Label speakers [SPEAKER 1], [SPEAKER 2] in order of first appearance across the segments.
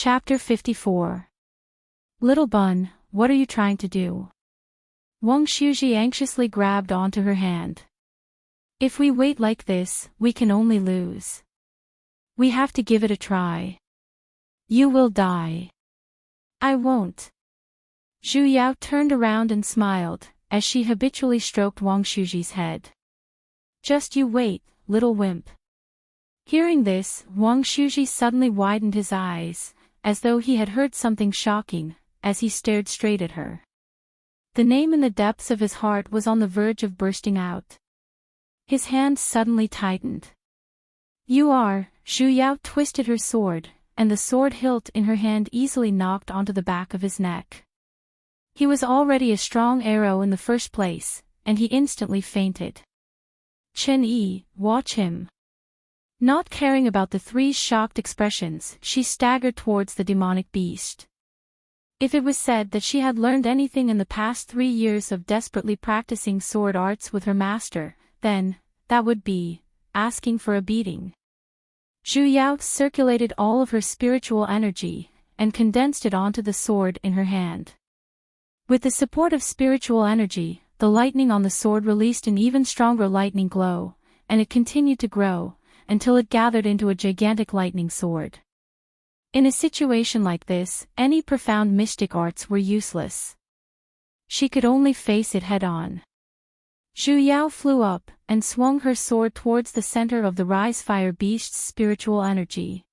[SPEAKER 1] Chapter 54. Little Bun, what are you trying to do? Wang Shuji anxiously grabbed onto her hand. If we wait like this, we can only lose. We have to give it a try. You will die. I won't. Zhu Yao turned around and smiled, as she habitually stroked Wang Shuji's head. Just you wait, little wimp. Hearing this, Wang Shuji suddenly widened his eyes, as though he had heard something shocking, as he stared straight at her. The name in the depths of his heart was on the verge of bursting out. His hand suddenly tightened. You are, Zhu Yao twisted her sword, and the sword hilt in her hand easily knocked onto the back of his neck. He was already a strong arrow in the first place, and he instantly fainted. Chen Yi, watch him. Not caring about the three shocked expressions, she staggered towards the demonic beast. If it was said that she had learned anything in the past 3 years of desperately practicing sword arts with her master, then, that would be asking for a beating. Zhu Yao circulated all of her spiritual energy, and condensed it onto the sword in her hand. With the support of spiritual energy, the lightning on the sword released an even stronger lightning glow, and it continued to grow, until it gathered into a gigantic lightning sword. In a situation like this, any profound mystic arts were useless. She could only face it head-on. Zhu Yao flew up, and swung her sword towards the center of the Rise Fire Beast's spiritual energy.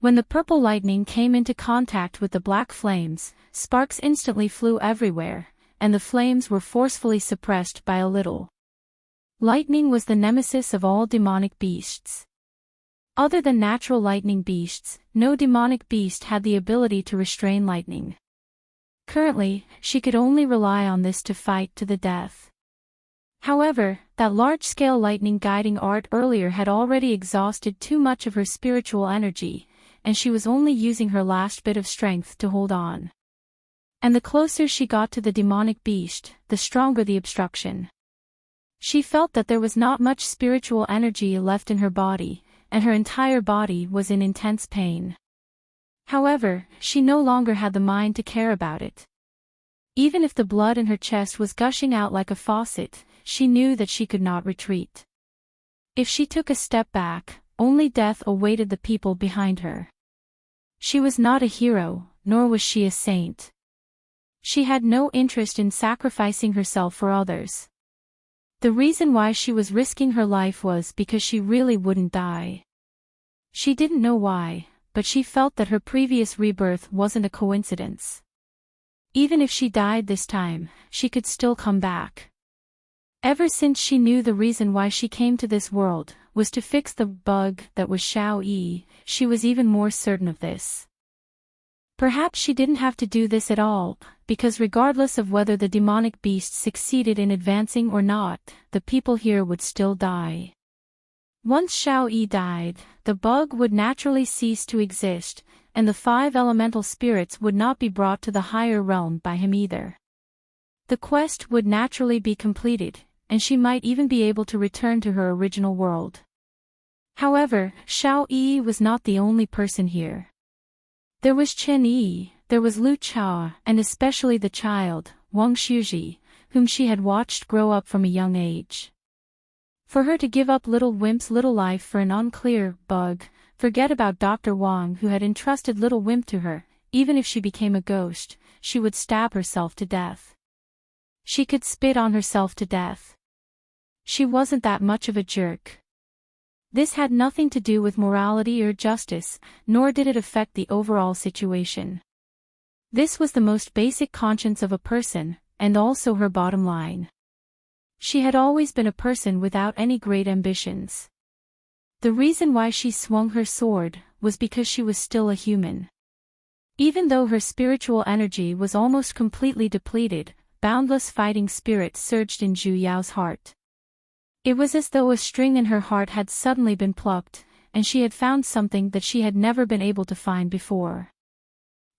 [SPEAKER 1] When the purple lightning came into contact with the black flames, sparks instantly flew everywhere, and the flames were forcefully suppressed by a little. Lightning was the nemesis of all demonic beasts. Other than natural lightning beasts, no demonic beast had the ability to restrain lightning. Currently, she could only rely on this to fight to the death. However, that large-scale lightning guiding art earlier had already exhausted too much of her spiritual energy, and she was only using her last bit of strength to hold on. And the closer she got to the demonic beast, the stronger the obstruction. She felt that there was not much spiritual energy left in her body, and her entire body was in intense pain. However, she no longer had the mind to care about it. Even if the blood in her chest was gushing out like a faucet, she knew that she could not retreat. If she took a step back, only death awaited the people behind her. She was not a hero, nor was she a saint. She had no interest in sacrificing herself for others. The reason why she was risking her life was because she really wouldn't die. She didn't know why, but she felt that her previous rebirth wasn't a coincidence. Even if she died this time, she could still come back. Ever since she knew the reason why she came to this world was to fix the bug that was Xiao Yi, she was even more certain of this. Perhaps she didn't have to do this at all, because regardless of whether the demonic beast succeeded in advancing or not, the people here would still die. Once Xiao Yi died, the bug would naturally cease to exist, and the 5 elemental spirits would not be brought to the higher realm by him either. The quest would naturally be completed, and she might even be able to return to her original world. However, Xiao Yi was not the only person here. There was Chen Yi, there was Lu Cha, and especially the child, Wang Shuji, whom she had watched grow up from a young age. For her to give up little Wimp's little life for an unclear bug, forget about Dr. Wang who had entrusted little Wimp to her, even if she became a ghost, she would stab herself to death. She could spit on herself to death. She wasn't that much of a jerk. This had nothing to do with morality or justice, nor did it affect the overall situation. This was the most basic conscience of a person, and also her bottom line. She had always been a person without any great ambitions. The reason why she swung her sword was because she was still a human. Even though her spiritual energy was almost completely depleted, boundless fighting spirit surged in Zhu Yao's heart. It was as though a string in her heart had suddenly been plucked, and she had found something that she had never been able to find before.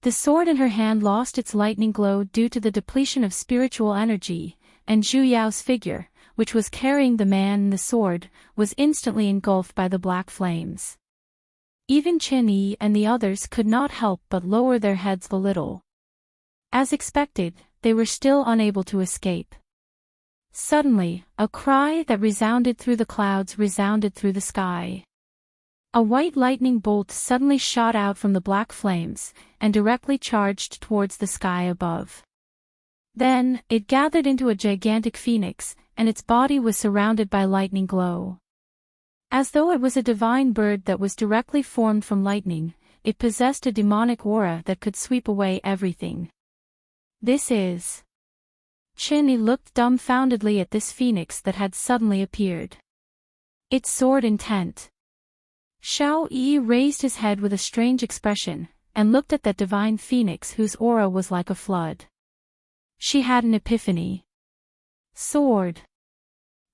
[SPEAKER 1] The sword in her hand lost its lightning glow due to the depletion of spiritual energy, and Zhu Yao's figure, which was carrying the man and the sword, was instantly engulfed by the black flames. Even Chin-Yi and the others could not help but lower their heads a little. As expected, they were still unable to escape. Suddenly, a cry that resounded through the clouds resounded through the sky. A white lightning bolt suddenly shot out from the black flames, and directly charged towards the sky above. Then, it gathered into a gigantic phoenix, and its body was surrounded by lightning glow. As though it was a divine bird that was directly formed from lightning, it possessed a demonic aura that could sweep away everything. This is... Chin-Yi looked dumbfoundedly at this phoenix that had suddenly appeared. Its sword intent. Xiao-Yi raised his head with a strange expression, and looked at that divine phoenix whose aura was like a flood. She had an epiphany. Sword.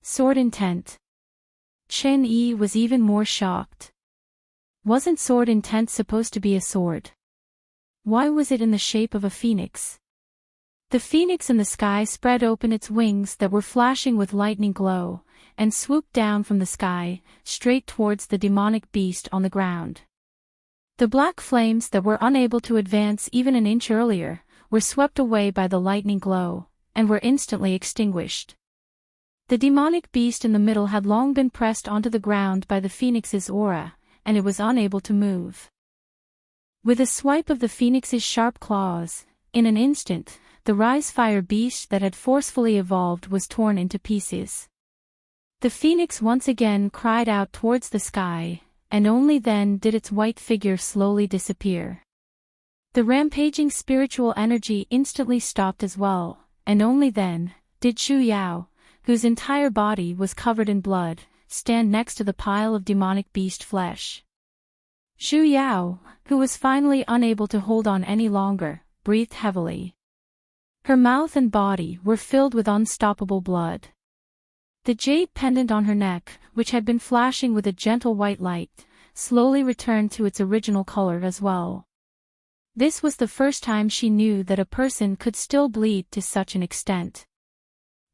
[SPEAKER 1] Sword intent. Chin-Yi was even more shocked. Wasn't sword intent supposed to be a sword? Why was it in the shape of a phoenix? The phoenix in the sky spread open its wings that were flashing with lightning glow, and swooped down from the sky, straight towards the demonic beast on the ground. The black flames that were unable to advance even an inch earlier, were swept away by the lightning glow, and were instantly extinguished. The demonic beast in the middle had long been pressed onto the ground by the phoenix's aura, and it was unable to move. With a swipe of the phoenix's sharp claws, in an instant, the rise-fire beast that had forcefully evolved was torn into pieces. The phoenix once again cried out towards the sky, and only then did its white figure slowly disappear. The rampaging spiritual energy instantly stopped as well, and only then did Zhu Yao, whose entire body was covered in blood, stand next to the pile of demonic beast flesh. Zhu Yao, who was finally unable to hold on any longer, breathed heavily. Her mouth and body were filled with unstoppable blood. The jade pendant on her neck, which had been flashing with a gentle white light, slowly returned to its original color as well. This was the first time she knew that a person could still bleed to such an extent.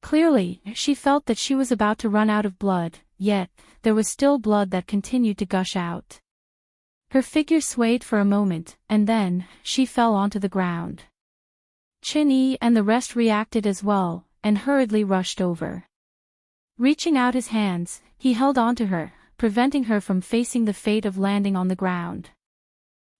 [SPEAKER 1] Clearly, she felt that she was about to run out of blood, yet, there was still blood that continued to gush out. Her figure swayed for a moment, and then, she fell onto the ground. Chin-Yi and the rest reacted as well, and hurriedly rushed over. Reaching out his hands, he held onto her, preventing her from facing the fate of landing on the ground.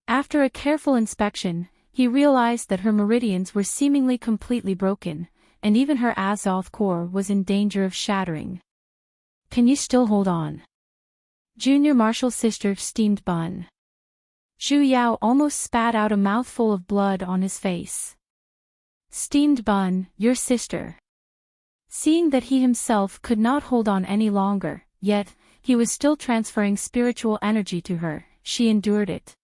[SPEAKER 1] After a careful inspection, he realized that her meridians were seemingly completely broken, and even her Azoth core was in danger of shattering. "Can you still hold on?" Junior Marshall's sister steamed Bun. Zhu Yao almost spat out a mouthful of blood on his face. Steamed Bun, your sister. Seeing that he himself could not hold on any longer, yet, he was still transferring spiritual energy to her, she endured it.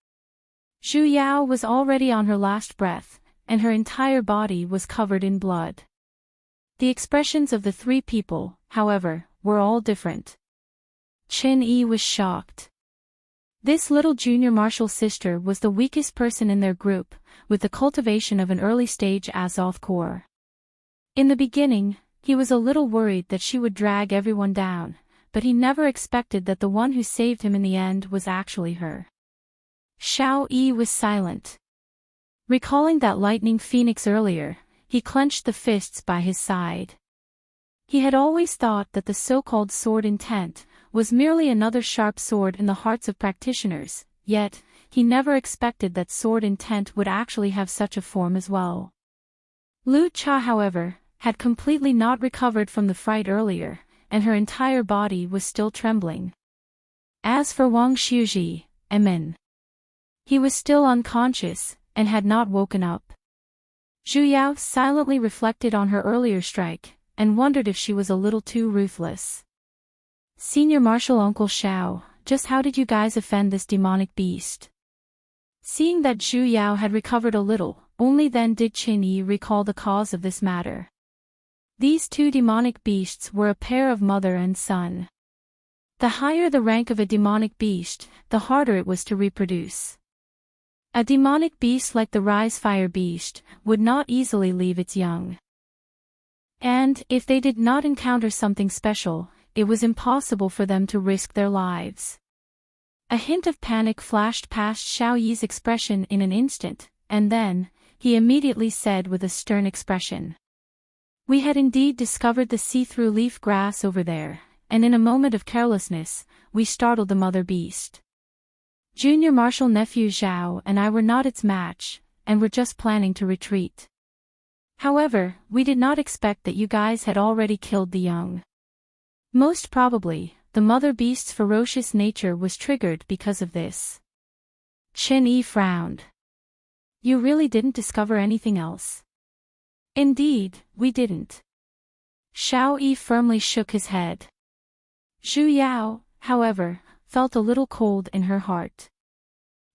[SPEAKER 1] Zhu Yao was already on her last breath, and her entire body was covered in blood. The expressions of the three people, however, were all different. Chin-Yi was shocked. This little junior martial sister was the weakest person in their group, with the cultivation of an early-stage Azoth core. In the beginning, he was a little worried that she would drag everyone down, but he never expected that the one who saved him in the end was actually her. Xiao-Yi was silent. Recalling that lightning phoenix earlier, he clenched the fists by his side. He had always thought that the so-called sword intent was merely another sharp sword in the hearts of practitioners, yet, he never expected that sword intent would actually have such a form as well. Lu Cha, however, had completely not recovered from the fright earlier, and her entire body was still trembling. As for Wang Xiuji, he was still unconscious, and had not woken up. Zhu Yao silently reflected on her earlier strike, and wondered if she was a little too ruthless. Senior Marshal Uncle Xiao, just how did you guys offend this demonic beast? Seeing that Zhu Yao had recovered a little, only then did Chin-Yi recall the cause of this matter. These two demonic beasts were a pair of mother and son. The higher the rank of a demonic beast, the harder it was to reproduce. A demonic beast like the Rise-Fire beast would not easily leave its young. And, if they did not encounter something special, it was impossible for them to risk their lives. A hint of panic flashed past Xiao Yi's expression in an instant, and then, he immediately said with a stern expression. We had indeed discovered the see-through leaf grass over there, and in a moment of carelessness, we startled the mother beast. Junior Marshal nephew Zhao and I were not its match, and were just planning to retreat. However, we did not expect that you guys had already killed the young. Most probably, the mother beast's ferocious nature was triggered because of this. Chen Yi frowned. You really didn't discover anything else? Indeed, we didn't. Xiao Yi firmly shook his head. Zhu Yao, however, felt a little cold in her heart.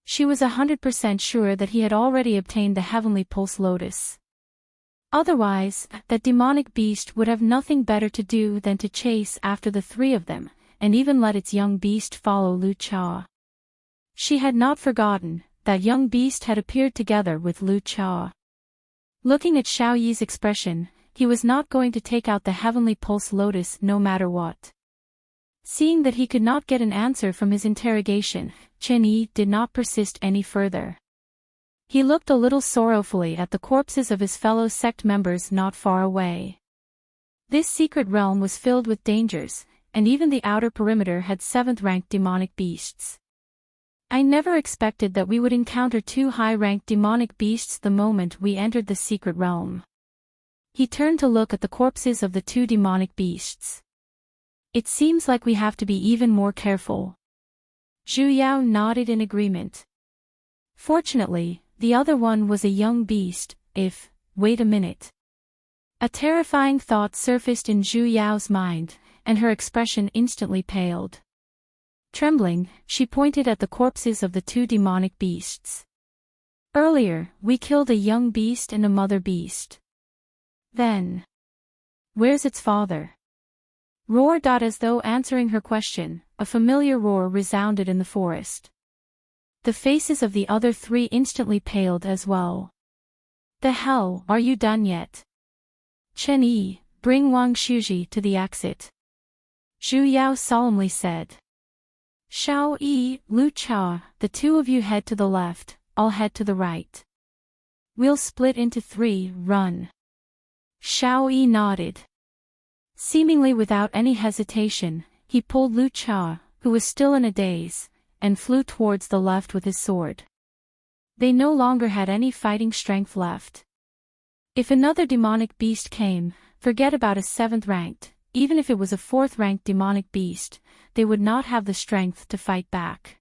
[SPEAKER 1] She was 100% sure that he had already obtained the heavenly pulse lotus. Otherwise, that demonic beast would have nothing better to do than to chase after the three of them, and even let its young beast follow Lu Cha. She had not forgotten that young beast had appeared together with Lu Cha. Looking at Xiao Yi's expression, he was not going to take out the heavenly pulse lotus no matter what. Seeing that he could not get an answer from his interrogation, Chen Yi did not persist any further. He looked a little sorrowfully at the corpses of his fellow sect members not far away. This secret realm was filled with dangers, and even the outer perimeter had 7th-ranked demonic beasts. I never expected that we would encounter 2 high-ranked demonic beasts the moment we entered the secret realm. He turned to look at the corpses of the 2 demonic beasts. It seems like we have to be even more careful. Zhu Yao nodded in agreement. Fortunately, the other one was a young beast, wait a minute. A terrifying thought surfaced in Zhu Yao's mind, and her expression instantly paled. Trembling, she pointed at the corpses of the 2 demonic beasts. Earlier, we killed a young beast and a mother beast. Then, where's its father? Roar. As though answering her question, a familiar roar resounded in the forest. The faces of the other 3 instantly paled as well. The hell, are you done yet? Chen Yi, bring Wang Shuji to the exit. Zhu Yao solemnly said. Xiao Yi, Lu Cha, the 2 of you head to the left, I'll head to the right. We'll split into 3, run. Xiao Yi nodded. Seemingly without any hesitation, he pulled Lu Cha, who was still in a daze, and flew towards the left with his sword. They no longer had any fighting strength left. If another demonic beast came, forget about a 7th-ranked, even if it was a 4th-ranked demonic beast, they would not have the strength to fight back.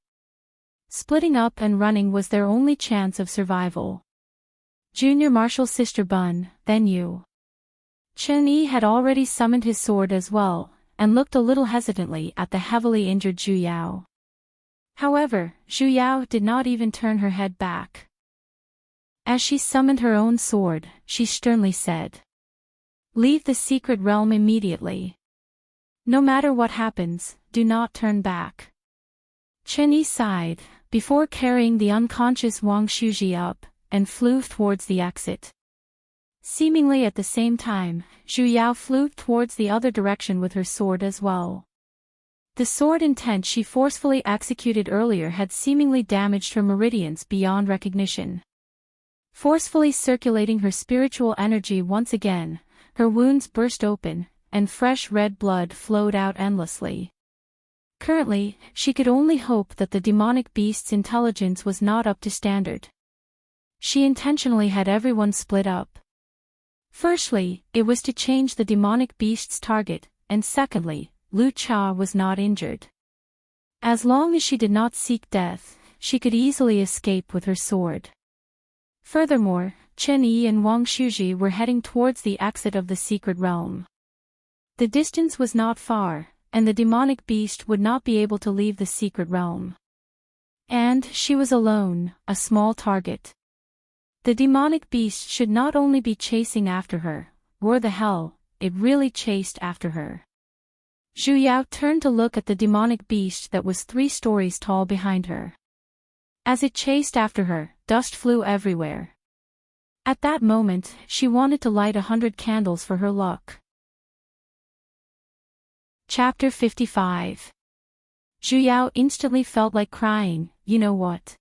[SPEAKER 1] Splitting up and running was their only chance of survival. Junior Marshal Sister Bun, then you. Chen Yi had already summoned his sword as well, and looked a little hesitantly at the heavily injured Zhu Yao. However, Zhu Yao did not even turn her head back. As she summoned her own sword, she sternly said. Leave the secret realm immediately. No matter what happens, do not turn back. Chen Yi sighed, before carrying the unconscious Wang Shuji up, and flew towards the exit. Seemingly at the same time, Zhu Yao flew towards the other direction with her sword as well. The sword intent she forcefully executed earlier had seemingly damaged her meridians beyond recognition. Forcefully circulating her spiritual energy once again, her wounds burst open, and fresh red blood flowed out endlessly. Currently, she could only hope that the demonic beast's intelligence was not up to standard. She intentionally had everyone split up. Firstly, it was to change the demonic beast's target, and secondly, Lu Cha was not injured. As long as she did not seek death, she could easily escape with her sword. Furthermore, Chen Yi and Wang Shuji were heading towards the exit of the secret realm. The distance was not far, and the demonic beast would not be able to leave the secret realm. And she was alone, a small target. The demonic beast should not only be chasing after her, or the hell, it really chased after her. Zhu Yao turned to look at the demonic beast that was 3 stories tall behind her. As it chased after her, dust flew everywhere. At that moment, she wanted to light 100 candles for her luck. Chapter 55. Zhu Yao instantly felt like crying, you know what?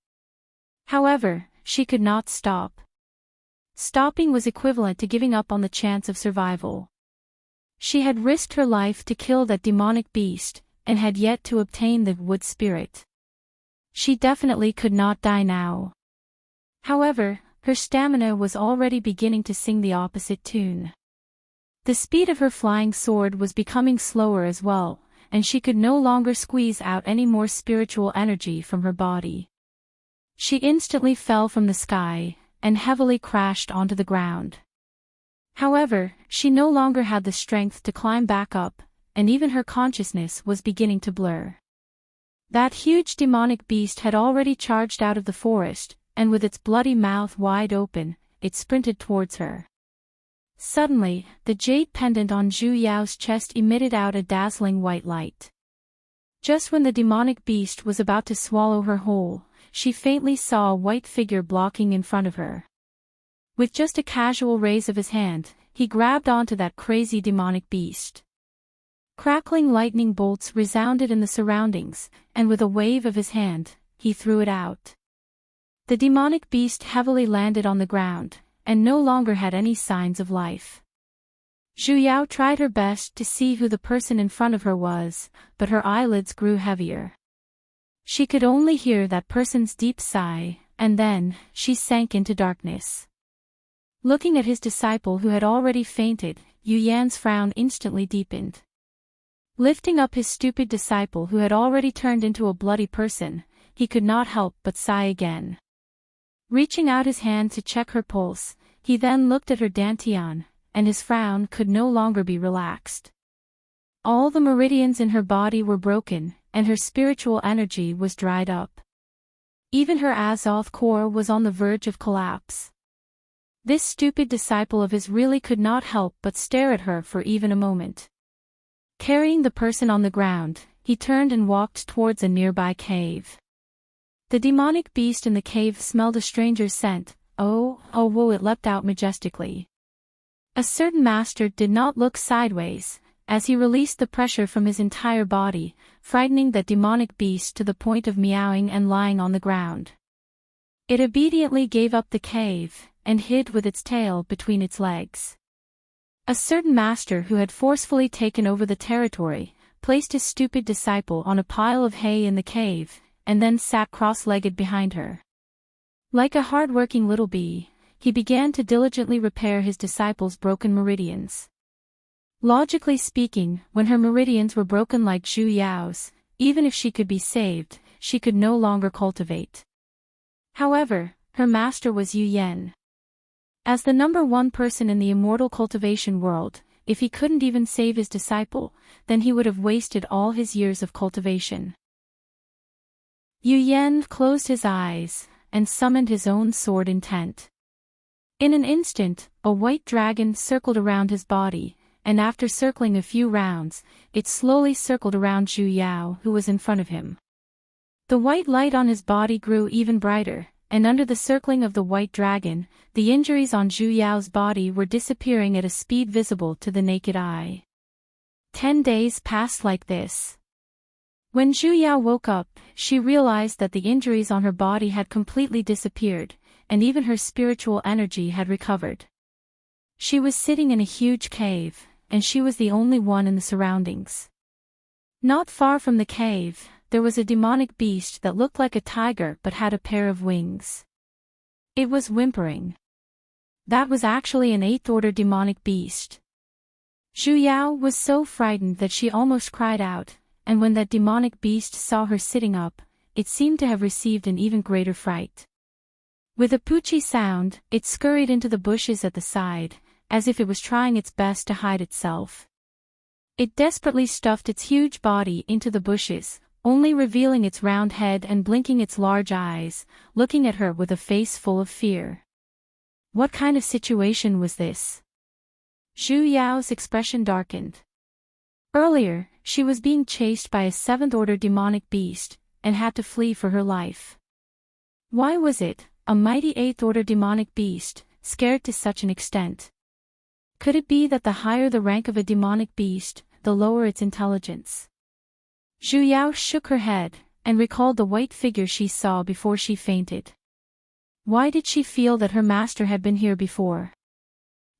[SPEAKER 1] However, she could not stop. Stopping was equivalent to giving up on the chance of survival. She had risked her life to kill that demonic beast, and had yet to obtain the wood spirit. She definitely could not die now. However, her stamina was already beginning to sing the opposite tune. The speed of her flying sword was becoming slower as well, and she could no longer squeeze out any more spiritual energy from her body. She instantly fell from the sky, and heavily crashed onto the ground. However, she no longer had the strength to climb back up, and even her consciousness was beginning to blur. That huge demonic beast had already charged out of the forest, and with its bloody mouth wide open, it sprinted towards her. Suddenly, the jade pendant on Zhu Yao's chest emitted out a dazzling white light. Just when the demonic beast was about to swallow her whole, she faintly saw a white figure blocking in front of her. With just a casual raise of his hand, he grabbed onto that crazy demonic beast. Crackling lightning bolts resounded in the surroundings, and with a wave of his hand, he threw it out. The demonic beast heavily landed on the ground, and no longer had any signs of life. Zhu Yao tried her best to see who the person in front of her was, but her eyelids grew heavier. She could only hear that person's deep sigh, and then, she sank into darkness. Looking at his disciple who had already fainted, Yu Yan's frown instantly deepened. Lifting up his stupid disciple who had already turned into a bloody person, he could not help but sigh again. Reaching out his hand to check her pulse, he then looked at her dantian, and his frown could no longer be relaxed. All the meridians in her body were broken, and her spiritual energy was dried up. Even her Azoth core was on the verge of collapse. This stupid disciple of his really could not help but stare at her for even a moment. Carrying the person on the ground, he turned and walked towards a nearby cave. The demonic beast in the cave smelled a stranger's scent. Oh, whoa, it leapt out majestically. A certain master did not look sideways, as he released the pressure from his entire body, frightening that demonic beast to the point of meowing and lying on the ground. It obediently gave up the cave, and hid with its tail between its legs. A certain master who had forcefully taken over the territory, placed his stupid disciple on a pile of hay in the cave, and then sat cross-legged behind her. Like a hard-working little bee, he began to diligently repair his disciple's broken meridians. Logically speaking, when her meridians were broken like Zhu Yao's, even if she could be saved, she could no longer cultivate. However, her master was Yu Yan. As the #1 person in the immortal cultivation world, if he couldn't even save his disciple, then he would have wasted all his years of cultivation. Yu Yan closed his eyes, and summoned his own sword intent. In an instant, a white dragon circled around his body, and after circling a few rounds, it slowly circled around Zhu Yao who was in front of him. The white light on his body grew even brighter, and under the circling of the white dragon, the injuries on Zhu Yao's body were disappearing at a speed visible to the naked eye. 10 days passed like this. When Zhu Yao woke up, she realized that the injuries on her body had completely disappeared, and even her spiritual energy had recovered. She was sitting in a huge cave, and she was the only one in the surroundings. Not far from the cave, there was a demonic beast that looked like a tiger but had a pair of wings. It was whimpering. That was actually an 8th-order demonic beast. Zhu Yao was so frightened that she almost cried out, and when that demonic beast saw her sitting up, it seemed to have received an even greater fright. With a poochie sound, it scurried into the bushes at the side, as if it was trying its best to hide itself. It desperately stuffed its huge body into the bushes, only revealing its round head and blinking its large eyes, looking at her with a face full of fear. What kind of situation was this? Zhu Yao's expression darkened. Earlier, she was being chased by a 7th-order demonic beast, and had to flee for her life. Why was it, a mighty 8th-order demonic beast, scared to such an extent? Could it be that the higher the rank of a demonic beast, the lower its intelligence? Zhu Yao shook her head, and recalled the white figure she saw before she fainted. Why did she feel that her master had been here before?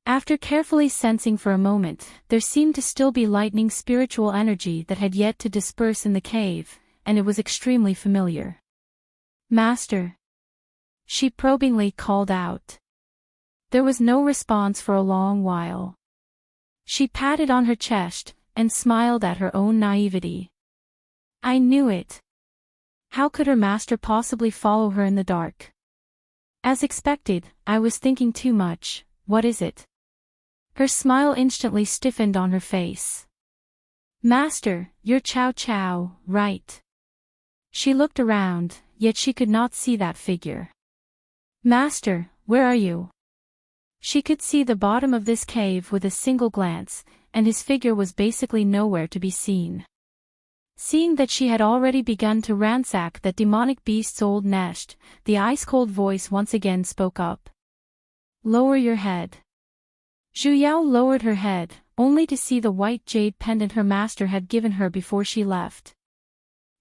[SPEAKER 1] After carefully sensing for a moment, there seemed to still be lightning spiritual energy that had yet to disperse in the cave, and it was extremely familiar. Master! She probingly called out. There was no response for a long while. She patted on her chest, and smiled at her own naivety. I knew it. How could her master possibly follow her in the dark? As expected, I was thinking too much. What is it? Her smile instantly stiffened on her face. Master, you're Chow Chow, right? She looked around, yet she could not see that figure. Master, where are you? She could see the bottom of this cave with a single glance, and his figure was basically nowhere to be seen. Seeing that she had already begun to ransack that demonic beast's old nest, the ice-cold voice once again spoke up. Lower your head. Zhu Yao lowered her head, only to see the white jade pendant her master had given her before she left.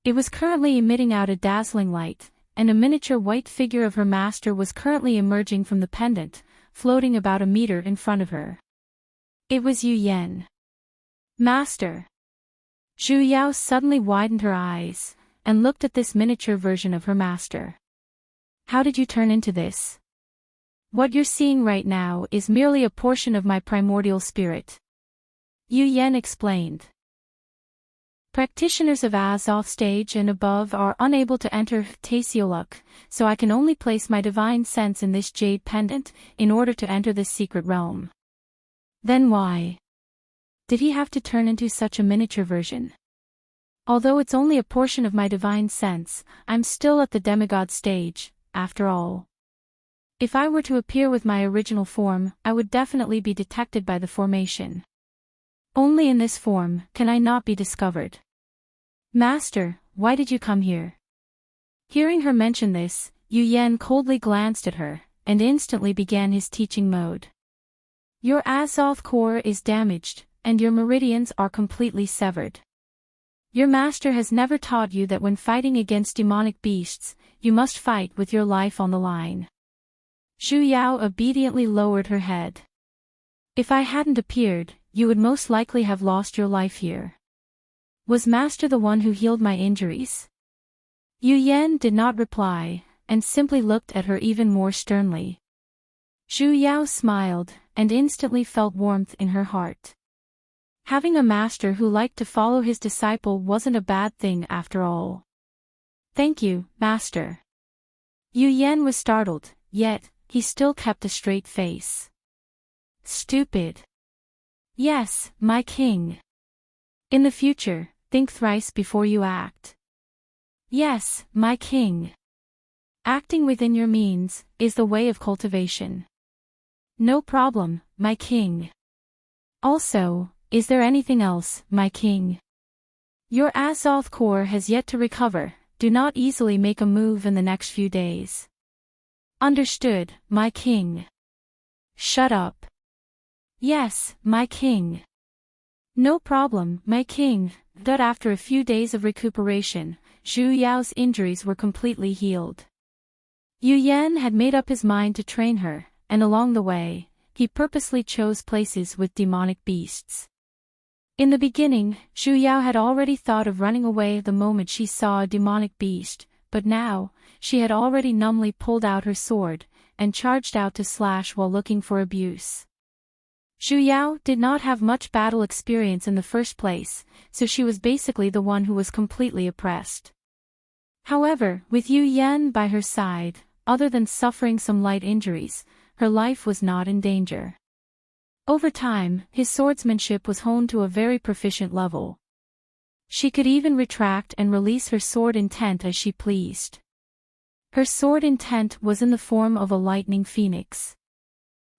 [SPEAKER 1] It was currently emitting out a dazzling light, and a miniature white figure of her master was currently emerging from the pendant, floating about a meter in front of her. It was Yu Yan. Master! Zhu Yao suddenly widened her eyes, and looked at this miniature version of her master. How did you turn into this? What you're seeing right now is merely a portion of my primordial spirit. Yu Yan explained. Practitioners of Azoth stage and above are unable to enter Tasioluk, so I can only place my divine sense in this jade pendant, in order to enter this secret realm. Then why did he have to turn into such a miniature version? Although it's only a portion of my divine sense, I'm still at the demigod stage, after all. If I were to appear with my original form, I would definitely be detected by the formation. Only in this form can I not be discovered. Master, why did you come here? Hearing her mention this, Yu Yan coldly glanced at her, and instantly began his teaching mode. Your Azoth core is damaged, and your meridians are completely severed. Your master has never taught you that when fighting against demonic beasts, you must fight with your life on the line. Zhu Yao obediently lowered her head. If I hadn't appeared, you would most likely have lost your life here. Was Master the one who healed my injuries? Yu Yan did not reply, and simply looked at her even more sternly. Zhu Yao smiled, and instantly felt warmth in her heart. Having a master who liked to follow his disciple wasn't a bad thing after all. Thank you, Master. Yu Yan was startled, yet he still kept a straight face. Stupid. Yes, my king. In the future, think thrice before you act. Yes, my king. Acting within your means is the way of cultivation. No problem, my king. Also, is there anything else, my king? Your Azoth core has yet to recover, do not easily make a move in the next few days. Understood, my king. Shut up. Yes, my king. No problem, my king. But after a few days of recuperation, Zhu Yao's injuries were completely healed. Yu Yan had made up his mind to train her, and along the way, he purposely chose places with demonic beasts. In the beginning, Zhu Yao had already thought of running away the moment she saw a demonic beast, but now, she had already numbly pulled out her sword, and charged out to slash while looking for abuse. Zhu Yao did not have much battle experience in the first place, so she was basically the one who was completely oppressed. However, with Yu Yan by her side, other than suffering some light injuries, her life was not in danger. Over time, his swordsmanship was honed to a very proficient level. She could even retract and release her sword intent as she pleased. Her sword intent was in the form of a lightning phoenix.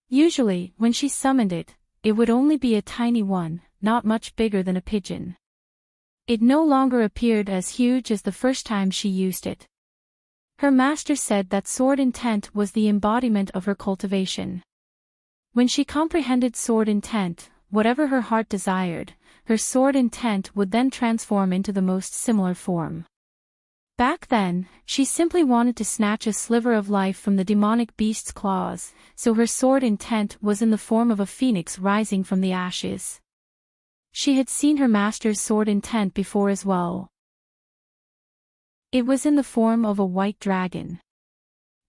[SPEAKER 1] Usually, when she summoned it, it would only be a tiny one, not much bigger than a pigeon. It no longer appeared as huge as the first time she used it. Her master said that sword intent was the embodiment of her cultivation. When she comprehended sword intent, whatever her heart desired, her sword intent would then transform into the most similar form. Back then, she simply wanted to snatch a sliver of life from the demonic beast's claws, so her sword intent was in the form of a phoenix rising from the ashes. She had seen her master's sword intent before as well. It was in the form of a white dragon.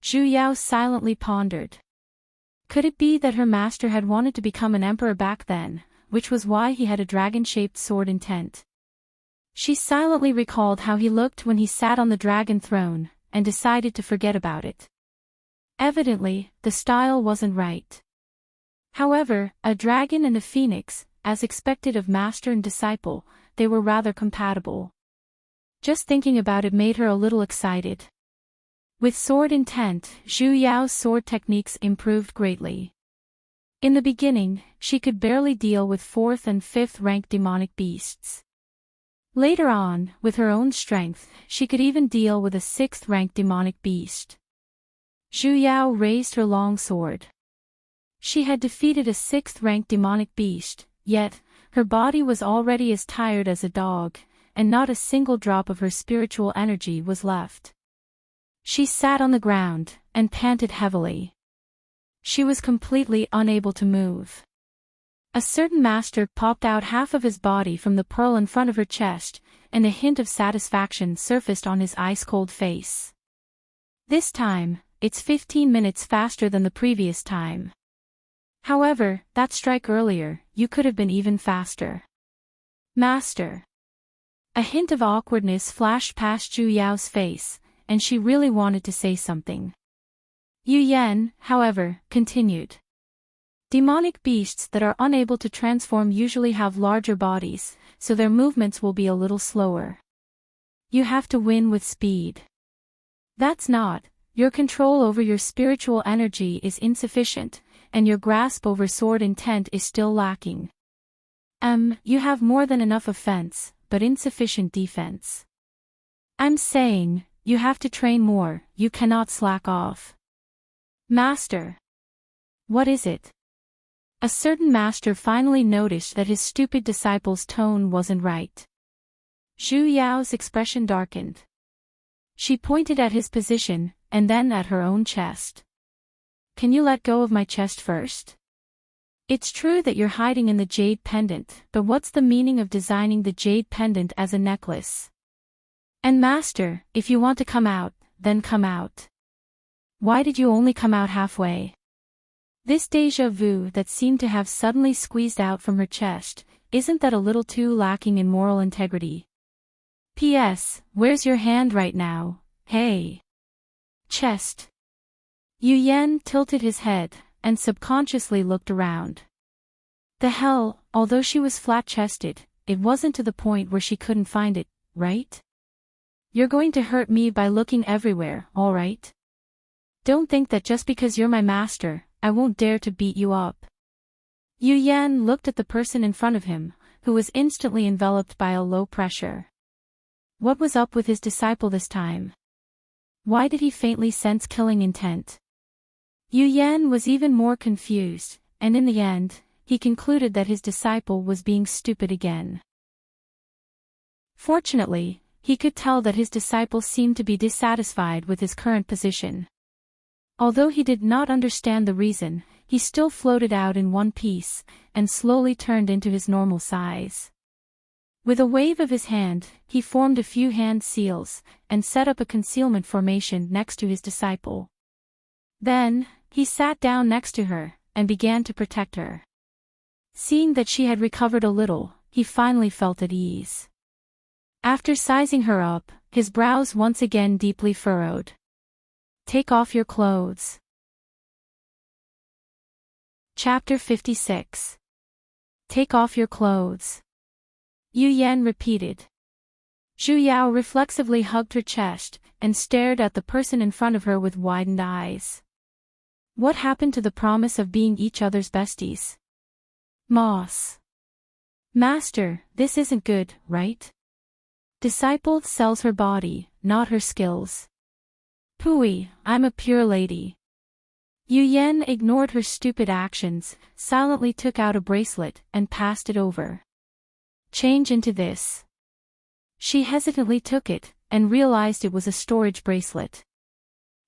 [SPEAKER 1] Zhu Yao silently pondered. Could it be that her master had wanted to become an emperor back then, which was why he had a dragon-shaped sword intent? She silently recalled how he looked when he sat on the dragon throne, and decided to forget about it. Evidently, the style wasn't right. However, a dragon and a phoenix, as expected of master and disciple, they were rather compatible. Just thinking about it made her a little excited. With sword intent, Zhu Yao's sword techniques improved greatly. In the beginning, she could barely deal with 4th and 5th rank demonic beasts. Later on, with her own strength, she could even deal with a 6th rank demonic beast. Zhu Yao raised her long sword. She had defeated a 6th rank demonic beast, yet, her body was already as tired as a dog, and not a single drop of her spiritual energy was left. She sat on the ground, and panted heavily. She was completely unable to move. A certain master popped out half of his body from the pearl in front of her chest, and a hint of satisfaction surfaced on his ice-cold face. This time, it's 15 minutes faster than the previous time. However, that strike earlier, you could have been even faster. Master. A hint of awkwardness flashed past Zhu Yao's face, and she really wanted to say something. Yu Yan, however, continued. Demonic beasts that are unable to transform usually have larger bodies, so their movements will be a little slower. You have to win with speed. That's not, your control over your spiritual energy is insufficient, and your grasp over sword intent is still lacking. You have more than enough offense, but insufficient defense. I'm saying, you have to train more, you cannot slack off. Master. What is it? A certain master finally noticed that his stupid disciple's tone wasn't right. Zhu Yao's expression darkened. She pointed at his position, and then at her own chest. Can you let go of my chest first? It's true that you're hiding in the jade pendant, but what's the meaning of designing the jade pendant as a necklace? And master, if you want to come out, then come out. Why did you only come out halfway? This déjà vu that seemed to have suddenly squeezed out from her chest, isn't that a little too lacking in moral integrity? P.S. Where's your hand right now, hey? Chest. Yu Yan tilted his head, and subconsciously looked around. The hell, although she was flat-chested, it wasn't to the point where she couldn't find it, right? You're going to hurt me by looking everywhere, all right? Don't think that just because you're my master, I won't dare to beat you up. Yu Yan looked at the person in front of him, who was instantly enveloped by a low pressure. What was up with his disciple this time? Why did he faintly sense killing intent? Yu Yan was even more confused, and in the end, he concluded that his disciple was being stupid again. Fortunately, he could tell that his disciple seemed to be dissatisfied with his current position. Although he did not understand the reason, he still floated out in one piece, and slowly turned into his normal size. With a wave of his hand, he formed a few hand seals, and set up a concealment formation next to his disciple. Then, he sat down next to her, and began to protect her. Seeing that she had recovered a little, he finally felt at ease. After sizing her up, his brows once again deeply furrowed. Take off your clothes. Chapter 56. Take off your clothes. Yu Yan repeated. Zhu Yao reflexively hugged her chest, and stared at the person in front of her with widened eyes. What happened to the promise of being each other's besties? Moss. Master, this isn't good, right? Disciple sells her body, not her skills. Pooey, I'm a pure lady. Yu Yan ignored her stupid actions, silently took out a bracelet and passed it over. Change into this. She hesitantly took it, and realized it was a storage bracelet.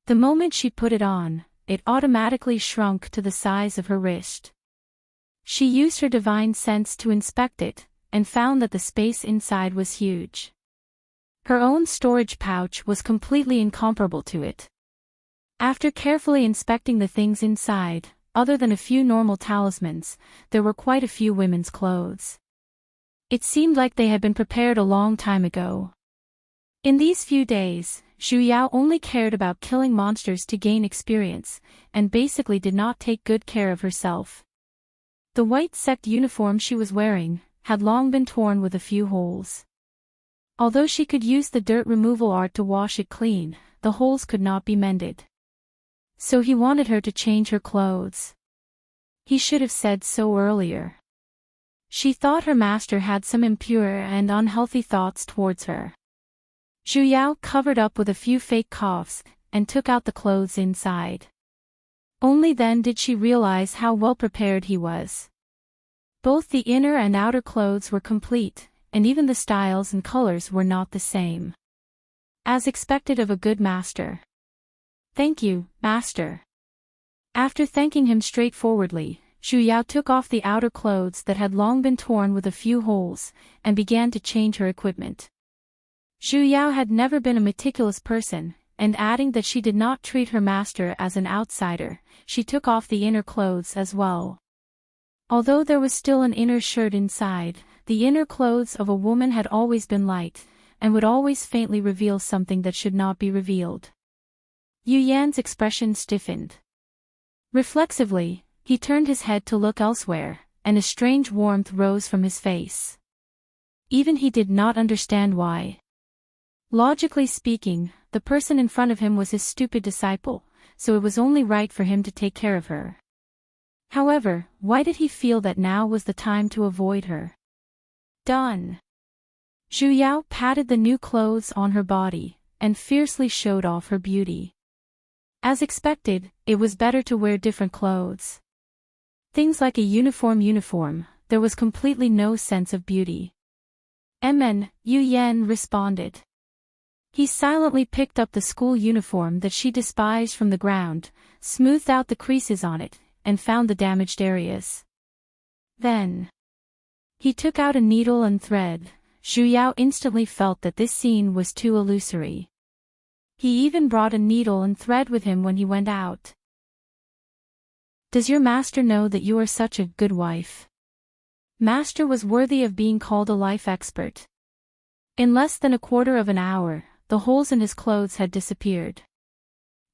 [SPEAKER 1] The moment she put it on, it automatically shrunk to the size of her wrist. She used her divine sense to inspect it, and found that the space inside was huge. Her own storage pouch was completely incomparable to it. After carefully inspecting the things inside, other than a few normal talismans, there were quite a few women's clothes. It seemed like they had been prepared a long time ago. In these few days, Zhu Yao only cared about killing monsters to gain experience, and basically did not take good care of herself. The white sect uniform she was wearing had long been torn with a few holes. Although she could use the dirt removal art to wash it clean, the holes could not be mended. So he wanted her to change her clothes. He should have said so earlier. She thought her master had some impure and unhealthy thoughts towards her. Zhu Yao covered up with a few fake coughs, and took out the clothes inside. Only then did she realize how well prepared he was. Both the inner and outer clothes were complete, and even the styles and colors were not the same. As expected of a good master. Thank you, master. After thanking him straightforwardly, Zhu Yao took off the outer clothes that had long been torn with a few holes, and began to change her equipment. Zhu Yao had never been a meticulous person, and adding that she did not treat her master as an outsider, she took off the inner clothes as well. Although there was still an inner shirt inside, the inner clothes of a woman had always been light, and would always faintly reveal something that should not be revealed. Yu Yan's expression stiffened. Reflexively, he turned his head to look elsewhere, and a strange warmth rose from his face. Even he did not understand why. Logically speaking, the person in front of him was his stupid disciple, so it was only right for him to take care of her. However, why did he feel that now was the time to avoid her? Done. Zhu Yao patted the new clothes on her body, and fiercely showed off her beauty. As expected, it was better to wear different clothes. Things like a uniform, there was completely no sense of beauty. Yu Yan responded. He silently picked up the school uniform that she despised from the ground, smoothed out the creases on it, and found the damaged areas. Then he took out a needle and thread. Zhu Yao instantly felt that this scene was too illusory. He even brought a needle and thread with him when he went out. Does your master know that you are such a good wife? Master was worthy of being called a life expert. In less than a quarter of an hour, the holes in his clothes had disappeared.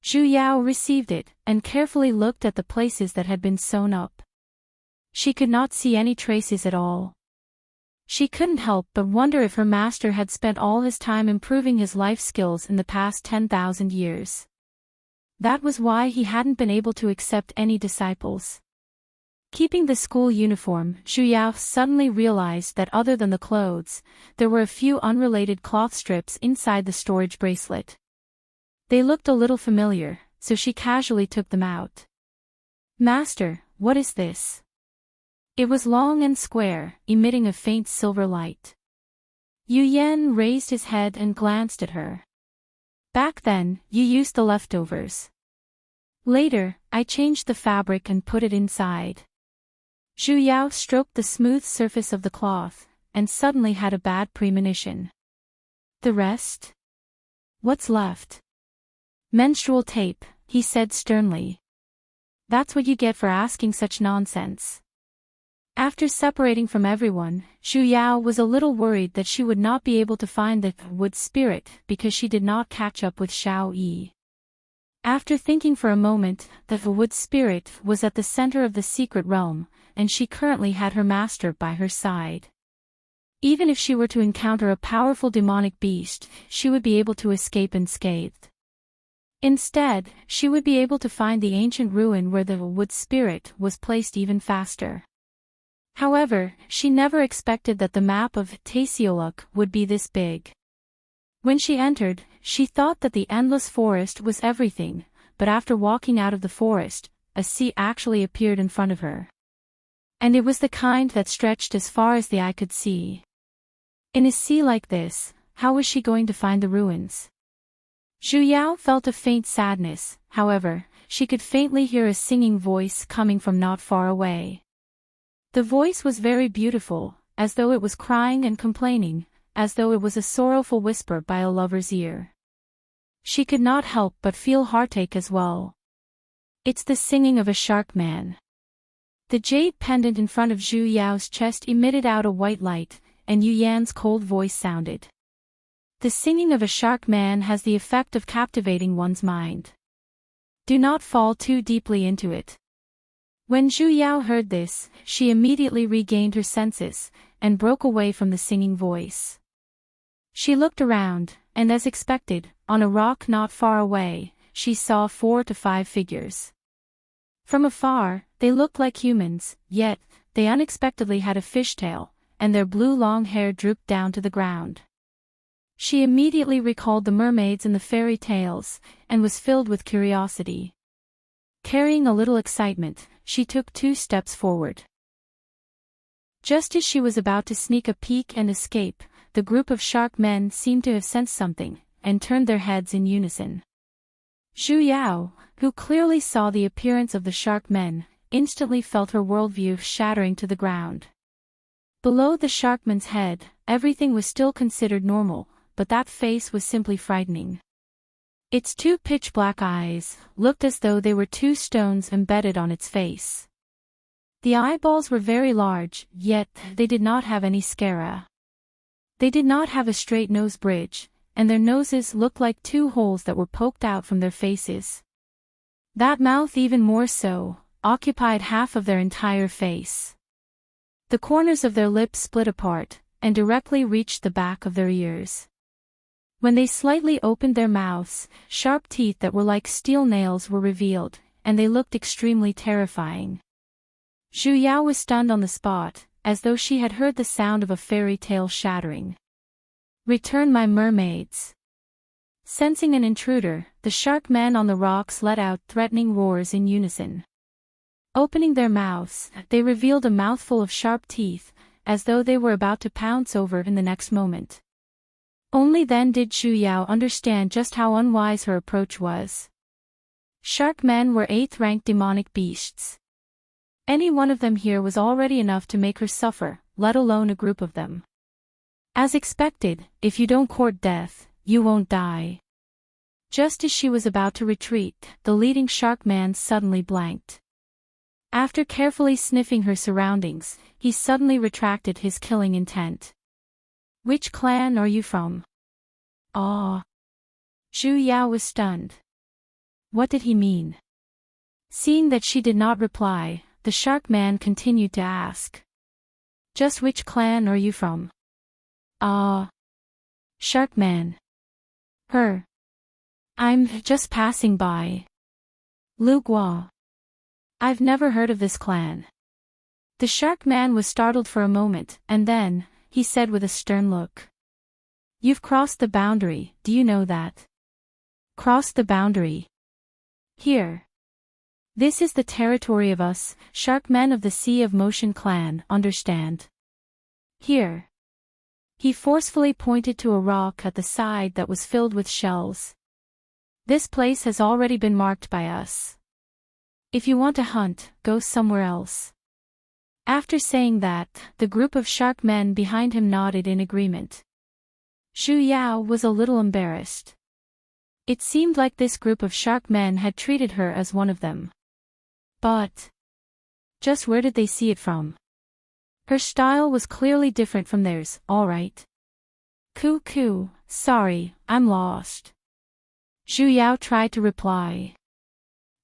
[SPEAKER 1] Zhu Yao received it, and carefully looked at the places that had been sewn up. She could not see any traces at all. She couldn't help but wonder if her master had spent all his time improving his life skills in the past 10,000 years. That was why he hadn't been able to accept any disciples. Keeping the school uniform, Zhu Yao suddenly realized that other than the clothes, there were a few unrelated cloth strips inside the storage bracelet. They looked a little familiar, so she casually took them out. Master, what is this? It was long and square, emitting a faint silver light. Yu Yan raised his head and glanced at her. Back then, you used the leftovers. Later, I changed the fabric and put it inside. Zhu Yao stroked the smooth surface of the cloth, and suddenly had a bad premonition. The rest? What's left? Menstrual tape, he said sternly. That's what you get for asking such nonsense. After separating from everyone, Zhu Yao was a little worried that she would not be able to find the wood spirit because she did not catch up with Xiao Yi. After thinking for a moment, the wood spirit was at the center of the secret realm, and she currently had her master by her side. Even if she were to encounter a powerful demonic beast, she would be able to escape unscathed. Instead, she would be able to find the ancient ruin where the wood spirit was placed even faster. However, she never expected that the map of Tasioluk would be this big. When she entered, she thought that the endless forest was everything, but after walking out of the forest, a sea actually appeared in front of her. And it was the kind that stretched as far as the eye could see. In a sea like this, how was she going to find the ruins? Zhu Yao felt a faint sadness, however, she could faintly hear a singing voice coming from not far away. The voice was very beautiful, as though it was crying and complaining, as though it was a sorrowful whisper by a lover's ear. She could not help but feel heartache as well. It's the singing of a shark man. The jade pendant in front of Zhu Yao's chest emitted out a white light, and Yu Yan's cold voice sounded. The singing of a shark man has the effect of captivating one's mind. Do not fall too deeply into it. When Zhu Yao heard this, she immediately regained her senses, and broke away from the singing voice. She looked around, and as expected, on a rock not far away, she saw 4 to 5 figures. From afar, they looked like humans, yet, they unexpectedly had a fishtail, and their blue long hair drooped down to the ground. She immediately recalled the mermaids in the fairy tales, and was filled with curiosity. Carrying a little excitement, she took 2 steps forward. Just as she was about to sneak a peek and escape, the group of shark men seemed to have sensed something, and turned their heads in unison. Zhu Yao, who clearly saw the appearance of the shark men, instantly felt her worldview shattering to the ground. Below the sharkman's head, everything was still considered normal, but that face was simply frightening. Its 2 pitch-black eyes looked as though they were 2 stones embedded on its face. The eyeballs were very large, yet they did not have any sclera. They did not have a straight nose bridge, and their noses looked like 2 holes that were poked out from their faces. That mouth, even more so, occupied half of their entire face. The corners of their lips split apart, and directly reached the back of their ears. When they slightly opened their mouths, sharp teeth that were like steel nails were revealed, and they looked extremely terrifying. Zhu Yao was stunned on the spot, as though she had heard the sound of a fairy tale shattering. "Return my mermaids." Sensing an intruder, the shark men on the rocks let out threatening roars in unison. Opening their mouths, they revealed a mouthful of sharp teeth, as though they were about to pounce over in the next moment. Only then did Zhu Yao understand just how unwise her approach was. Shark men were 8th-ranked demonic beasts. Any one of them here was already enough to make her suffer, let alone a group of them. As expected, if you don't court death, you won't die. Just as she was about to retreat, the leading shark man suddenly blanked. After carefully sniffing her surroundings, he suddenly retracted his killing intent. "Which clan are you from?" "Ah." Zhu Yao was stunned. What did he mean? Seeing that she did not reply, the shark man continued to ask. "Just which clan are you from?" "Ah." Shark man. "Her. I'm just passing by." "Lu Gua. I've never heard of this clan." The shark man was startled for a moment, and then, he said with a stern look. "You've crossed the boundary, do you know that?" "Crossed the boundary? Here. This is the territory of us, shark men of the Sea of Motion clan, understand? Here." He forcefully pointed to a rock at the side that was filled with shells. "This place has already been marked by us. If you want to hunt, go somewhere else." After saying that, the group of shark men behind him nodded in agreement. Zhu Yao was a little embarrassed. It seemed like this group of shark men had treated her as one of them. But just where did they see it from? Her style was clearly different from theirs, all right. "Coo, sorry, I'm lost." Zhu Yao tried to reply.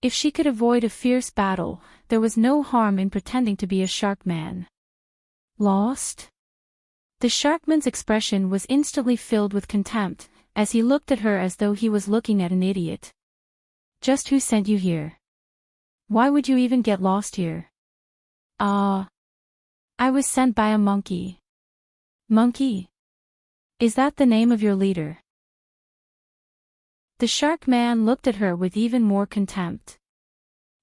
[SPEAKER 1] If she could avoid a fierce battle, there was no harm in pretending to be a shark man. "Lost?" The sharkman's expression was instantly filled with contempt, as he looked at her as though he was looking at an idiot. "Just who sent you here? Why would you even get lost here?" "Ah. I was sent by a monkey." "Monkey? Is that the name of your leader?" The shark man looked at her with even more contempt.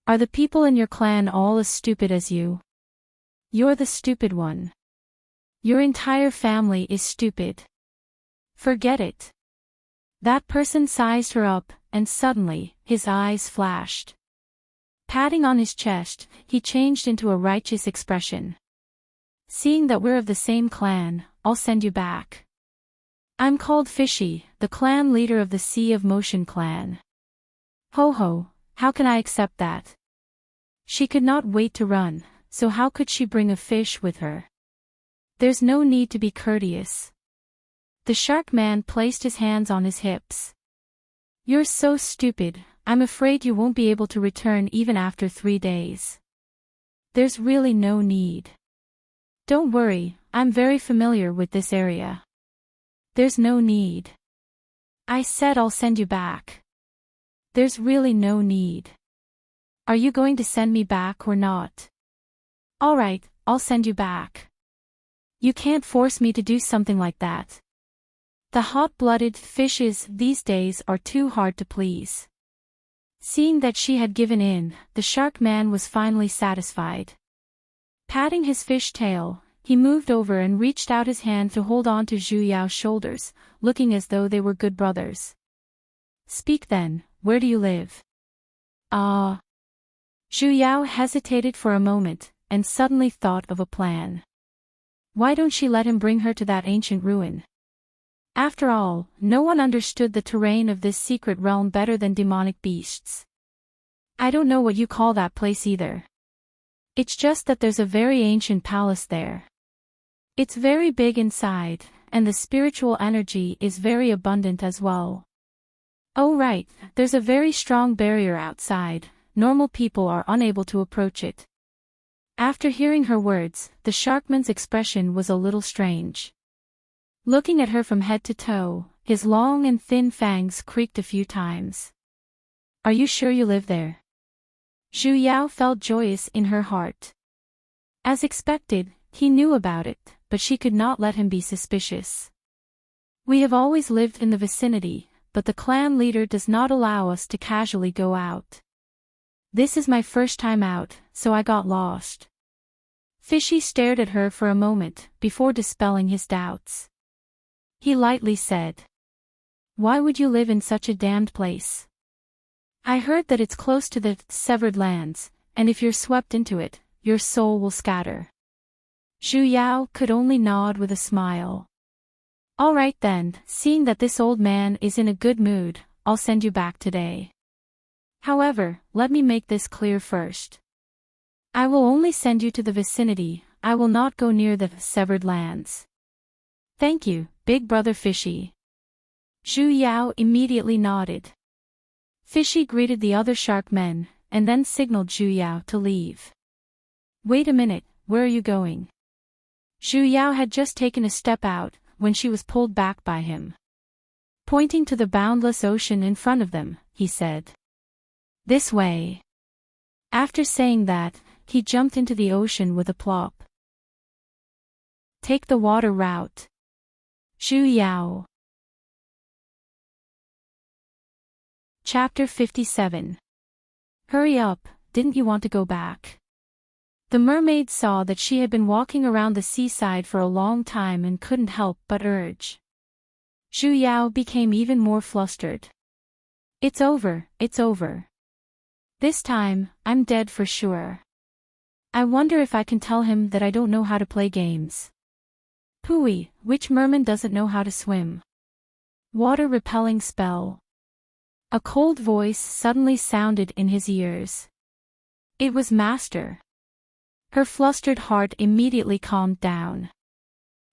[SPEAKER 1] Are the people in your clan all as stupid as you? You're the stupid one. Your entire family is stupid. Forget it. That person sized her up, and suddenly, his eyes flashed. Patting on his chest, he changed into a righteous expression. Seeing that we're of the same clan, I'll send you back. I'm called Fishy, the clan leader of the Sea of Motion clan. Ho ho, how can I accept that? She could not wait to run, so how could she bring a fish with her? There's no need to be courteous. The shark man placed his hands on his hips. You're so stupid, I'm afraid you won't be able to return even after 3 days. There's really no need. Don't worry, I'm very familiar with this area. There's no need. I said I'll send you back. There's really no need. Are you going to send me back or not? Alright, I'll send you back. You can't force me to do something like that. The hot-blooded fishes these days are too hard to please. Seeing that she had given in, the shark man was finally satisfied. Patting his fish tail, he moved over and reached out his hand to hold on to Zhu Yao's shoulders, looking as though they were good brothers. Speak then, where do you live? Ah. Zhu Yao hesitated for a moment, and suddenly thought of a plan. Why don't she let him bring her to that ancient ruin? After all, no one understood the terrain of this secret realm better than demonic beasts. I don't know what you call that place either. It's just that there's a very ancient palace there. It's very big inside, and the spiritual energy is very abundant as well. Oh right, there's a very strong barrier outside, normal people are unable to approach it. After hearing her words, the sharkman's expression was a little strange. Looking at her from head to toe, his long and thin fangs creaked a few times. Are you sure you live there? Zhu Yao felt joyous in her heart. As expected, he knew about it, but she could not let him be suspicious. We have always lived in the vicinity, but the clan leader does not allow us to casually go out. This is my first time out, so I got lost. Fishy stared at her for a moment, before dispelling his doubts. He lightly said. Why would you live in such a damned place? I heard that it's close to the severed lands, and if you're swept into it, your soul will scatter. Zhu Yao could only nod with a smile. All right then, seeing that this old man is in a good mood, I'll send you back today. However, let me make this clear first. I will only send you to the vicinity, I will not go near the severed lands. Thank you, Big Brother Fishy. Zhu Yao immediately nodded. Fishy greeted the other shark men, and then signaled Zhu Yao to leave. Wait a minute, where are you going? Zhu Yao had just taken a step out, when she was pulled back by him. Pointing to the boundless ocean in front of them, he said. This way. After saying that, he jumped into the ocean with a plop. Take the water route. Zhu Yao. Chapter 57. Hurry up, didn't you want to go back? The mermaid saw that she had been walking around the seaside for a long time and couldn't help but urge. Zhu Yao became even more flustered. It's over, it's over. This time, I'm dead for sure. I wonder if I can tell him that I don't know how to play games. Pooey, which merman doesn't know how to swim? Water repelling spell. A cold voice suddenly sounded in his ears. It was Master. Her flustered heart immediately calmed down.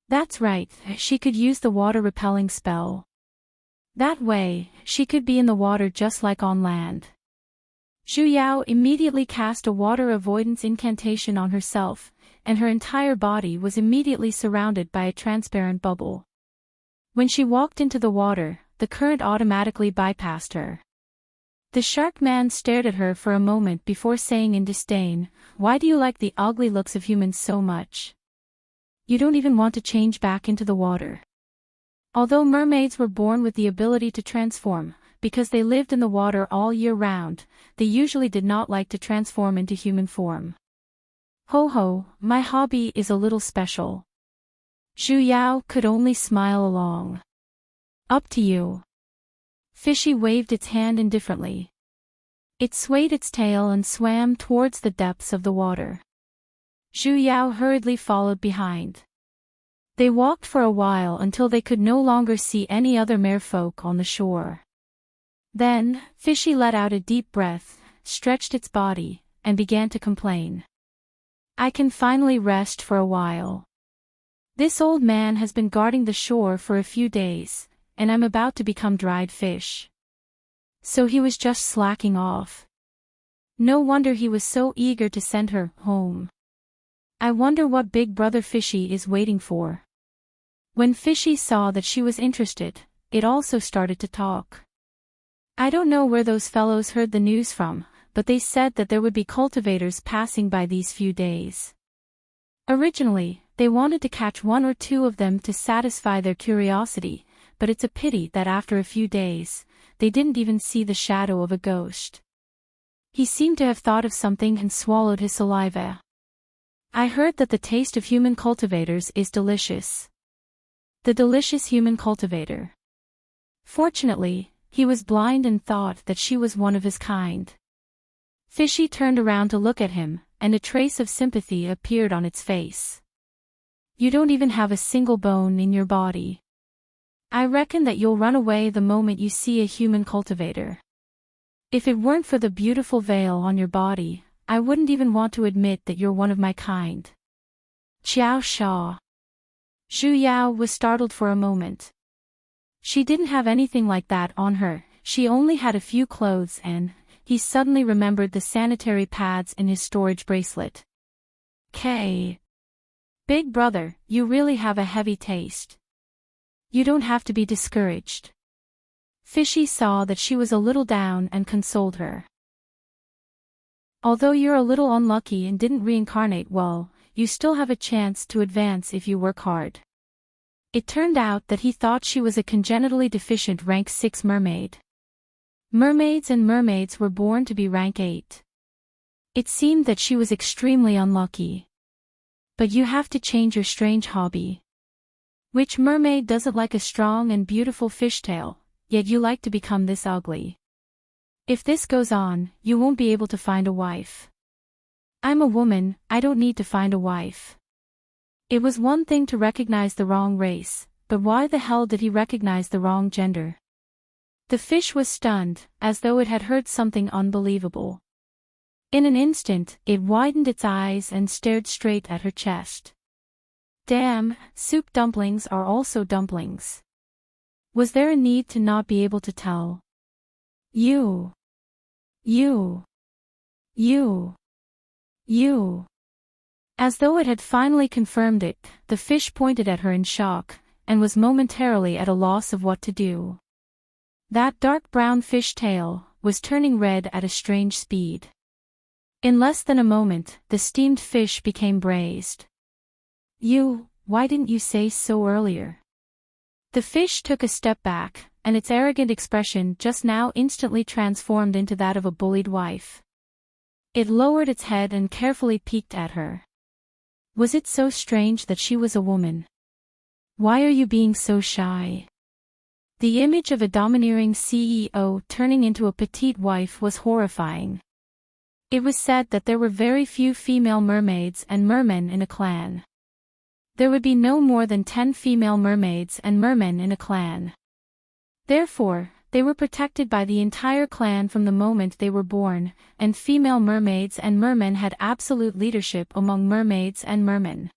[SPEAKER 1] That's right, she could use the water repelling spell. That way, she could be in the water just like on land. Zhu Yao immediately cast a water avoidance incantation on herself, and her entire body was immediately surrounded by a transparent bubble. When she walked into the water, the current automatically bypassed her. The shark man stared at her for a moment before saying in disdain, "Why do you like the ugly looks of humans so much? You don't even want to change back into the water." Although mermaids were born with the ability to transform, because they lived in the water all year round, they usually did not like to transform into human form. Ho ho, my hobby is a little special. Zhu Yao could only smile along. Up to you. Fishy waved its hand indifferently. It swayed its tail and swam towards the depths of the water. Zhu Yao hurriedly followed behind. They walked for a while until they could no longer see any other merfolk on the shore. Then, Fishy let out a deep breath, stretched its body, and began to complain. I can finally rest for a while. This old man has been guarding the shore for a few days, and I'm about to become dried fish. So he was just slacking off. No wonder he was so eager to send her home. I wonder what Big Brother Fishy is waiting for. When Fishy saw that she was interested, it also started to talk. I don't know where those fellows heard the news from, but they said that there would be cultivators passing by these few days. Originally, they wanted to catch one or two of them to satisfy their curiosity, but it's a pity that after a few days, they didn't even see the shadow of a ghost. He seemed to have thought of something and swallowed his saliva. I heard that the taste of human cultivators is delicious. The delicious human cultivator. Fortunately, he was blind and thought that she was one of his kind. Fishy turned around to look at him, and a trace of sympathy appeared on its face. You don't even have a single bone in your body. I reckon that you'll run away the moment you see a human cultivator. If it weren't for the beautiful veil on your body, I wouldn't even want to admit that you're one of my kind. Qiao Sha. Zhu Yao was startled for a moment. She didn't have anything like that on her, she only had a few clothes and, he suddenly remembered the sanitary pads in his storage bracelet. K. Big brother, you really have a heavy taste. You don't have to be discouraged. Fishy saw that she was a little down and consoled her. Although you're a little unlucky and didn't reincarnate well, you still have a chance to advance if you work hard. It turned out that he thought she was a congenitally deficient rank 6 mermaid. Mermaids and mermaids were born to be rank 8. It seemed that she was extremely unlucky. But you have to change your strange hobby. Which mermaid doesn't like a strong and beautiful fishtail, yet you like to become this ugly? If this goes on, you won't be able to find a wife. I'm a woman, I don't need to find a wife. It was one thing to recognize the wrong race, but why the hell did he recognize the wrong gender? The fish was stunned, as though it had heard something unbelievable. In an instant, it widened its eyes and stared straight at her chest. Damn, soup dumplings are also dumplings. Was there a need to not be able to tell? You. As though it had finally confirmed it, the fish pointed at her in shock, and was momentarily at a loss of what to do. That dark brown fish tail was turning red at a strange speed. In less than a moment, the steamed fish became braised. Why didn't you say so earlier? The fish took a step back, and its arrogant expression just now instantly transformed into that of a bullied wife. It lowered its head and carefully peeked at her. Was it so strange that she was a woman? Why are you being so shy? The image of a domineering CEO turning into a petite wife was horrifying. It was said that there were very few female mermaids and mermen in a clan. There would be no more than 10 female mermaids and mermen in a clan. Therefore, they were protected by the entire clan from the moment they were born, and female mermaids and mermen had absolute leadership among mermaids and mermen.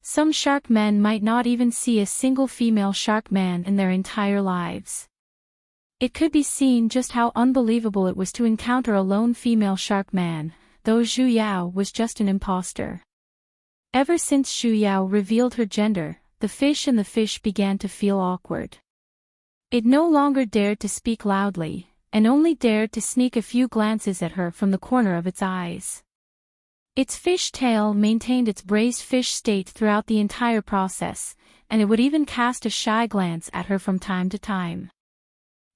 [SPEAKER 1] Some shark men might not even see a single female shark man in their entire lives. It could be seen just how unbelievable it was to encounter a lone female shark man, though Zhu Yao was just an imposter. Ever since Zhu Yao revealed her gender, the fish and the fish began to feel awkward. It no longer dared to speak loudly, and only dared to sneak a few glances at her from the corner of its eyes. Its fish tail maintained its braised fish state throughout the entire process, and it would even cast a shy glance at her from time to time.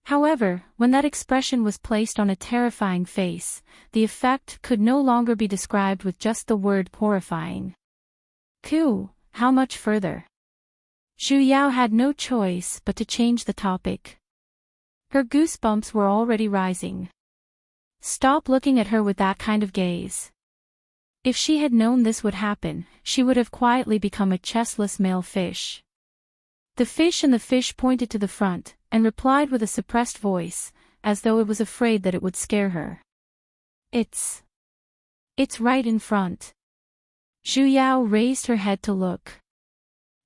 [SPEAKER 1] However, when that expression was placed on a terrifying face, the effect could no longer be described with just the word horrifying. Cool, how much further? Zhu Yao had no choice but to change the topic. Her goosebumps were already rising. Stop looking at her with that kind of gaze. If she had known this would happen, she would have quietly become a chestless male fish. The fish and the fish pointed to the front, and replied with a suppressed voice, as though it was afraid that it would scare her. It's right in front. Zhu Yao raised her head to look.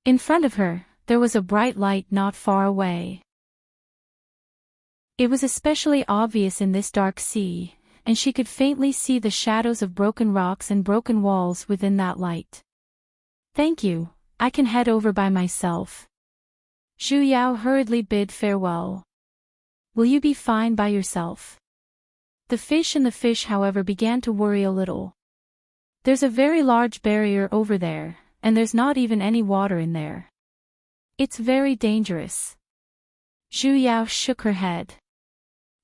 [SPEAKER 1] In front of her, there was a bright light not far away. It was especially obvious in this dark sea, and she could faintly see the shadows of broken rocks and broken walls within that light. Thank you, I can head over by myself. Zhu Yao hurriedly bid farewell. Will you be fine by yourself? The fish and the fish, however, began to worry a little. There's a very large barrier over there, and there's not even any water in there. It's very dangerous. Zhu Yao shook her head.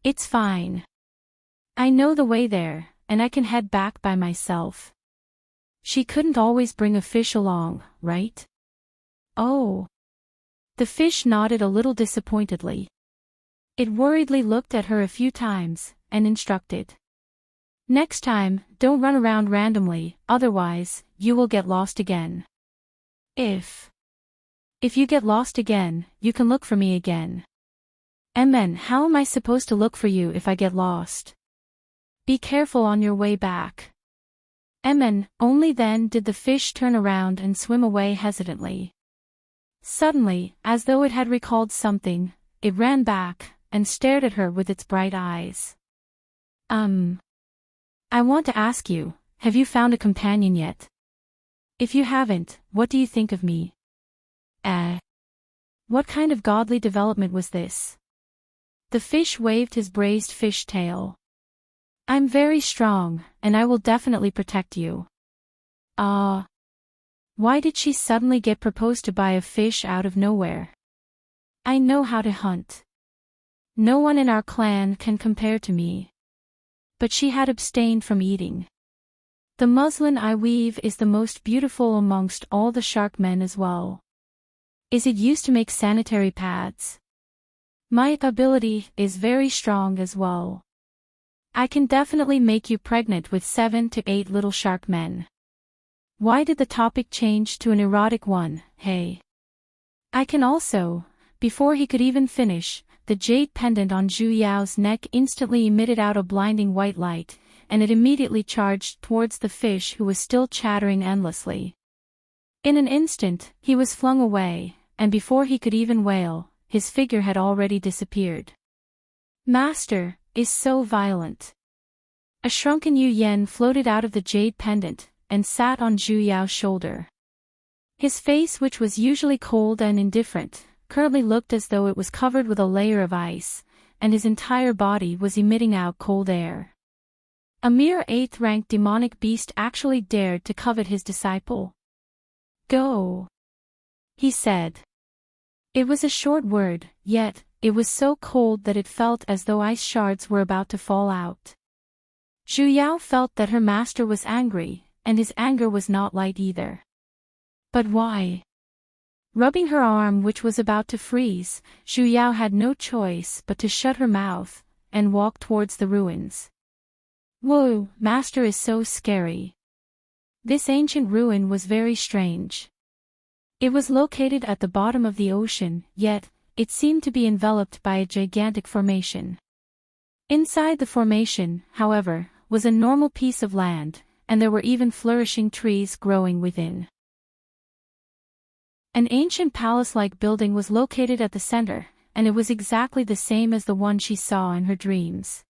[SPEAKER 1] It's fine. I know the way there, and I can head back by myself. She couldn't always bring a fish along, right? Oh. The fish nodded a little disappointedly. It worriedly looked at her a few times, and instructed. Next time, don't run around randomly, otherwise, you will get lost again. If you get lost again, you can look for me again. And then, how am I supposed to look for you if I get lost? Be careful on your way back. Only then did the fish turn around and swim away hesitantly. Suddenly, as though it had recalled something, it ran back, and stared at her with its bright eyes. I want to ask you, have you found a companion yet? If you haven't, what do you think of me? What kind of godly development was this? The fish waved his braised fish tail. I'm very strong, and I will definitely protect you. Why did she suddenly get proposed to by a fish out of nowhere? I know how to hunt. No one in our clan can compare to me. But she had abstained from eating. The muslin I weave is the most beautiful amongst all the shark men as well. Is it used to make sanitary pads? My ability is very strong as well. I can definitely make you pregnant with 7 to 8 little shark men. Why did the topic change to an erotic one, hey? I can also. Before he could even finish, the jade pendant on Zhu Yao's neck instantly emitted out a blinding white light, and it immediately charged towards the fish who was still chattering endlessly. In an instant, he was flung away, and before he could even wail, his figure had already disappeared. Master is so violent. A shrunken Yu Yen floated out of the jade pendant, and sat on Zhu Yao's shoulder. His face, which was usually cold and indifferent, currently looked as though it was covered with a layer of ice, and his entire body was emitting out cold air. A mere 8th-ranked demonic beast actually dared to covet his disciple. Go, he said. It was a short word, yet, it was so cold that it felt as though ice shards were about to fall out. Zhu Yao felt that her master was angry, and his anger was not light either. But why? Rubbing her arm, which was about to freeze, Zhu Yao had no choice but to shut her mouth, and walk towards the ruins. Whoa, master is so scary. This ancient ruin was very strange. It was located at the bottom of the ocean, yet, it seemed to be enveloped by a gigantic formation. Inside the formation, however, was a normal piece of land, and there were even flourishing trees growing within. An ancient palace-like building was located at the center, and it was exactly the same as the one she saw in her dreams.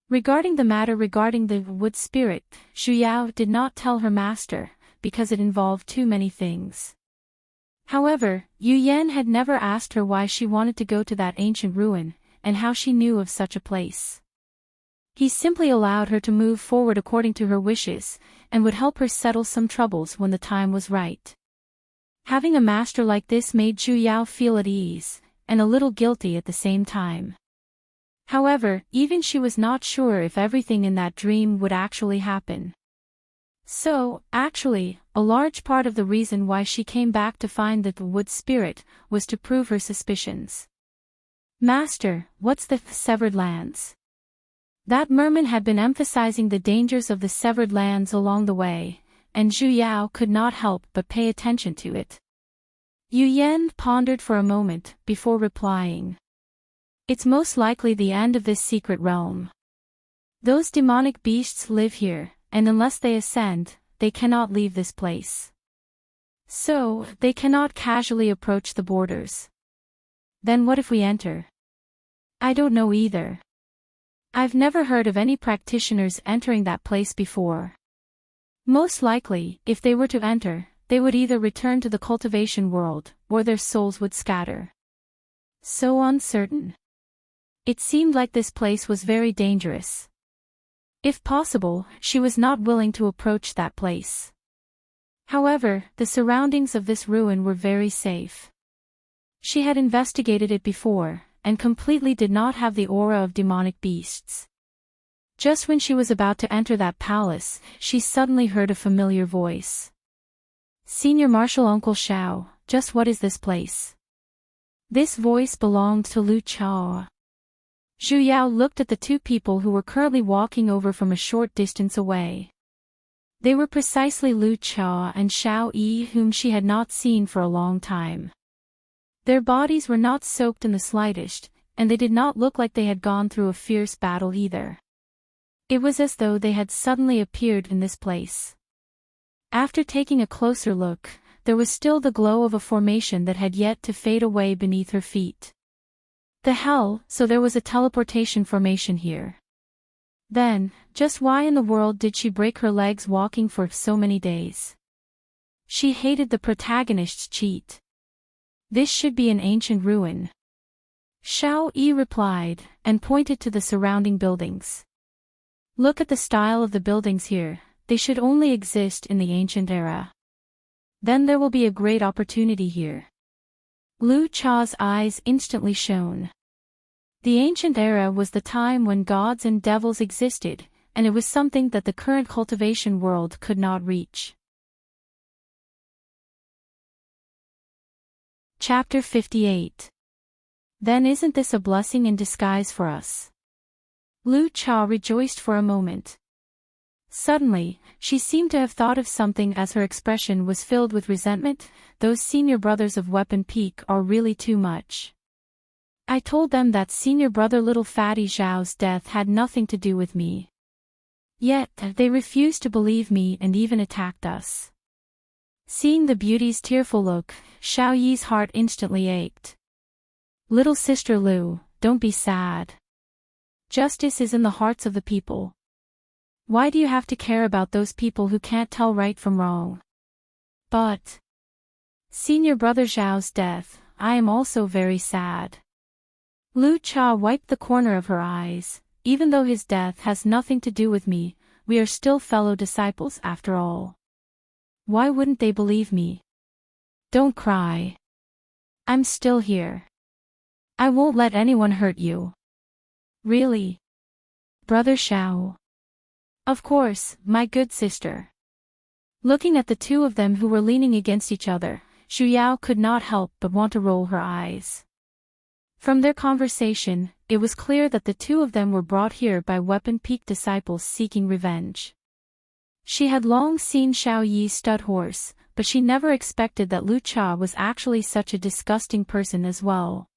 [SPEAKER 1] Regarding the wood spirit, Zhu Yao did not tell her master, because it involved too many things. However, Yu Yan had never asked her why she wanted to go to that ancient ruin, and how she knew of such a place. He simply allowed her to move forward according to her wishes, and would help her settle some troubles when the time was right. Having a master like this made Zhu Yao feel at ease, and a little guilty at the same time. However, even she was not sure if everything in that dream would actually happen. So, actually, a large part of the reason why she came back to find the wood spirit was to prove her suspicions. Master, what's the severed lands? That merman had been emphasizing the dangers of the severed lands along the way, and Zhu Yao could not help but pay attention to it. Yu Yan pondered for a moment before replying. It's most likely the end of this secret realm. Those demonic beasts live here, and unless they ascend, they cannot leave this place. So, they cannot casually approach the borders. Then what if we enter? I don't know either. I've never heard of any practitioners entering that place before. Most likely, if they were to enter, they would either return to the cultivation world, or their souls would scatter. So uncertain. It seemed like this place was very dangerous. If possible, she was not willing to approach that place. However, the surroundings of this ruin were very safe. She had investigated it before, and completely did not have the aura of demonic beasts. Just when she was about to enter that palace, she suddenly heard a familiar voice. Senior Marshal Uncle Xiao, just what is this place? This voice belonged to Lu Chao. Zhu Yao looked at the two people who were currently walking over from a short distance away. They were precisely Lu Chao and Xiao Yi, whom she had not seen for a long time. Their bodies were not soaked in the slightest, and they did not look like they had gone through a fierce battle either. It was as though they had suddenly appeared in this place. After taking a closer look, there was still the glow of a formation that had yet to fade away beneath her feet. The hell, so there was a teleportation formation here. Then, just why in the world did she break her legs walking for so many days? She hated the protagonist's cheat. This should be an ancient ruin. Xiao Yi replied, and pointed to the surrounding buildings. Look at the style of the buildings here, they should only exist in the ancient era. Then there will be a great opportunity here. Lu Cha's eyes instantly shone. The ancient era was the time when gods and devils existed, and it was something that the current cultivation world could not reach. Chapter 58. Then isn't this a blessing in disguise for us? Lu Cha rejoiced for a moment. Suddenly, she seemed to have thought of something as her expression was filled with resentment. Those senior brothers of Weapon Peak are really too much. I told them that senior brother little fatty Zhao's death had nothing to do with me. Yet, they refused to believe me and even attacked us. Seeing the beauty's tearful look, Xiao Yi's heart instantly ached. Little sister Lu, don't be sad. Justice is in the hearts of the people. Why do you have to care about those people who can't tell right from wrong? But senior brother Zhao's death, I am also very sad. Lu Cha wiped the corner of her eyes. Even though his death has nothing to do with me, we are still fellow disciples after all. Why wouldn't they believe me? Don't cry. I'm still here. I won't let anyone hurt you. Really? Brother Xiao. Of course, my good sister. Looking at the two of them who were leaning against each other, Zhu Yao could not help but want to roll her eyes. From their conversation, it was clear that the two of them were brought here by Weapon Peak disciples seeking revenge. She had long seen Xiao Yi's stud horse, but she never expected that Lu Cha was actually such a disgusting person as well.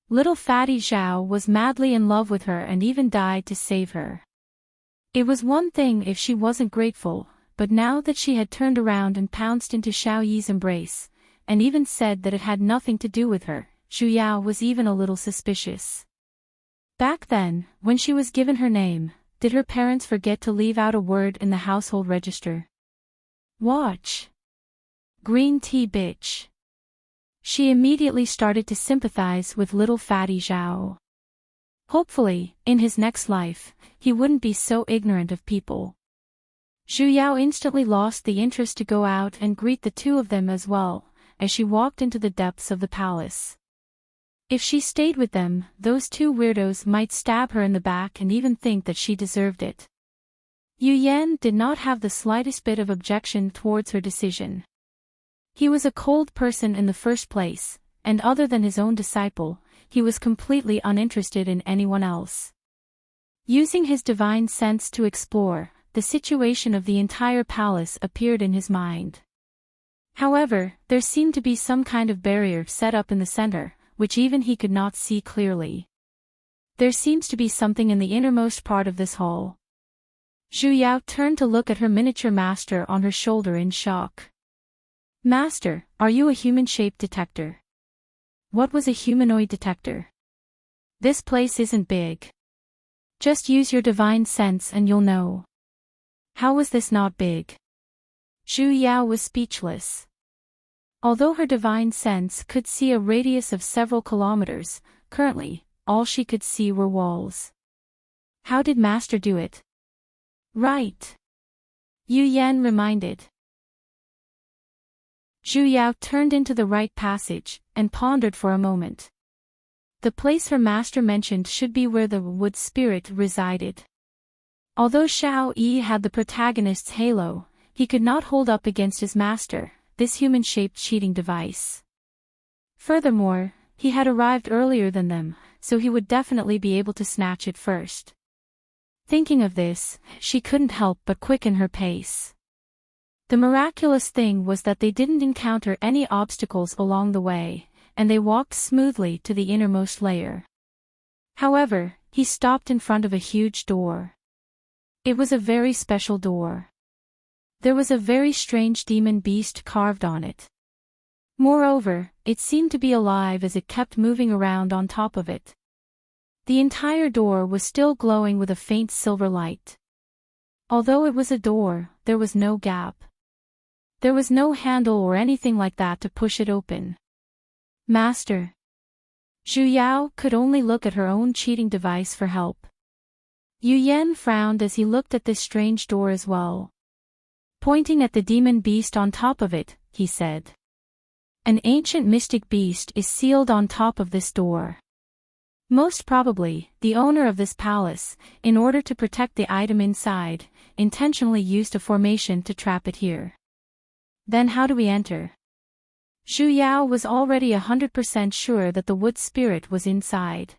[SPEAKER 1] Little fatty Zhao was madly in love with her and even died to save her. It was one thing if she wasn't grateful, but now that she had turned around and pounced into Xiao Yi's embrace, and even said that it had nothing to do with her, Zhu Yao was even a little suspicious. Back then, when she was given her name, did her parents forget to leave out a word in the household register? Watch. Green tea bitch. She immediately started to sympathize with little fatty Zhao. Hopefully, in his next life, he wouldn't be so ignorant of people. Zhu Yao instantly lost the interest to go out and greet the two of them as well, as she walked into the depths of the palace. If she stayed with them, those two weirdos might stab her in the back and even think that she deserved it. Yu Yan did not have the slightest bit of objection towards her decision. He was a cold person in the first place, and other than his own disciple, he was completely uninterested in anyone else. Using his divine sense to explore, the situation of the entire palace appeared in his mind. However, there seemed to be some kind of barrier set up in the center, which even he could not see clearly. There seems to be something in the innermost part of this hall. Zhu Yao turned to look at her miniature master on her shoulder in shock. Master, are you a human shape detector? What was a humanoid detector? This place isn't big. Just use your divine sense and you'll know. How was this not big? Zhu Yao was speechless. Although her divine sense could see a radius of several kilometers, currently, all she could see were walls. How did Master do it? Right. Yu Yan reminded. Zhu Yao turned into the right passage, and pondered for a moment. The place her master mentioned should be where the wood spirit resided. Although Xiao Yi had the protagonist's halo, he could not hold up against his master, this human-shaped cheating device. Furthermore, he had arrived earlier than them, so he would definitely be able to snatch it first. Thinking of this, she couldn't help but quicken her pace. The miraculous thing was that they didn't encounter any obstacles along the way, and they walked smoothly to the innermost layer. However, he stopped in front of a huge door. It was a very special door. There was a very strange demon beast carved on it. Moreover, it seemed to be alive as it kept moving around on top of it. The entire door was still glowing with a faint silver light. Although it was a door, there was no gap. There was no handle or anything like that to push it open. Master. Zhu Yao could only look at her own cheating device for help. Yu Yan frowned as he looked at this strange door as well. Pointing at the demon beast on top of it, he said. An ancient mystic beast is sealed on top of this door. Most probably, the owner of this palace, in order to protect the item inside, intentionally used a formation to trap it here. Then how do we enter? Zhu Yao was already 100% sure that the wood spirit was inside.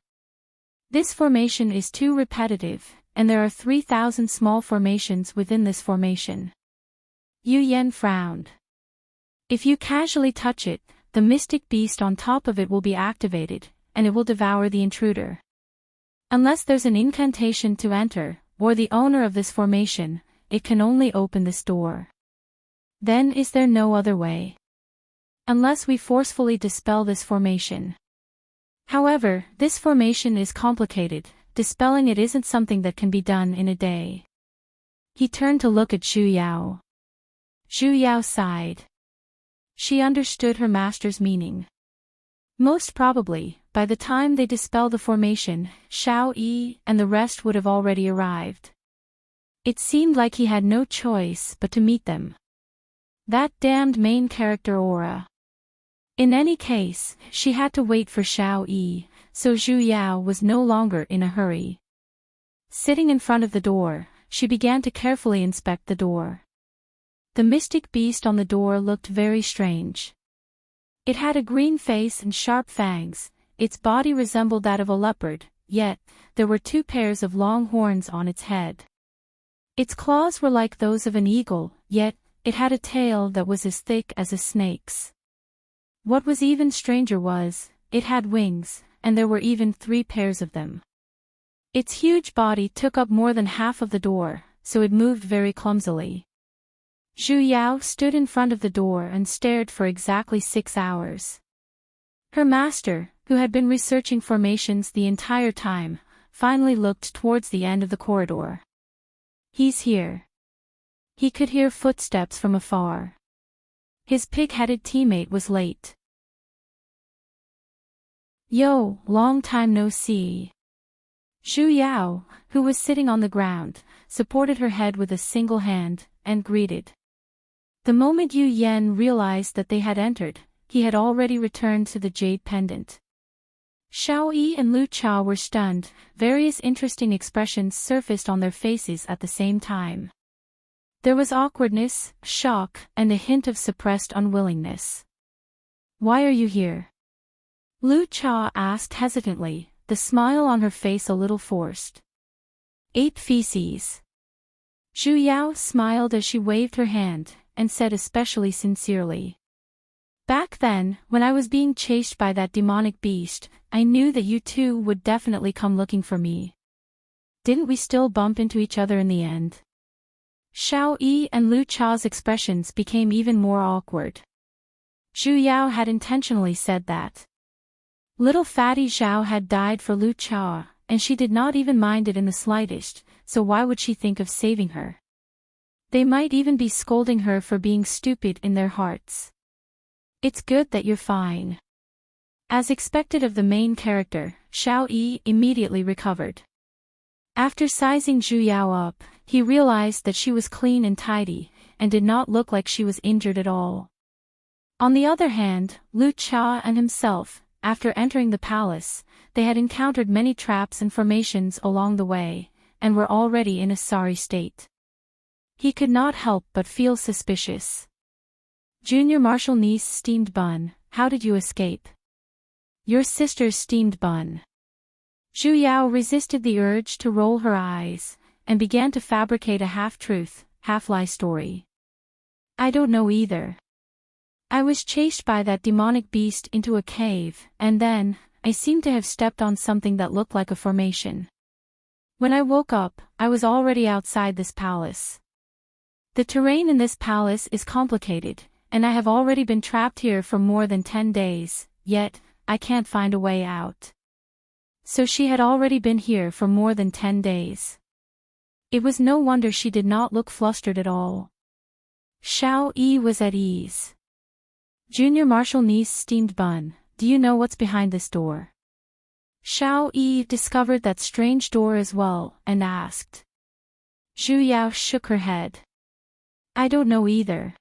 [SPEAKER 1] This formation is too repetitive, and there are 3,000 small formations within this formation. Yu Yan frowned. If you casually touch it, the mystic beast on top of it will be activated, and it will devour the intruder. Unless there's an incantation to enter, or the owner of this formation, it can only open this door. Then is there no other way? Unless we forcefully dispel this formation. However, this formation is complicated, dispelling it isn't something that can be done in a day. He turned to look at Zhu Yao. Zhu Yao sighed. She understood her master's meaning. Most probably, by the time they dispel the formation, Xiao Yi and the rest would have already arrived. It seemed like he had no choice but to meet them. That damned main character aura. In any case, she had to wait for Xiao Yi, so Zhu Yao was no longer in a hurry. Sitting in front of the door, she began to carefully inspect the door. The mystic beast on the door looked very strange. It had a green face and sharp fangs, its body resembled that of a leopard, yet, there were 2 pairs of long horns on its head. Its claws were like those of an eagle, yet, it had a tail that was as thick as a snake's. What was even stranger was, it had wings, and there were even 3 pairs of them. Its huge body took up more than half of the door, so it moved very clumsily. Zhu Yao stood in front of the door and stared for exactly 6 hours. Her master, who had been researching formations the entire time, finally looked towards the end of the corridor. He's here. He could hear footsteps from afar. His pig-headed teammate was late. Yo, long time no see. Zhu Yao, who was sitting on the ground, supported her head with a single hand, and greeted. The moment Yu Yan realized that they had entered, he had already returned to the jade pendant. Xiao Yi and Lu Cha were stunned. Various interesting expressions surfaced on their faces at the same time. There was awkwardness, shock, and a hint of suppressed unwillingness. "Why are you here?" Lu Cha asked hesitantly, the smile on her face a little forced. "Ape feces." Zhu Yao smiled as she waved her hand, and said especially sincerely, "Back then, when I was being chased by that demonic beast, I knew that you two would definitely come looking for me. Didn't we still bump into each other in the end?" Xiao Yi and Lu Cha's expressions became even more awkward. Zhu Yao had intentionally said that. Little fatty Zhao had died for Lu Cha, and she did not even mind it in the slightest, so why would she think of saving her? They might even be scolding her for being stupid in their hearts. "It's good that you're fine." As expected of the main character, Xiao Yi immediately recovered. After sizing Zhu Yao up, he realized that she was clean and tidy, and did not look like she was injured at all. On the other hand, Lu Cha and himself, after entering the palace, they had encountered many traps and formations along the way, and were already in a sorry state. He could not help but feel suspicious. "Junior Marshal niece steamed bun, how did you escape?" "Your sister's steamed bun." Zhu Yao resisted the urge to roll her eyes, and began to fabricate a half-truth, half-lie story. "I don't know either. I was chased by that demonic beast into a cave, and then, I seemed to have stepped on something that looked like a formation. When I woke up, I was already outside this palace. The terrain in this palace is complicated, and I have already been trapped here for more than 10 days, yet, I can't find a way out." So she had already been here for more than 10 days. It was no wonder she did not look flustered at all. Xiao Yi was at ease. "Junior Marshal niece steamed bun, do you know what's behind this door?" Xiao Yi discovered that strange door as well, and asked. Zhu Yao shook her head. "I don't know either.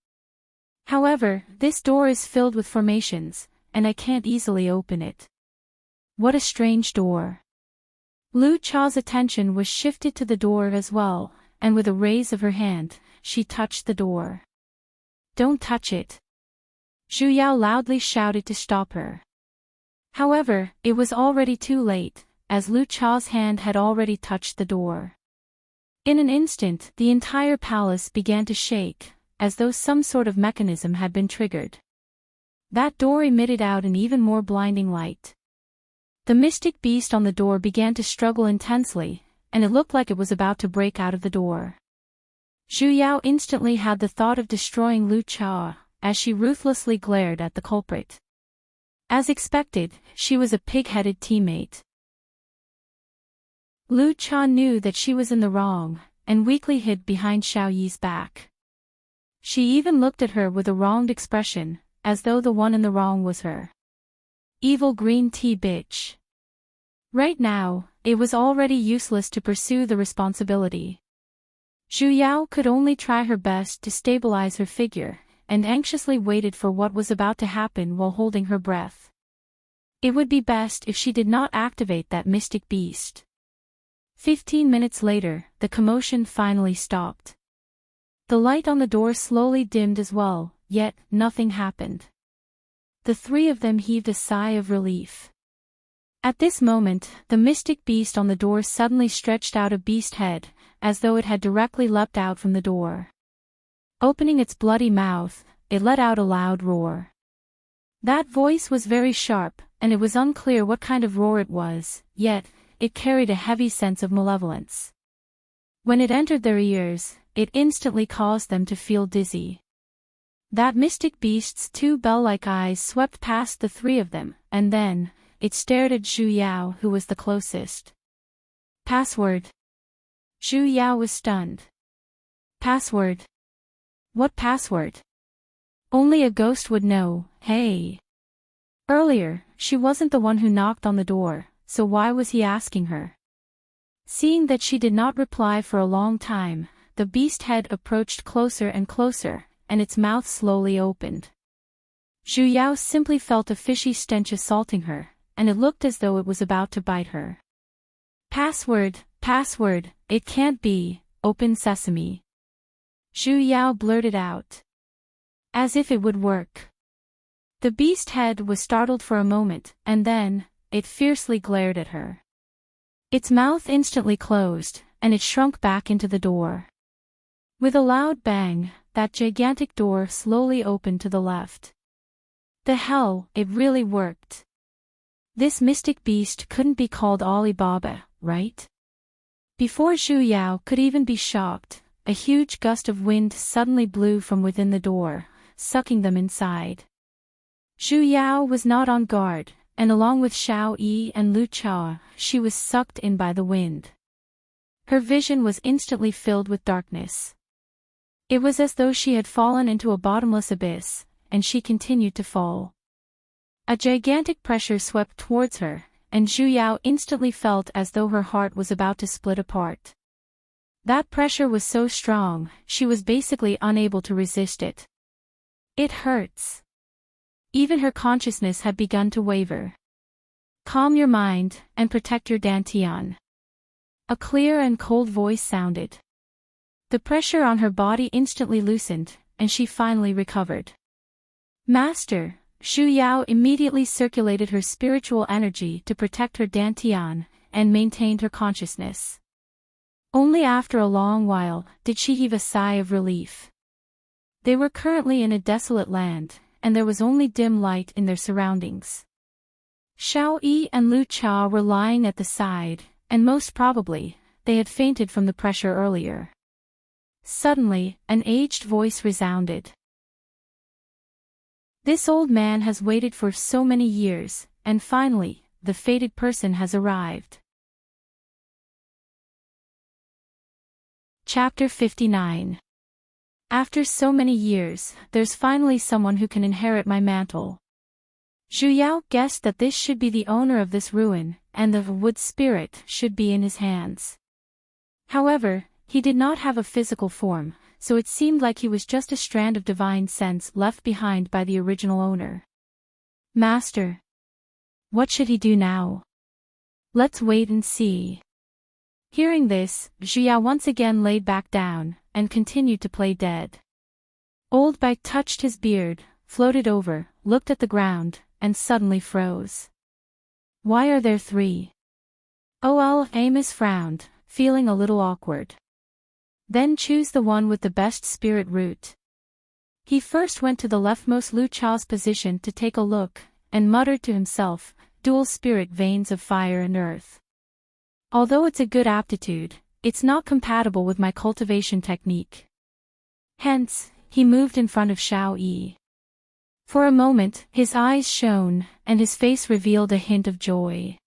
[SPEAKER 1] However, this door is filled with formations, and I can't easily open it." "What a strange door." Lu Cha's attention was shifted to the door as well, and with a raise of her hand, she touched the door. "Don't touch it." Zhu Yao loudly shouted to stop her. However, it was already too late, as Lu Cha's hand had already touched the door. In an instant, the entire palace began to shake, as though some sort of mechanism had been triggered. That door emitted out an even more blinding light. The mystic beast on the door began to struggle intensely, and it looked like it was about to break out of the door. Zhu Yao instantly had the thought of destroying Lu Cha, as she ruthlessly glared at the culprit. As expected, she was a pig-headed teammate. Lu Cha knew that she was in the wrong, and weakly hid behind Xiao Yi's back. She even looked at her with a wronged expression, as though the one in the wrong was her. Evil green tea bitch. Right now, it was already useless to pursue the responsibility. Zhu Yao could only try her best to stabilize her figure, and anxiously waited for what was about to happen while holding her breath. It would be best if she did not activate that mystic beast. 15 minutes later, the commotion finally stopped. The light on the door slowly dimmed as well, yet nothing happened. The three of them heaved a sigh of relief. At this moment, the mystic beast on the door suddenly stretched out a beast head, as though it had directly leapt out from the door. Opening its bloody mouth, it let out a loud roar. That voice was very sharp, and it was unclear what kind of roar it was, yet, it carried a heavy sense of malevolence. When it entered their ears, it instantly caused them to feel dizzy. That mystic beast's two bell-like eyes swept past the three of them, and then, it stared at Zhu Yao, who was the closest. "Password." Zhu Yao was stunned. "Password? What password? Only a ghost would know, hey." Earlier, she wasn't the one who knocked on the door, so why was he asking her? Seeing that she did not reply for a long time, the beast head approached closer and closer, and its mouth slowly opened. Zhu Yao simply felt a fishy stench assaulting her, and it looked as though it was about to bite her. Password, password, it can't be, open sesame. Zhu Yao blurted out. As if it would work. The beast head was startled for a moment, and then, it fiercely glared at her. Its mouth instantly closed, and it shrunk back into the door. With a loud bang, that gigantic door slowly opened to the left. The hell, it really worked. This mystic beast couldn't be called Alibaba, right? Before Zhu Yao could even be shocked, a huge gust of wind suddenly blew from within the door, sucking them inside. Zhu Yao was not on guard, and along with Xiao Yi and Lu Chao, she was sucked in by the wind. Her vision was instantly filled with darkness. It was as though she had fallen into a bottomless abyss, and she continued to fall. A gigantic pressure swept towards her, and Zhu Yao instantly felt as though her heart was about to split apart. That pressure was so strong, she was basically unable to resist it. It hurts. Even her consciousness had begun to waver. Calm your mind, and protect your dantian. A clear and cold voice sounded. The pressure on her body instantly loosened, and she finally recovered. Master, Zhu Yao immediately circulated her spiritual energy to protect her dantian, and maintained her consciousness. Only after a long while did she heave a sigh of relief. They were currently in a desolate land, and there was only dim light in their surroundings. Xiao Yi and Lu Chao were lying at the side, and most probably, they had fainted from the pressure earlier. Suddenly, an aged voice resounded. This old man has waited for so many years, and finally, the fated person has arrived. Chapter 59. After so many years, there's finally someone who can inherit my mantle. Zhu Yao guessed that this should be the owner of this ruin, and the wood spirit should be in his hands. However, he did not have a physical form, so it seemed like he was just a strand of divine sense left behind by the original owner. Master. What should he do now? Let's wait and see. Hearing this, Zhu Yao once again laid back down, and continued to play dead. Old Bai touched his beard, floated over, looked at the ground, and suddenly froze. Why are there three? Amos frowned, feeling a little awkward. Then choose the one with the best spirit root. He first went to the leftmost Lu Chao's position to take a look, and muttered to himself, dual spirit veins of fire and earth. Although it's a good aptitude, it's not compatible with my cultivation technique. Hence, he moved in front of Xiao Yi. For a moment, his eyes shone, and his face revealed a hint of joy.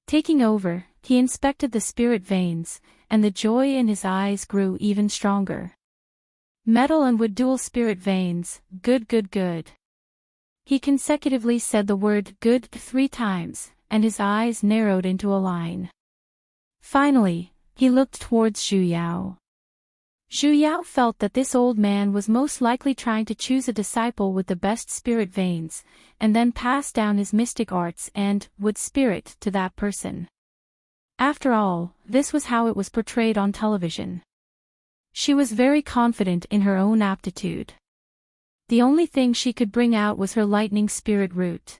[SPEAKER 1] Taking over, he inspected the spirit veins, and the joy in his eyes grew even stronger. Metal and wood dual spirit veins, good good good. He consecutively said the word good 3 times, and his eyes narrowed into a line. Finally, he looked towards Zhu Yao. Zhu Yao felt that this old man was most likely trying to choose a disciple with the best spirit veins, and then pass down his mystic arts and wood spirit to that person. After all, this was how it was portrayed on television. She was very confident in her own aptitude. The only thing she could bring out was her lightning spirit root.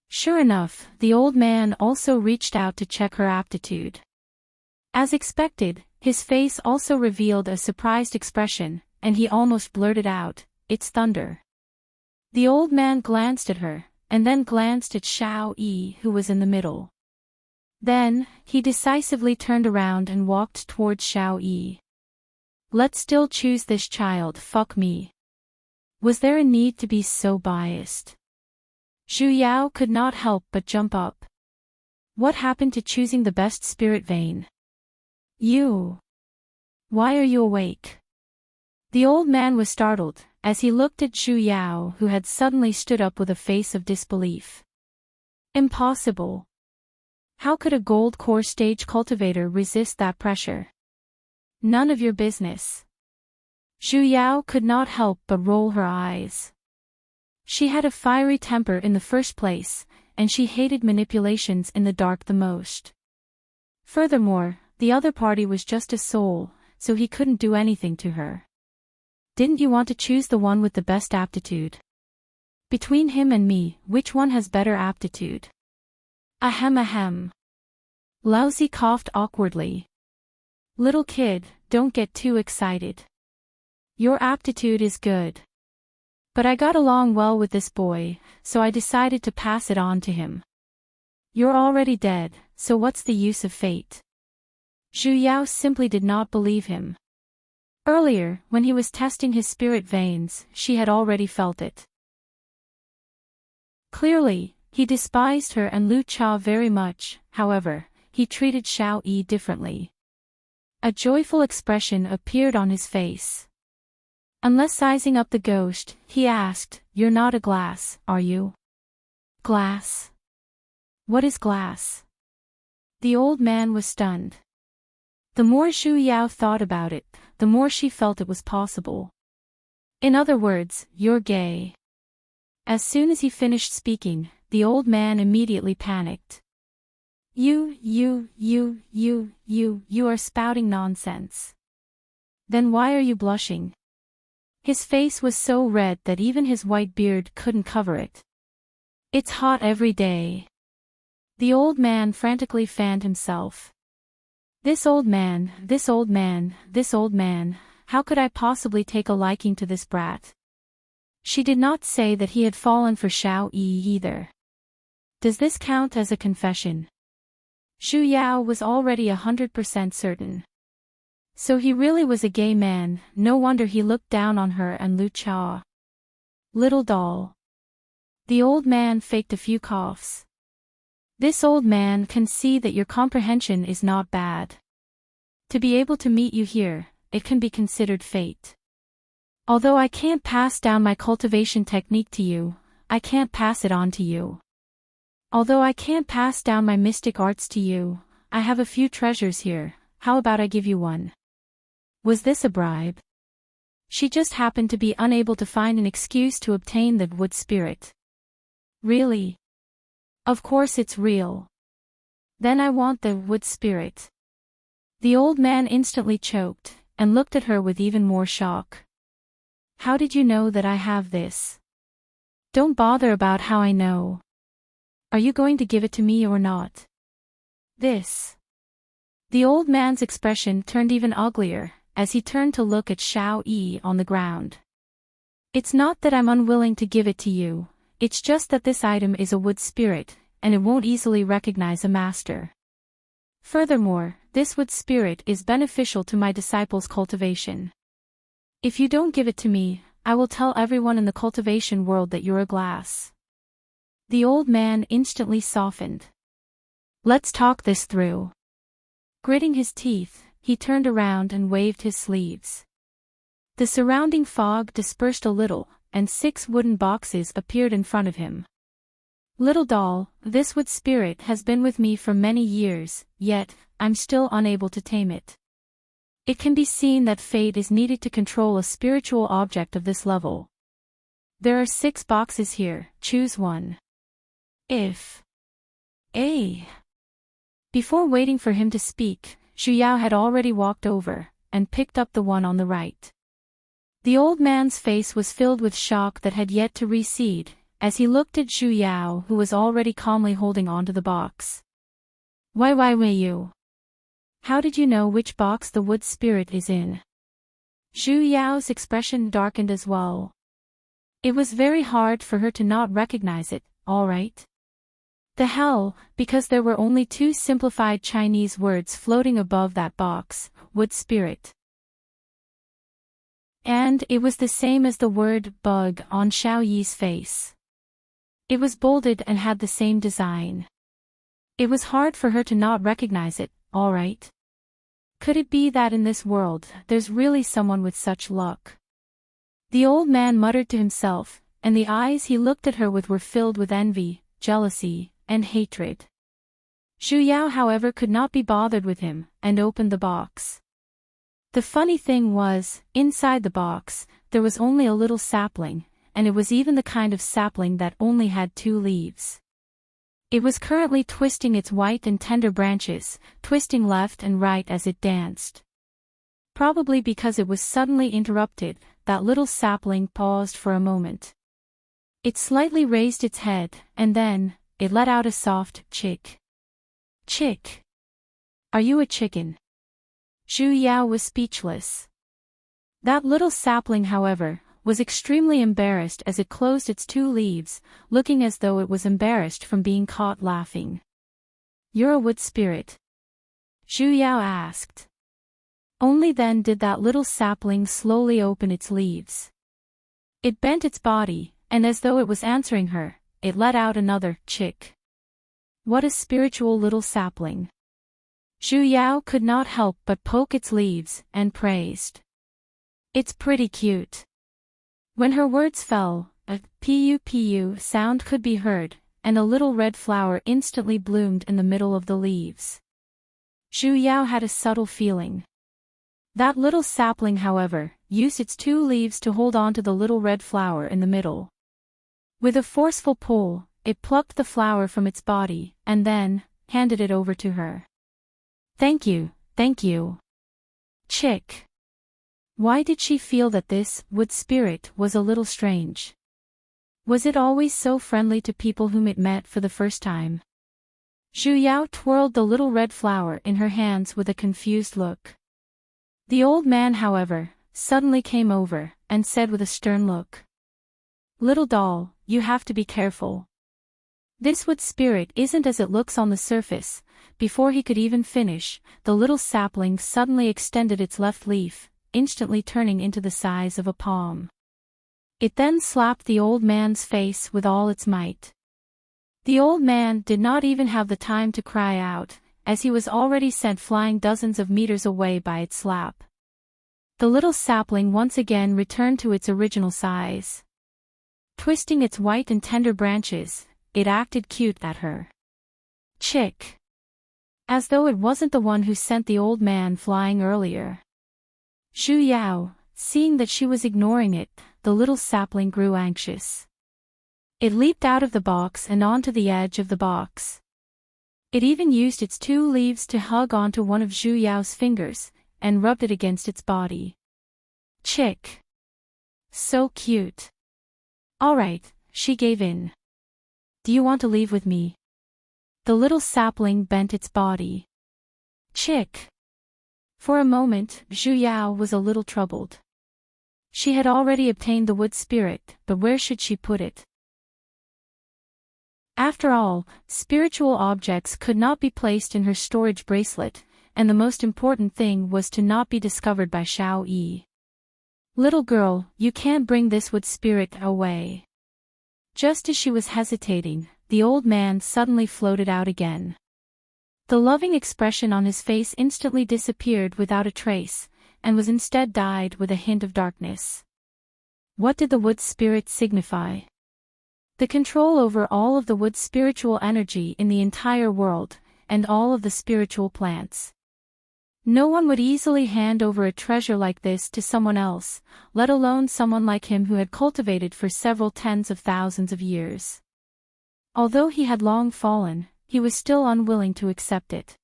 [SPEAKER 1] Sure enough, the old man also reached out to check her aptitude. As expected, his face also revealed a surprised expression, and he almost blurted out, "It's thunder." The old man glanced at her, and then glanced at Xiao Yi, who was in the middle. Then, he decisively turned around and walked towards Xiao Yi. Let's still choose this child, fuck me. Was there a need to be so biased? Zhu Yao could not help but jump up. What happened to choosing the best spirit vein? You. Why are you awake? The old man was startled, as he looked at Zhu Yao, who had suddenly stood up with a face of disbelief. Impossible. How could a gold core stage cultivator resist that pressure? None of your business. Zhu Yao could not help but roll her eyes. She had a fiery temper in the first place, and she hated manipulations in the dark the most. Furthermore, the other party was just a soul, so he couldn't do anything to her. Didn't you want to choose the one with the best aptitude? Between him and me, which one has better aptitude? Ahem ahem. Lousy coughed awkwardly. Little kid, don't get too excited. Your aptitude is good. But I got along well with this boy, so I decided to pass it on to him. You're already dead, so what's the use of fate? Zhu Yao simply did not believe him. Earlier, when he was testing his spirit veins, she had already felt it. Clearly, he despised her and Lu Cha very much. However, he treated Xiao Yi differently. A joyful expression appeared on his face. Unless sizing up the ghost, he asked, "You're not a glass, are you?" Glass? What is glass? The old man was stunned. The more Zhu Yao thought about it, the more she felt it was possible. In other words, you're gay. As soon as he finished speaking, the old man immediately panicked. You are spouting nonsense. Then why are you blushing? His face was so red that even his white beard couldn't cover it. It's hot every day. The old man frantically fanned himself. This old man, how could I possibly take a liking to this brat? She did not say that he had fallen for Xiao Yi either. Does this count as a confession? Zhu Yao was already 100% certain. So he really was a gay man, no wonder he looked down on her and Lu Cha. Little doll. The old man faked a few coughs. This old man can see that your comprehension is not bad. To be able to meet you here, it can be considered fate. Although I can't pass down my cultivation technique to you, I can't pass it on to you. Although I can't pass down my mystic arts to you, I have a few treasures here, how about I give you one? Was this a bribe? She just happened to be unable to find an excuse to obtain the wood spirit. Really? Of course it's real. Then I want the wood spirit. The old man instantly choked, and looked at her with even more shock. How did you know that I have this? Don't bother about how I know. Are you going to give it to me or not? This. The old man's expression turned even uglier, as he turned to look at Xiao Yi on the ground. It's not that I'm unwilling to give it to you, it's just that this item is a wood spirit, and it won't easily recognize a master. Furthermore, this wood spirit is beneficial to my disciples' cultivation. If you don't give it to me, I will tell everyone in the cultivation world that you're a glass. The old man instantly softened. Let's talk this through. Gritting his teeth, he turned around and waved his sleeves. The surrounding fog dispersed a little, and 6 wooden boxes appeared in front of him. Little doll, this wood spirit has been with me for many years, yet, I'm still unable to tame it. It can be seen that fate is needed to control a spiritual object of this level. There are 6 boxes here, choose one. If. A. Before waiting for him to speak, Zhu Yao had already walked over, and picked up the one on the right. The old man's face was filled with shock that had yet to recede, as he looked at Zhu Yao who was already calmly holding onto the box. Why you? How did you know which box the wood spirit is in? Zhu Yao's expression darkened as well. It was very hard for her to not recognize it, all right? The hell, because there were only 2 simplified Chinese words floating above that box, wood spirit. And it was the same as the word bug on Xiao Yi's face. It was bolded and had the same design. It was hard for her to not recognize it, all right? Could it be that in this world, there's really someone with such luck? The old man muttered to himself, and the eyes he looked at her with were filled with envy, jealousy, and hatred. Zhu Yao however could not be bothered with him, and opened the box. The funny thing was, inside the box, there was only a little sapling, and it was even the kind of sapling that only had 2 leaves. It was currently twisting its white and tender branches, twisting left and right as it danced. Probably because it was suddenly interrupted, that little sapling paused for a moment. It slightly raised its head, and then, it let out a soft chick. Chick. Are you a chicken? Zhu Yao was speechless. That little sapling, however, was extremely embarrassed as it closed its two leaves, looking as though it was embarrassed from being caught laughing. You're a wood spirit? Zhu Yao asked. Only then did that little sapling slowly open its leaves. It bent its body, and as though it was answering her, it let out another chick. What a spiritual little sapling. Zhu Yao could not help but poke its leaves, and praised. It's pretty cute. When her words fell, a pu-pu sound could be heard, and a little red flower instantly bloomed in the middle of the leaves. Zhu Yao had a subtle feeling. That little sapling, however, used its two leaves to hold on to the little red flower in the middle. With a forceful pull, it plucked the flower from its body, and then, handed it over to her. Thank you, thank you. Chick. Why did she feel that this wood spirit was a little strange? Was it always so friendly to people whom it met for the first time? Zhu Yao twirled the little red flower in her hands with a confused look. The old man, however, suddenly came over, and said with a stern look. Little doll, you have to be careful. This wood spirit isn't as it looks on the surface. Before he could even finish, the little sapling suddenly extended its left leaf, instantly turning into the size of a palm. It then slapped the old man's face with all its might. The old man did not even have the time to cry out, as he was already sent flying dozens of meters away by its slap. The little sapling once again returned to its original size. Twisting its white and tender branches, it acted cute at her. Chick. As though it wasn't the one who sent the old man flying earlier. Zhu Yao, seeing that she was ignoring it, the little sapling grew anxious. It leaped out of the box and onto the edge of the box. It even used its two leaves to hug onto one of Zhu Yao's fingers, and rubbed it against its body. Chick. So cute. Alright, she gave in. Do you want to leave with me? The little sapling bent its body. Chick. For a moment, Zhu Yao was a little troubled. She had already obtained the wood spirit, but where should she put it? After all, spiritual objects could not be placed in her storage bracelet, and the most important thing was to not be discovered by Xiao Yi. Little girl, you can't bring this wood spirit away. Just as she was hesitating, the old man suddenly floated out again. The loving expression on his face instantly disappeared without a trace, and was instead dyed with a hint of darkness. What did the wood spirit signify? The control over all of the wood's spiritual energy in the entire world, and all of the spiritual plants. No one would easily hand over a treasure like this to someone else, let alone someone like him who had cultivated for several tens of thousands of years. Although he had long fallen, he was still unwilling to accept it.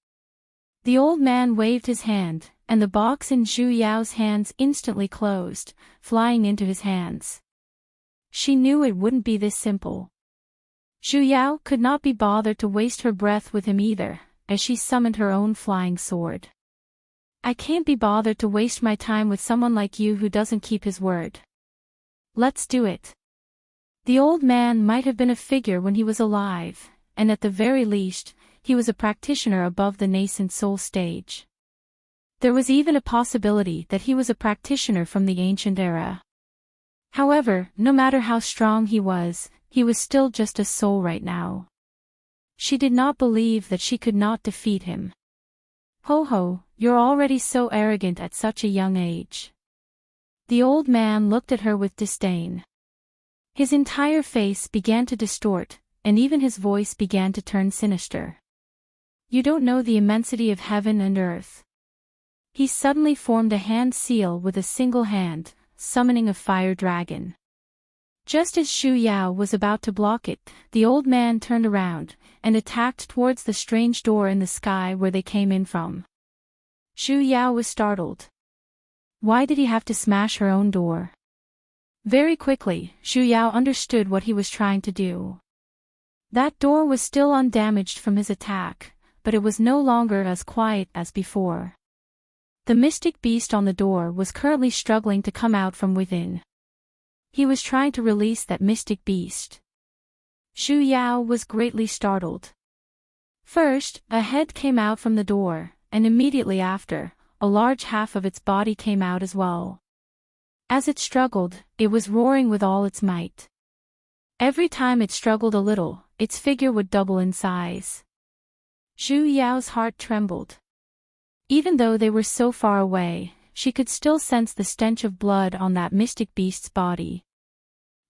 [SPEAKER 1] The old man waved his hand, and the box in Zhu Yao's hands instantly closed, flying into his hands. She knew it wouldn't be this simple. Zhu Yao could not be bothered to waste her breath with him either, as she summoned her own flying sword. I can't be bothered to waste my time with someone like you who doesn't keep his word. Let's do it. The old man might have been a figure when he was alive, and at the very least, he was a practitioner above the nascent soul stage. There was even a possibility that he was a practitioner from the ancient era. However, no matter how strong he was still just a soul right now. She did not believe that she could not defeat him. Ho ho, you're already so arrogant at such a young age. The old man looked at her with disdain. His entire face began to distort, and even his voice began to turn sinister. You don't know the immensity of heaven and earth. He suddenly formed a hand seal with a single hand, summoning a fire dragon. Just as Xu Yao was about to block it, the old man turned around and attacked towards the strange door in the sky where they came in from. Xu Yao was startled. Why did he have to smash her own door? Very quickly, Xu Yao understood what he was trying to do. That door was still undamaged from his attack, but it was no longer as quiet as before. The mystic beast on the door was currently struggling to come out from within. He was trying to release that mystic beast. Xu Yao was greatly startled. First, a head came out from the door, and immediately after, a large half of its body came out as well. As it struggled, it was roaring with all its might. Every time it struggled a little, its figure would double in size. Xu Yao's heart trembled. Even though they were so far away, she could still sense the stench of blood on that mystic beast's body.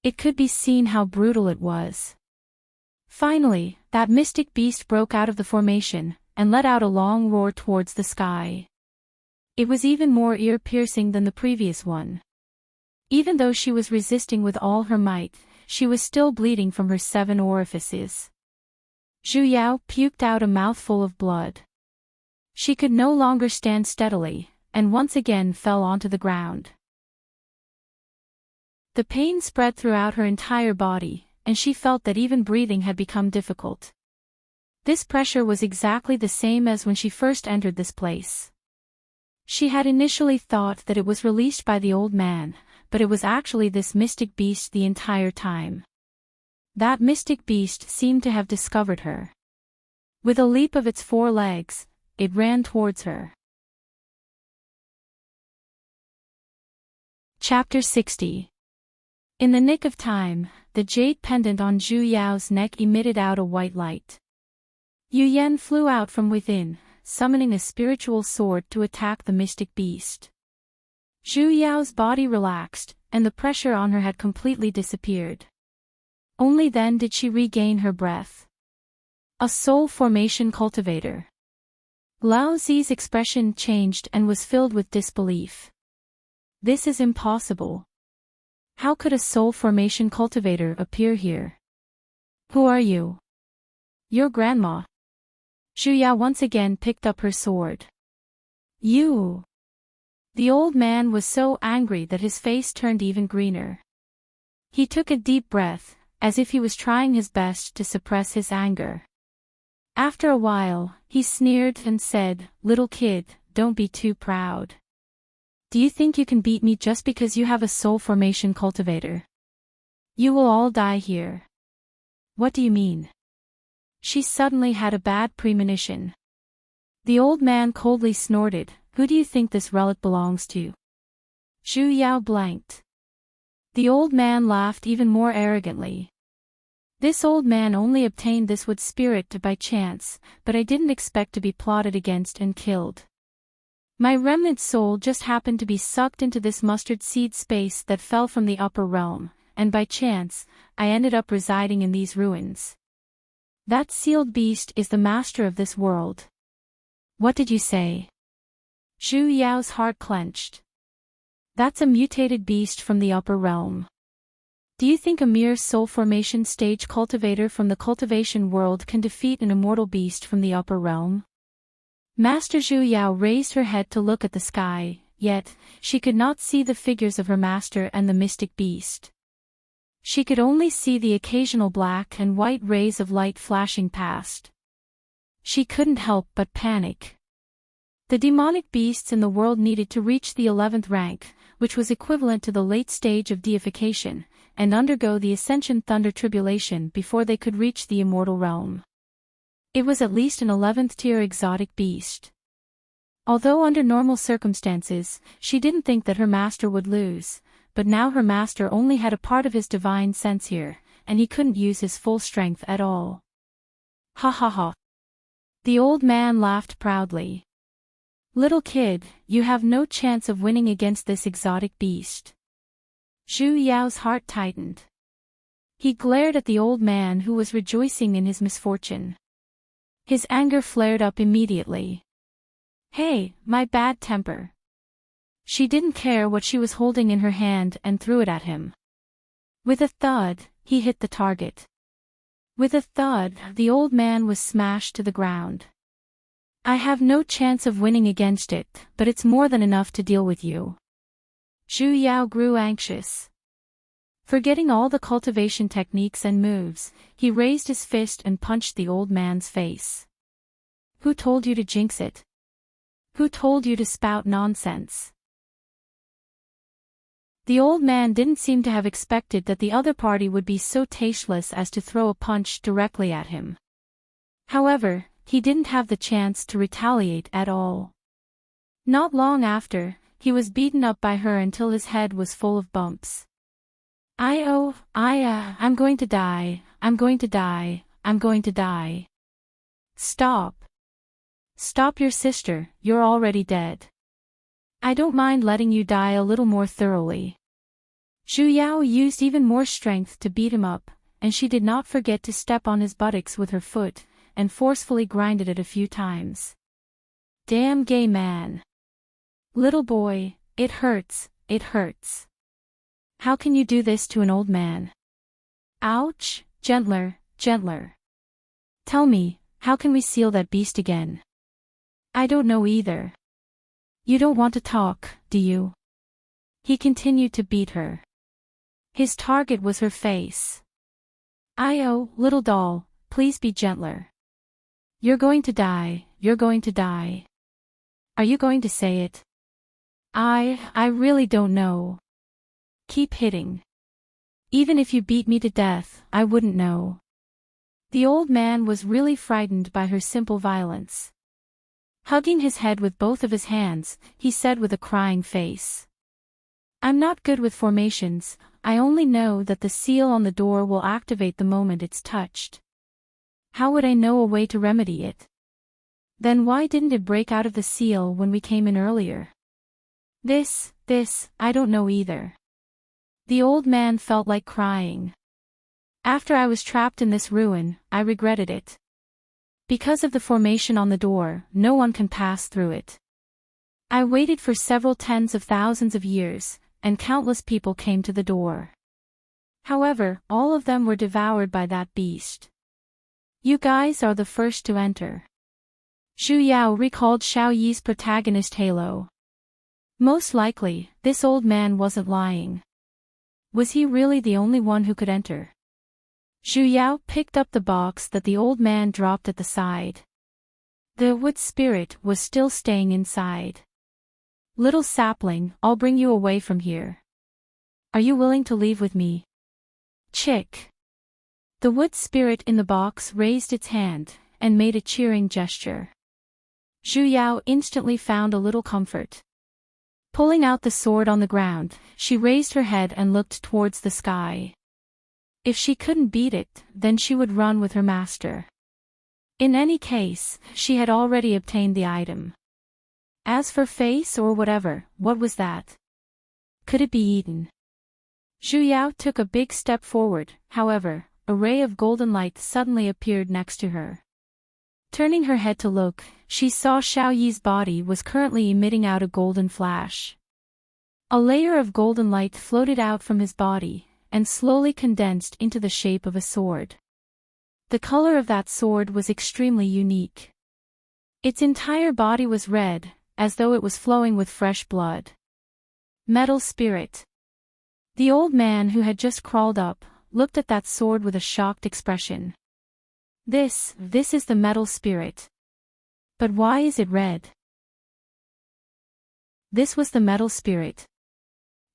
[SPEAKER 1] It could be seen how brutal it was. Finally, that mystic beast broke out of the formation, and let out a long roar towards the sky. It was even more ear-piercing than the previous one. Even though she was resisting with all her might, she was still bleeding from her 7 orifices. Xu Yao puked out a mouthful of blood. She could no longer stand steadily, and once again fell onto the ground. The pain spread throughout her entire body, and she felt that even breathing had become difficult. This pressure was exactly the same as when she first entered this place. She had initially thought that it was released by the old man, but it was actually this mystic beast the entire time. That mystic beast seemed to have discovered her. With a leap of its 4 legs, it ran towards her. Chapter 60. In the nick of time, the jade pendant on Xu Yao's neck emitted out a white light. Yu Yan flew out from within, summoning a spiritual sword to attack the mystic beast. Xu Yao's body relaxed, and the pressure on her had completely disappeared. Only then did she regain her breath. A soul formation cultivator. Lao Zi's expression changed and was filled with disbelief. This is impossible. How could a soul formation cultivator appear here? Who are you? Your grandma. Xu Yao once again picked up her sword. You! The old man was so angry that his face turned even greener. He took a deep breath, as if he was trying his best to suppress his anger. After a while, he sneered and said, "Little kid, don't be too proud. Do you think you can beat me just because you have a soul formation cultivator? You will all die here." What do you mean? She suddenly had a bad premonition. The old man coldly snorted, "Who do you think this relic belongs to?" Xu Yao blanked. The old man laughed even more arrogantly. "This old man only obtained this wood spirit by chance, but I didn't expect to be plotted against and killed. My remnant soul just happened to be sucked into this mustard seed space that fell from the upper realm, and by chance, I ended up residing in these ruins. That sealed beast is the master of this world." What did you say? Xu Yao's heart clenched. That's a mutated beast from the upper realm. Do you think a mere soul formation stage cultivator from the cultivation world can defeat an immortal beast from the upper realm? Master Xu Yao raised her head to look at the sky, yet, she could not see the figures of her master and the mystic beast. She could only see the occasional black and white rays of light flashing past. She couldn't help but panic. The demonic beasts in the world needed to reach the 11th rank, which was equivalent to the late stage of deification, and undergo the Ascension Thunder Tribulation before they could reach the immortal realm. It was at least an 11th tier exotic beast. Although under normal circumstances, she didn't think that her master would lose, but now her master only had a part of his divine sense here, and he couldn't use his full strength at all. Ha ha ha. The old man laughed proudly. Little kid, you have no chance of winning against this exotic beast. Xu Yao's heart tightened. He glared at the old man who was rejoicing in his misfortune. His anger flared up immediately. Hey, my bad temper. She didn't care what she was holding in her hand and threw it at him. With a thud, he hit the target. With a thud, the old man was smashed to the ground. I have no chance of winning against it, but it's more than enough to deal with you. Zhu Yao grew anxious. Forgetting all the cultivation techniques and moves, he raised his fist and punched the old man's face. Who told you to jinx it? Who told you to spout nonsense? The old man didn't seem to have expected that the other party would be so tasteless as to throw a punch directly at him. However, he didn't have the chance to retaliate at all. Not long after, he was beaten up by her until his head was full of bumps. I'm going to die, I'm going to die, I'm going to die. Stop. Stop your sister, you're already dead. I don't mind letting you die a little more thoroughly. Zhu Yao used even more strength to beat him up, and she did not forget to step on his buttocks with her foot, and forcefully grinded it a few times. Damn gay man. Little boy, it hurts, it hurts. How can you do this to an old man? Ouch, gentler, gentler. Tell me, how can we seal that beast again? I don't know either. You don't want to talk, do you? He continued to beat her. His target was her face. Little doll, please be gentler. You're going to die, you're going to die. Are you going to say it? I really don't know. Keep hitting. Even if you beat me to death, I wouldn't know. The old man was really frightened by her simple violence. Hugging his head with both of his hands, he said with a crying face. I'm not good with formations, I only know that the seal on the door will activate the moment it's touched. How would I know a way to remedy it? Then why didn't it break out of the seal when we came in earlier? This, I don't know either. The old man felt like crying. After I was trapped in this ruin, I regretted it. Because of the formation on the door, no one can pass through it. I waited for several tens of thousands of years, and countless people came to the door. However, all of them were devoured by that beast. You guys are the first to enter. Zhu Yao recalled Xiao Yi's protagonist Halo. Most likely, this old man wasn't lying. Was he really the only one who could enter? Zhu Yao picked up the box that the old man dropped at the side. The wood spirit was still staying inside. Little sapling, I'll bring you away from here. Are you willing to leave with me? Chick. The wood spirit in the box raised its hand, and made a cheering gesture. Zhu Yao instantly found a little comfort. Pulling out the sword on the ground, she raised her head and looked towards the sky. If she couldn't beat it, then she would run with her master. In any case, she had already obtained the item. As for face or whatever, what was that? Could it be eaten? Zhu Yao took a big step forward, however, a ray of golden light suddenly appeared next to her. Turning her head to look, she saw Xiao Yi's body was currently emitting out a golden flash. A layer of golden light floated out from his body, and slowly condensed into the shape of a sword. The color of that sword was extremely unique. Its entire body was red, as though it was flowing with fresh blood. Metal spirit. The old man who had just crawled up, looked at that sword with a shocked expression. This is the metal spirit. But why is it red? This was the metal spirit.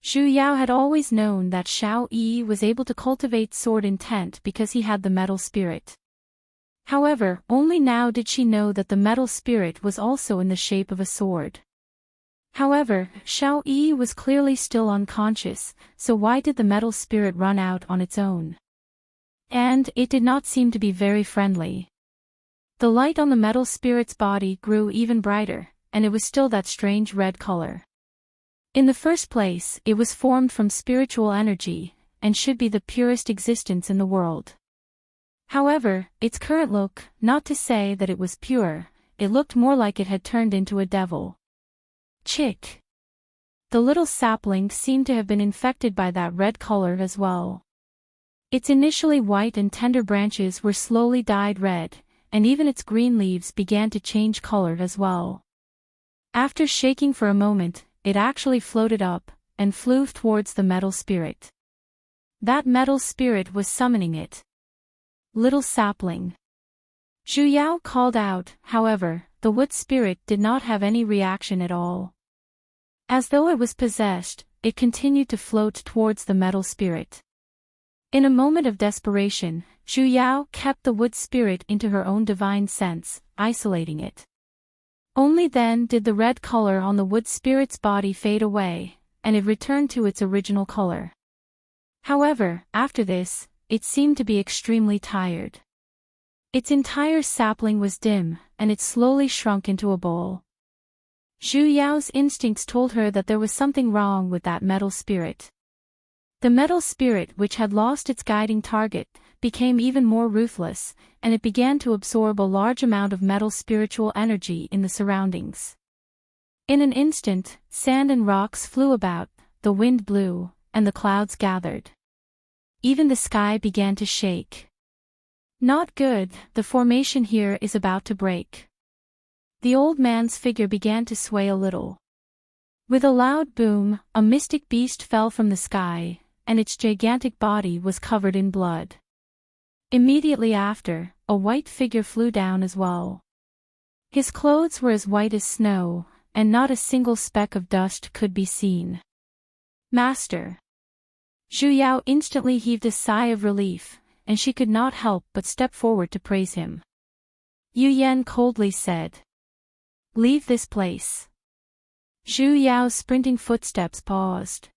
[SPEAKER 1] Zhu Yao had always known that Xiao Yi was able to cultivate sword intent because he had the metal spirit. However, only now did she know that the metal spirit was also in the shape of a sword. However, Xiao Yi was clearly still unconscious, so why did the metal spirit run out on its own? And it did not seem to be very friendly. The light on the metal spirit's body grew even brighter, and it was still that strange red color. In the first place, it was formed from spiritual energy, and should be the purest existence in the world. However, its current look, not to say that it was pure, it looked more like it had turned into a devil. Chick. The little sapling seemed to have been infected by that red color as well. Its initially white and tender branches were slowly dyed red, and even its green leaves began to change color as well. After shaking for a moment, it actually floated up, and flew towards the metal spirit. That metal spirit was summoning it. Little sapling. Zhu Yao called out. However, the wood spirit did not have any reaction at all. As though it was possessed, it continued to float towards the metal spirit. In a moment of desperation, Zhu Yao kept the wood spirit into her own divine sense, isolating it. Only then did the red color on the wood spirit's body fade away, and it returned to its original color. However, after this, it seemed to be extremely tired. Its entire sapling was dim, and it slowly shrunk into a bowl. Zhu Yao's instincts told her that there was something wrong with that metal spirit. The metal spirit, which had lost its guiding target, became even more ruthless, and it began to absorb a large amount of metal spiritual energy in the surroundings. In an instant, sand and rocks flew about, the wind blew, and the clouds gathered. Even the sky began to shake. Not good, the formation here is about to break. The old man's figure began to sway a little. With a loud boom, a mystic beast fell from the sky, and its gigantic body was covered in blood. Immediately after, a white figure flew down as well. His clothes were as white as snow, and not a single speck of dust could be seen. Master! Zhu Yao instantly heaved a sigh of relief, and she could not help but step forward to praise him. Yu Yan coldly said, "Leave this place." Zhu Yao's sprinting footsteps paused.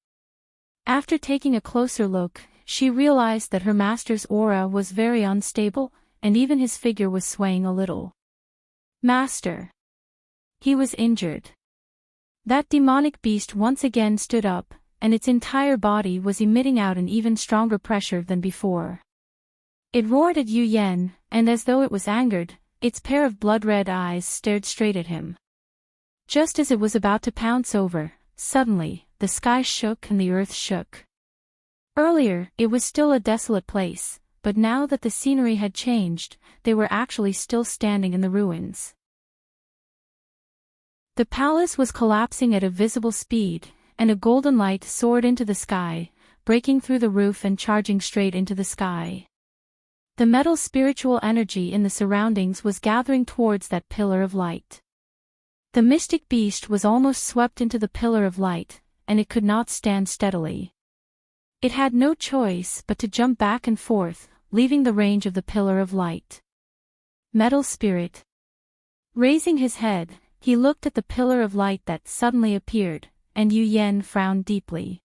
[SPEAKER 1] After taking a closer look, she realized that her master's aura was very unstable, and even his figure was swaying a little. Master! He was injured. That demonic beast once again stood up, and its entire body was emitting out an even stronger pressure than before. It roared at Yu Yan, and as though it was angered, its pair of blood-red eyes stared straight at him. Just as it was about to pounce over, suddenly, the sky shook and the earth shook. Earlier, it was still a desolate place, but now that the scenery had changed, they were actually still standing in the ruins. The palace was collapsing at a visible speed, and a golden light soared into the sky, breaking through the roof and charging straight into the sky. The metal spiritual energy in the surroundings was gathering towards that pillar of light. The mystic beast was almost swept into the pillar of light, and it could not stand steadily. It had no choice but to jump back and forth, leaving the range of the pillar of light. Metal spirit. Raising his head, he looked at the pillar of light that suddenly appeared, and Yu Yan frowned deeply.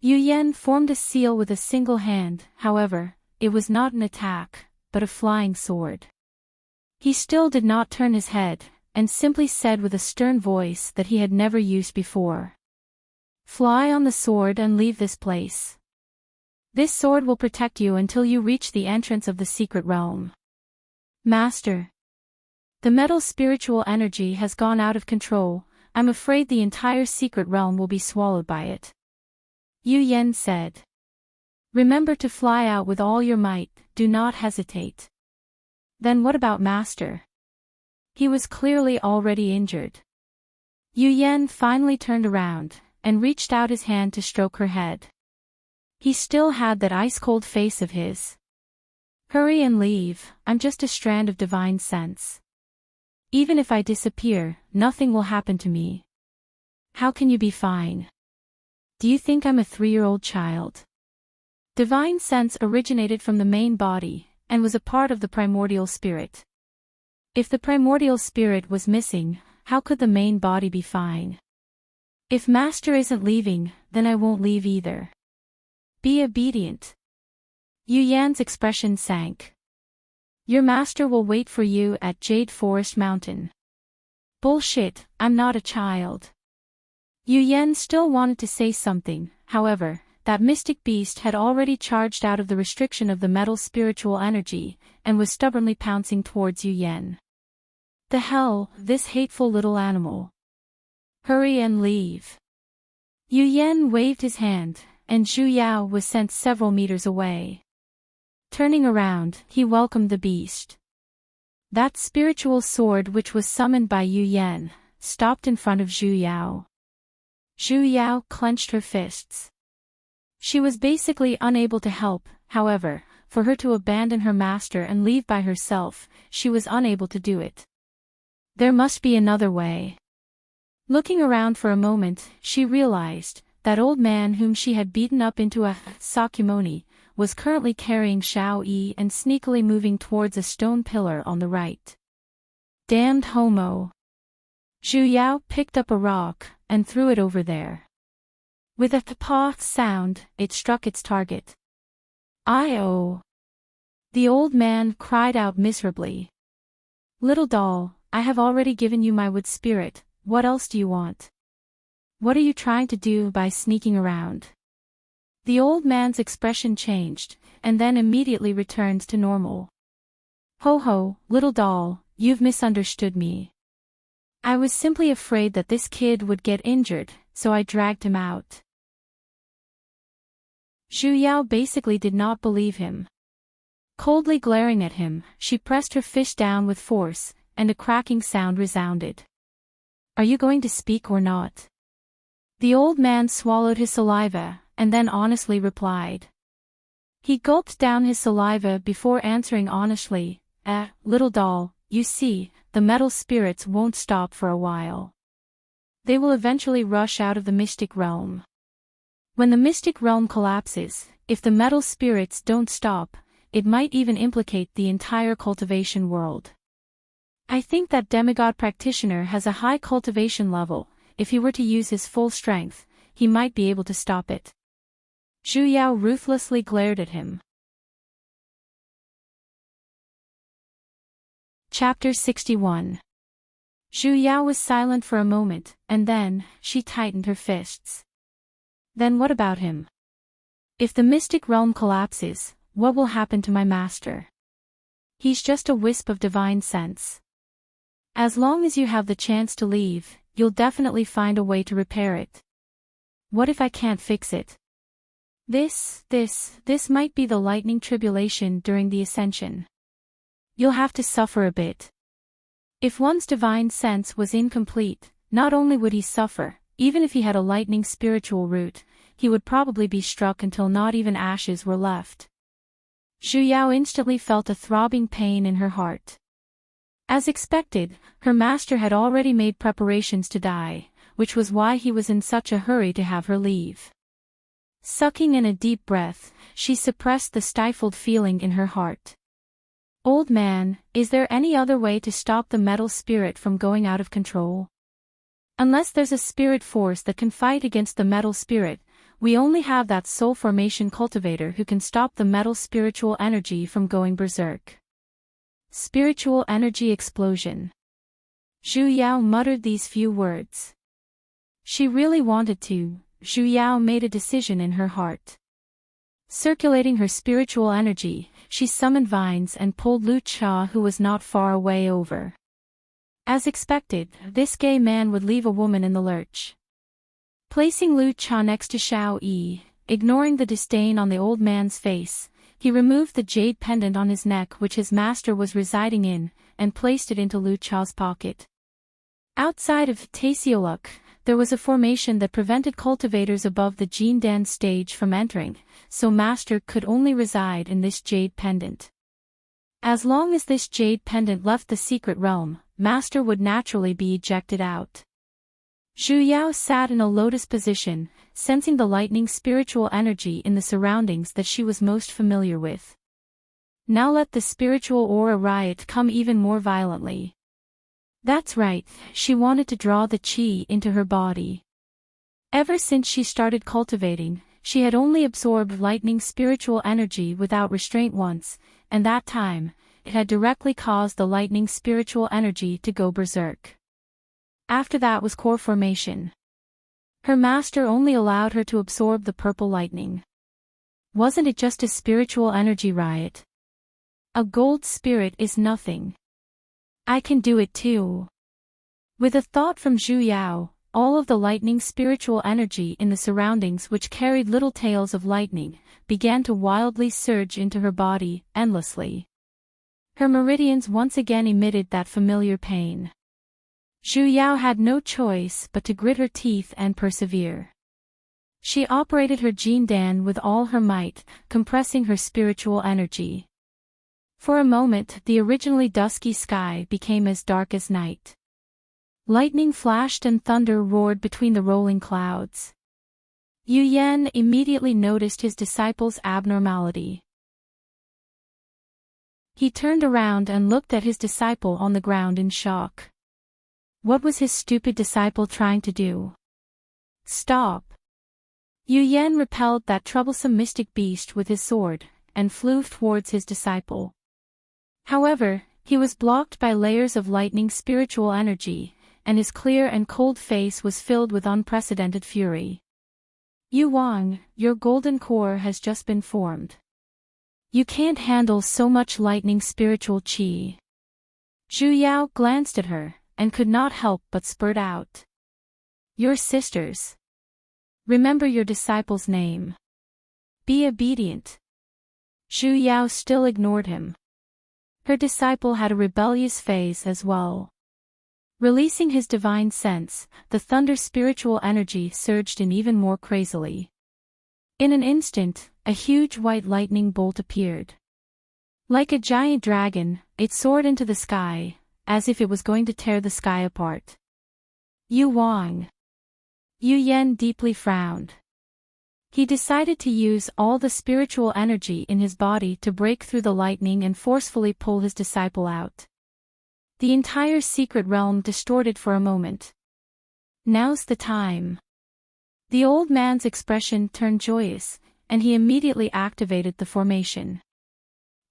[SPEAKER 1] Yu Yan formed a seal with a single hand, however, it was not an attack, but a flying sword. He still did not turn his head, and simply said with a stern voice that he had never used before. "Fly on the sword and leave this place. This sword will protect you until you reach the entrance of the secret realm." Master! The metal spiritual energy has gone out of control, I'm afraid the entire secret realm will be swallowed by it. Yu Yan said. Remember to fly out with all your might, do not hesitate. Then what about Master? He was clearly already injured. Yu Yan finally turned around, and reached out his hand to stroke her head. He still had that ice-cold face of his. Hurry and leave, I'm just a strand of divine sense. Even if I disappear, nothing will happen to me. How can you be fine? Do you think I'm a 3-year-old child? Divine sense originated from the main body, and was a part of the primordial spirit. If the primordial spirit was missing, how could the main body be fine? If Master isn't leaving, then I won't leave either. Be obedient. Yu Yan's expression sank. Your master will wait for you at Jade Forest Mountain. Bullshit, I'm not a child. Yu Yan still wanted to say something, however, that mystic beast had already charged out of the restriction of the metal spiritual energy, and was stubbornly pouncing towards Yu Yan. The hell, this hateful little animal. Hurry and leave. Yu Yan waved his hand, and Zhu Yao was sent several meters away. Turning around, he welcomed the beast. That spiritual sword which was summoned by Yu Yan stopped in front of Zhu Yao. Zhu Yao clenched her fists. She was basically unable to help, however, for her to abandon her master and leave by herself, she was unable to do it. There must be another way. Looking around for a moment, she realized that old man whom she had beaten up into a Sakyamuni was currently carrying Xiao Yi and sneakily moving towards a stone pillar on the right. Damned homo. Zhu Yao picked up a rock and threw it over there. With a paw sound, it struck its target. "I-oh!" The old man cried out miserably. "Little doll, I have already given you my wood spirit, what else do you want? What are you trying to do by sneaking around?" The old man's expression changed, and then immediately returned to normal. "Ho ho, little doll, you've misunderstood me. I was simply afraid that this kid would get injured, so I dragged him out." Zhu Yao basically did not believe him. Coldly glaring at him, she pressed her fist down with force, and a cracking sound resounded. "Are you going to speak or not?" The old man swallowed his saliva, and then honestly replied. He gulped down his saliva before answering honestly, "Little doll, you see, the metal spirits won't stop for a while. They will eventually rush out of the mystic realm. When the mystic realm collapses, if the metal spirits don't stop, it might even implicate the entire cultivation world. I think that demigod practitioner has a high cultivation level. If he were to use his full strength, he might be able to stop it." Zhu Yao ruthlessly glared at him. Chapter 61. Zhu Yao was silent for a moment, and then, she tightened her fists. "Then what about him? If the mystic realm collapses, what will happen to my master? He's just a wisp of divine sense. As long as you have the chance to leave, you'll definitely find a way to repair it. What if I can't fix it? This might be the lightning tribulation during the ascension. You'll have to suffer a bit. If one's divine sense was incomplete, not only would he suffer, even if he had a lightning spiritual root, he would probably be struck until not even ashes were left." Zhu Yao instantly felt a throbbing pain in her heart. As expected, her master had already made preparations to die, which was why he was in such a hurry to have her leave. Sucking in a deep breath, she suppressed the stifled feeling in her heart. "Old man, is there any other way to stop the metal spirit from going out of control? Unless there's a spirit force that can fight against the metal spirit, we only have that soul formation cultivator who can stop the metal spiritual energy from going berserk." Spiritual energy explosion. Zhu Yao muttered these few words. She really wanted to. Zhu Yao made a decision in her heart. Circulating her spiritual energy, she summoned vines and pulled Lu Cha, who was not far away, over. As expected, this gay man would leave a woman in the lurch. Placing Lu Cha next to Xiao Yi, ignoring the disdain on the old man's face, he removed the jade pendant on his neck which his master was residing in, and placed it into Lu Cha's pocket. Outside of Tasioluk, there was a formation that prevented cultivators above the Jindan stage from entering, so master could only reside in this jade pendant. As long as this jade pendant left the secret realm, master would naturally be ejected out. Zhu Yao sat in a lotus position, sensing the lightning spiritual energy in the surroundings that she was most familiar with. Now let the spiritual aura riot come even more violently. That's right, she wanted to draw the qi into her body. Ever since she started cultivating, she had only absorbed lightning spiritual energy without restraint once, and that time, it had directly caused the lightning spiritual energy to go berserk. After that was core formation. Her master only allowed her to absorb the purple lightning. Wasn't it just a spiritual energy riot? A gold spirit is nothing. I can do it too. With a thought from Zhu Yao, all of the lightning spiritual energy in the surroundings, which carried little tails of lightning, began to wildly surge into her body, endlessly. Her meridians once again emitted that familiar pain. Zhu Yao had no choice but to grit her teeth and persevere. She operated her Jin Dan with all her might, compressing her spiritual energy. For a moment, the originally dusky sky became as dark as night. Lightning flashed and thunder roared between the rolling clouds. Yu Yan immediately noticed his disciple's abnormality. He turned around and looked at his disciple on the ground in shock. What was his stupid disciple trying to do? Stop! Yu Yan repelled that troublesome mystic beast with his sword, and flew towards his disciple. However, he was blocked by layers of lightning spiritual energy, and his clear and cold face was filled with unprecedented fury. Yu Wang, your golden core has just been formed. You can't handle so much lightning spiritual qi. Zhu Yao glanced at her, and could not help but spurt out. Your sisters. Remember your disciple's name. Be obedient. Zhu Yao still ignored him. Her disciple had a rebellious phase as well. Releasing his divine sense, the thunder spiritual energy surged in even more crazily. In an instant, a huge white lightning bolt appeared. Like a giant dragon, it soared into the sky, as if it was going to tear the sky apart. Yu Wang. Yu Yan deeply frowned. He decided to use all the spiritual energy in his body to break through the lightning and forcefully pull his disciple out. The entire secret realm distorted for a moment. Now's the time. The old man's expression turned joyous, and he immediately activated the formation.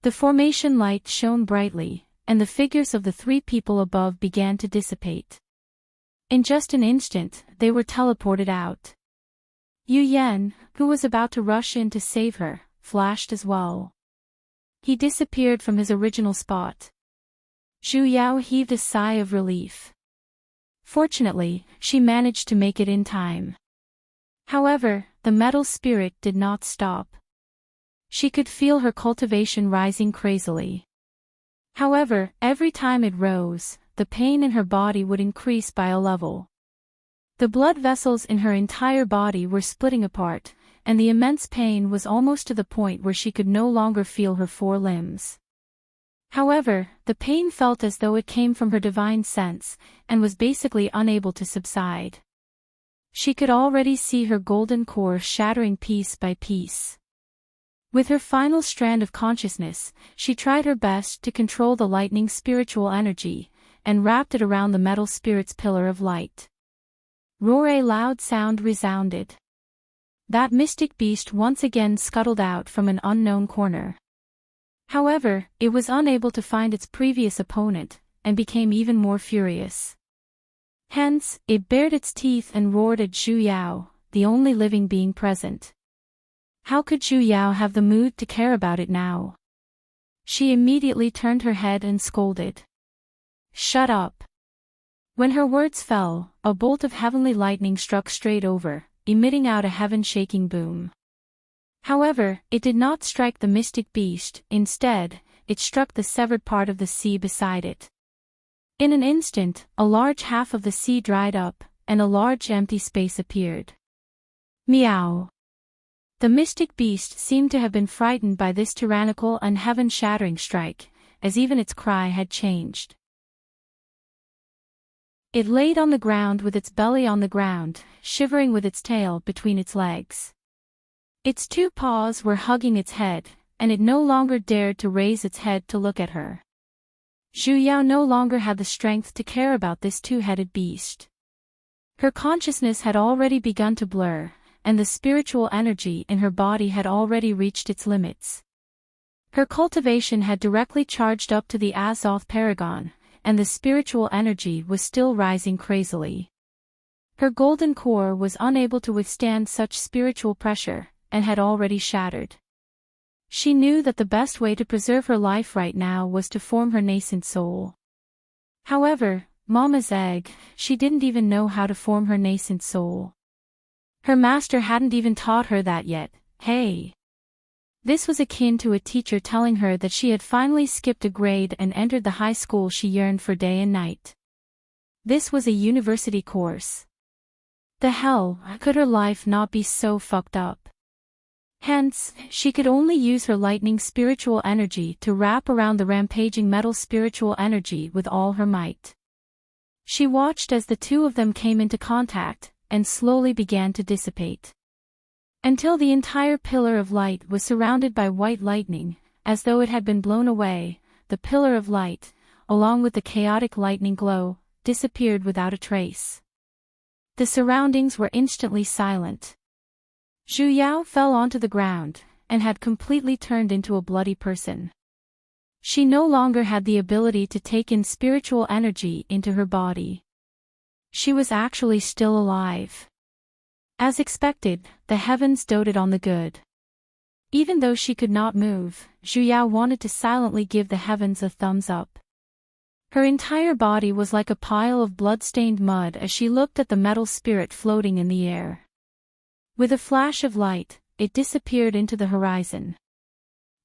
[SPEAKER 1] The formation light shone brightly, and the figures of the three people above began to dissipate. In just an instant, they were teleported out. Yu Yan, who was about to rush in to save her, flashed as well. He disappeared from his original spot. Zhu Yao heaved a sigh of relief. Fortunately, she managed to make it in time. However, the metal spirit did not stop. She could feel her cultivation rising crazily. However, every time it rose, the pain in her body would increase by a level. The blood vessels in her entire body were splitting apart, and the immense pain was almost to the point where she could no longer feel her four limbs. However, the pain felt as though it came from her divine sense, and was basically unable to subside. She could already see her golden core shattering piece by piece. With her final strand of consciousness, she tried her best to control the lightning spiritual energy, and wrapped it around the metal spirit's pillar of light. Roar! A loud sound resounded. That mystic beast once again scuttled out from an unknown corner. However, it was unable to find its previous opponent, and became even more furious. Hence, it bared its teeth and roared at Zhu Yao, the only living being present. How could Zhu Yao have the mood to care about it now? She immediately turned her head and scolded. Shut up! When her words fell, a bolt of heavenly lightning struck straight over, emitting out a heaven-shaking boom. However, it did not strike the mystic beast, instead, it struck the severed part of the sea beside it. In an instant, a large half of the sea dried up, and a large empty space appeared. Meow! The mystic beast seemed to have been frightened by this tyrannical and heaven-shattering strike, as even its cry had changed. It laid on the ground with its belly on the ground, shivering with its tail between its legs. Its two paws were hugging its head, and it no longer dared to raise its head to look at her. Zhu Yao no longer had the strength to care about this two-headed beast. Her consciousness had already begun to blur, and the spiritual energy in her body had already reached its limits. Her cultivation had directly charged up to the Azoth Paragon, and the spiritual energy was still rising crazily. Her golden core was unable to withstand such spiritual pressure, and had already shattered. She knew that the best way to preserve her life right now was to form her nascent soul. However, Mama's egg, she didn't even know how to form her nascent soul. Her master hadn't even taught her that yet, hey. This was akin to a teacher telling her that she had finally skipped a grade and entered the high school she yearned for day and night. This was a university course. The hell, could her life not be so fucked up? Hence, she could only use her lightning spiritual energy to wrap around the rampaging metal spiritual energy with all her might. She watched as the two of them came into contact, and slowly began to dissipate. Until the entire pillar of light was surrounded by white lightning, as though it had been blown away, the pillar of light, along with the chaotic lightning glow, disappeared without a trace. The surroundings were instantly silent. Zhu Yao fell onto the ground, and had completely turned into a bloody person. She no longer had the ability to take in spiritual energy into her body. She was actually still alive. As expected, the heavens doted on the good. Even though she could not move, Zhu Yao wanted to silently give the heavens a thumbs up. Her entire body was like a pile of blood-stained mud as she looked at the metal spirit floating in the air. With a flash of light, it disappeared into the horizon.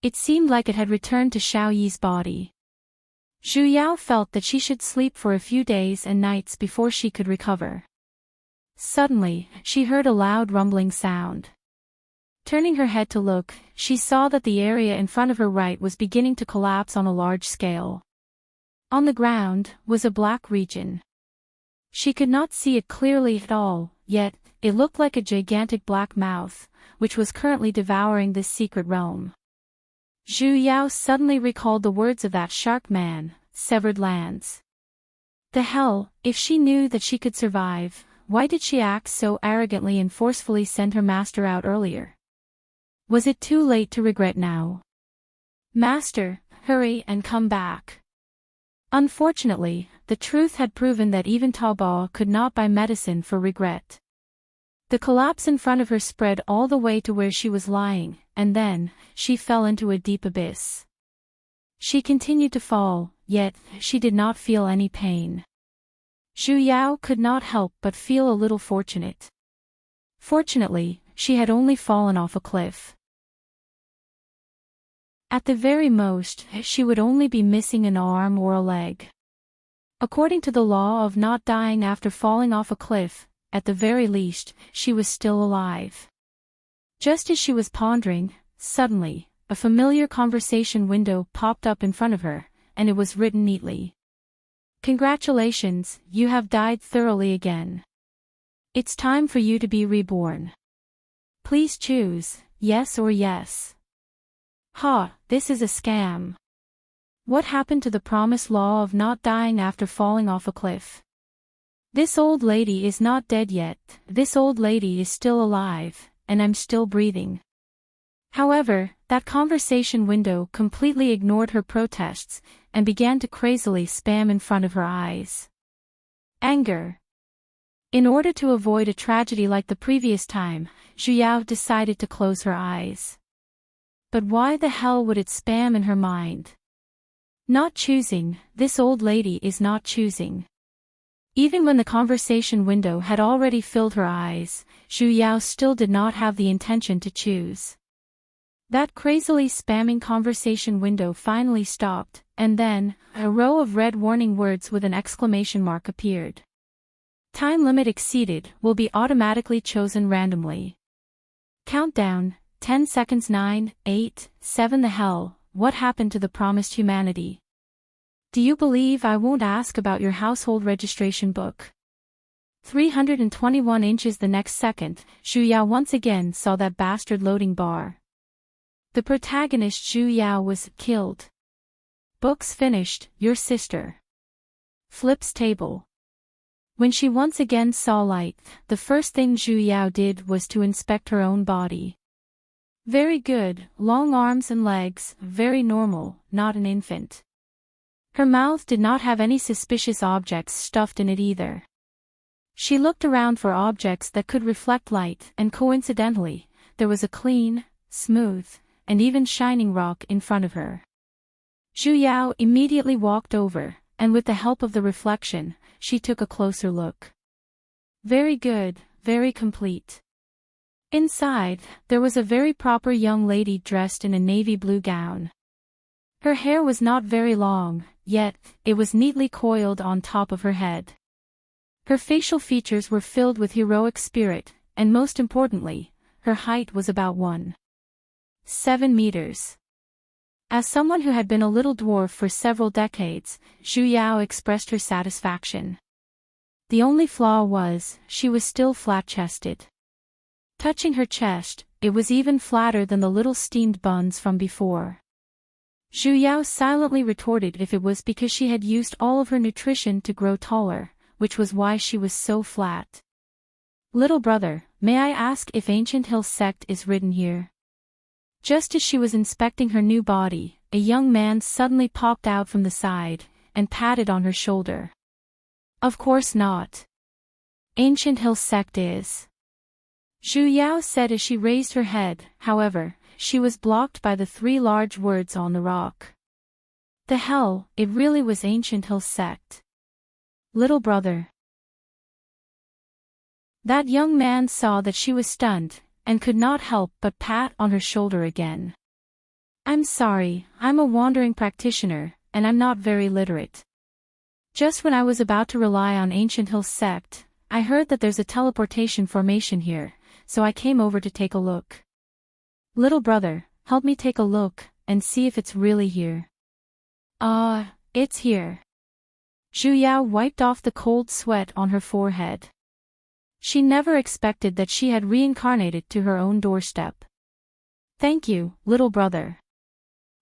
[SPEAKER 1] It seemed like it had returned to Xiao Yi's body. Zhu Yao felt that she should sleep for a few days and nights before she could recover. Suddenly, she heard a loud rumbling sound. Turning her head to look, she saw that the area in front of her right was beginning to collapse on a large scale. On the ground was a black region. She could not see it clearly at all, yet, it looked like a gigantic black mouth, which was currently devouring this secret realm. Zhu Yao suddenly recalled the words of that shark man, severed lands. The hell, if she knew that she could survive, why did she act so arrogantly and forcefully send her master out earlier? Was it too late to regret now? Master, hurry and come back. Unfortunately, the truth had proven that even Taobao could not buy medicine for regret. The collapse in front of her spread all the way to where she was lying, and then, she fell into a deep abyss. She continued to fall, yet, she did not feel any pain. Zhu Yao could not help but feel a little fortunate. Fortunately, she had only fallen off a cliff. At the very most, she would only be missing an arm or a leg. According to the law of not dying after falling off a cliff, at the very least, she was still alive. Just as she was pondering, suddenly, a familiar conversation window popped up in front of her, and it was written neatly. Congratulations, you have died thoroughly again. It's time for you to be reborn. Please choose, yes or yes. Ha, this is a scam. What happened to the promised law of not dying after falling off a cliff? This old lady is not dead yet, this old lady is still alive, and I'm still breathing. However, that conversation window completely ignored her protests, and began to crazily spam in front of her eyes. Anger. In order to avoid a tragedy like the previous time, Zhu Yao decided to close her eyes. But why the hell would it spam in her mind? Not choosing, this old lady is not choosing. Even when the conversation window had already filled her eyes, Zhu Yao still did not have the intention to choose. That crazily spamming conversation window finally stopped, and then, a row of red warning words with an exclamation mark appeared. Time limit exceeded, will be automatically chosen randomly. Countdown, 10 seconds. 9, 8, 7. The hell, what happened to the promised humanity? Do you believe I won't ask about your household registration book? 321 inches. The next second, Zhu Yao once again saw that bastard loading bar. The protagonist Zhu Yao was killed. Books finished, your sister. Flips table. When she once again saw light, the first thing Zhu Yao did was to inspect her own body. Very good, long arms and legs, very normal, not an infant. Her mouth did not have any suspicious objects stuffed in it either. She looked around for objects that could reflect light, and coincidentally, there was a clean, smooth, and even shining rock in front of her. Zhu Yao immediately walked over, and with the help of the reflection, she took a closer look. Very good, very complete. Inside, there was a very proper young lady dressed in a navy blue gown. Her hair was not very long, yet, it was neatly coiled on top of her head. Her facial features were filled with heroic spirit, and most importantly, her height was about 1.7 meters. As someone who had been a little dwarf for several decades, Zhu Yao expressed her satisfaction. The only flaw was, she was still flat-chested. Touching her chest, it was even flatter than the little steamed buns from before. Zhu Yao silently retorted if it was because she had used all of her nutrition to grow taller, which was why she was so flat. Little brother, may I ask if Ancient Hill Sect is written here? Just as she was inspecting her new body, a young man suddenly popped out from the side, and patted on her shoulder. Of course not. Ancient Hill Sect is. Zhu Yao said as she raised her head, however, she was blocked by the 3 large words on the rock. The hell, it really was Ancient Hill Sect. Little brother. That young man saw that she was stunned, and could not help but pat on her shoulder again. I'm sorry, I'm a wandering practitioner, and I'm not very literate. Just when I was about to rely on Ancient Hill Sect, I heard that there's a teleportation formation here, so I came over to take a look. Little brother, help me take a look, and see if it's really here. It's here. Zhu Yao wiped off the cold sweat on her forehead. She never expected that she had reincarnated to her own doorstep. Thank you, little brother.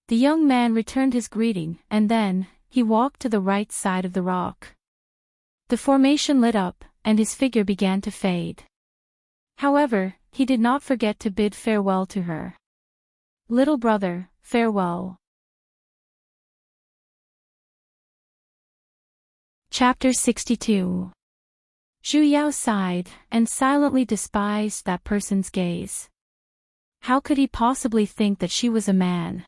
[SPEAKER 1] The young man returned his greeting, and then, he walked to the right side of the rock. The formation lit up, and his figure began to fade. However, he did not forget to bid farewell to her. Little brother, farewell. Chapter 62. Zhu Yao sighed, and silently despised that person's gaze. How could he possibly think that she was a man?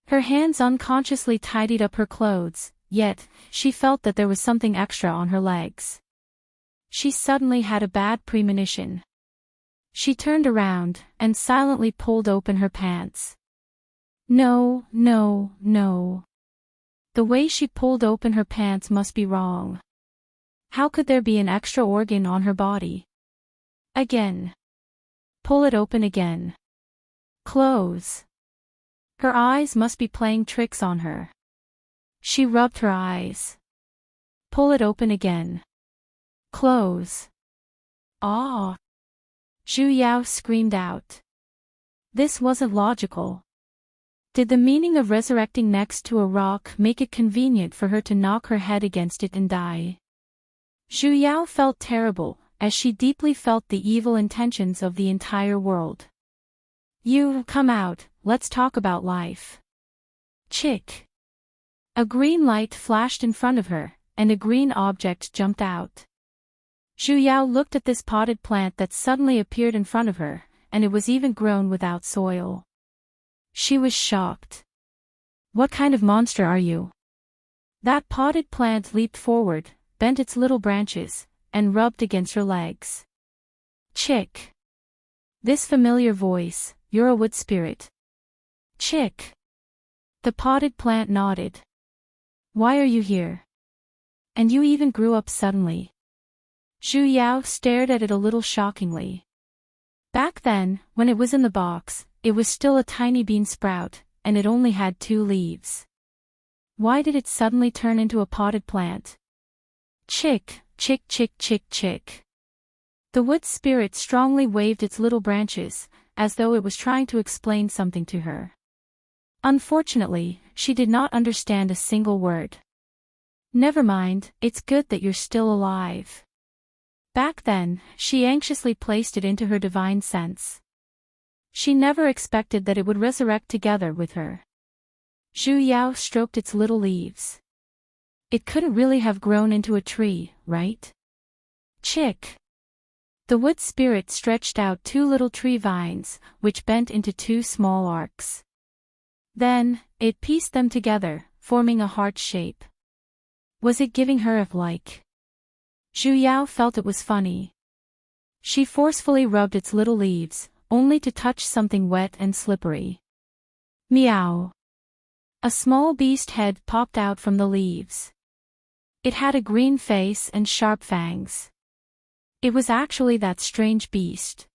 [SPEAKER 1] Her hands unconsciously tidied up her clothes, yet, she felt that there was something extra on her legs. She suddenly had a bad premonition. She turned around, and silently pulled open her pants. No. The way she pulled open her pants must be wrong. How could there be an extra organ on her body? Again. Pull it open again. Close. Her eyes must be playing tricks on her. She rubbed her eyes. Pull it open again. Close. Ah! Zhu Yao screamed out. This wasn't logical. Did the meaning of resurrecting next to a rock make it convenient for her to knock her head against it and die? Zhu Yao felt terrible, as she deeply felt the evil intentions of the entire world. You, come out, let's talk about life. Chick. A green light flashed in front of her, and a green object jumped out. Zhu Yao looked at this potted plant that suddenly appeared in front of her, and it was even grown without soil. She was shocked. What kind of monster are you? That potted plant leaped forward, bent its little branches, and rubbed against her legs. Chick. This familiar voice, you're a wood spirit. Chick. The potted plant nodded. Why are you here? And you even grew up suddenly. Zhu Yao stared at it a little shockingly. Back then, when it was in the box, it was still a tiny bean sprout, and it only had 2 leaves. Why did it suddenly turn into a potted plant? Chick, chick, chick, chick, chick. The wood spirit strongly waved its little branches, as though it was trying to explain something to her. Unfortunately, she did not understand a single word. Never mind, it's good that you're still alive. Back then, she anxiously placed it into her divine sense. She never expected that it would resurrect together with her. Zhu Yao stroked its little leaves. It couldn't really have grown into a tree, right? Chick. The wood spirit stretched out 2 little tree vines, which bent into 2 small arcs. Then, it pieced them together, forming a heart shape. Was it giving her a like? Zhu Yao felt it was funny. She forcefully rubbed its little leaves, only to touch something wet and slippery. Meow. A small beast head popped out from the leaves. It had a green face and sharp fangs. It was actually that strange beast.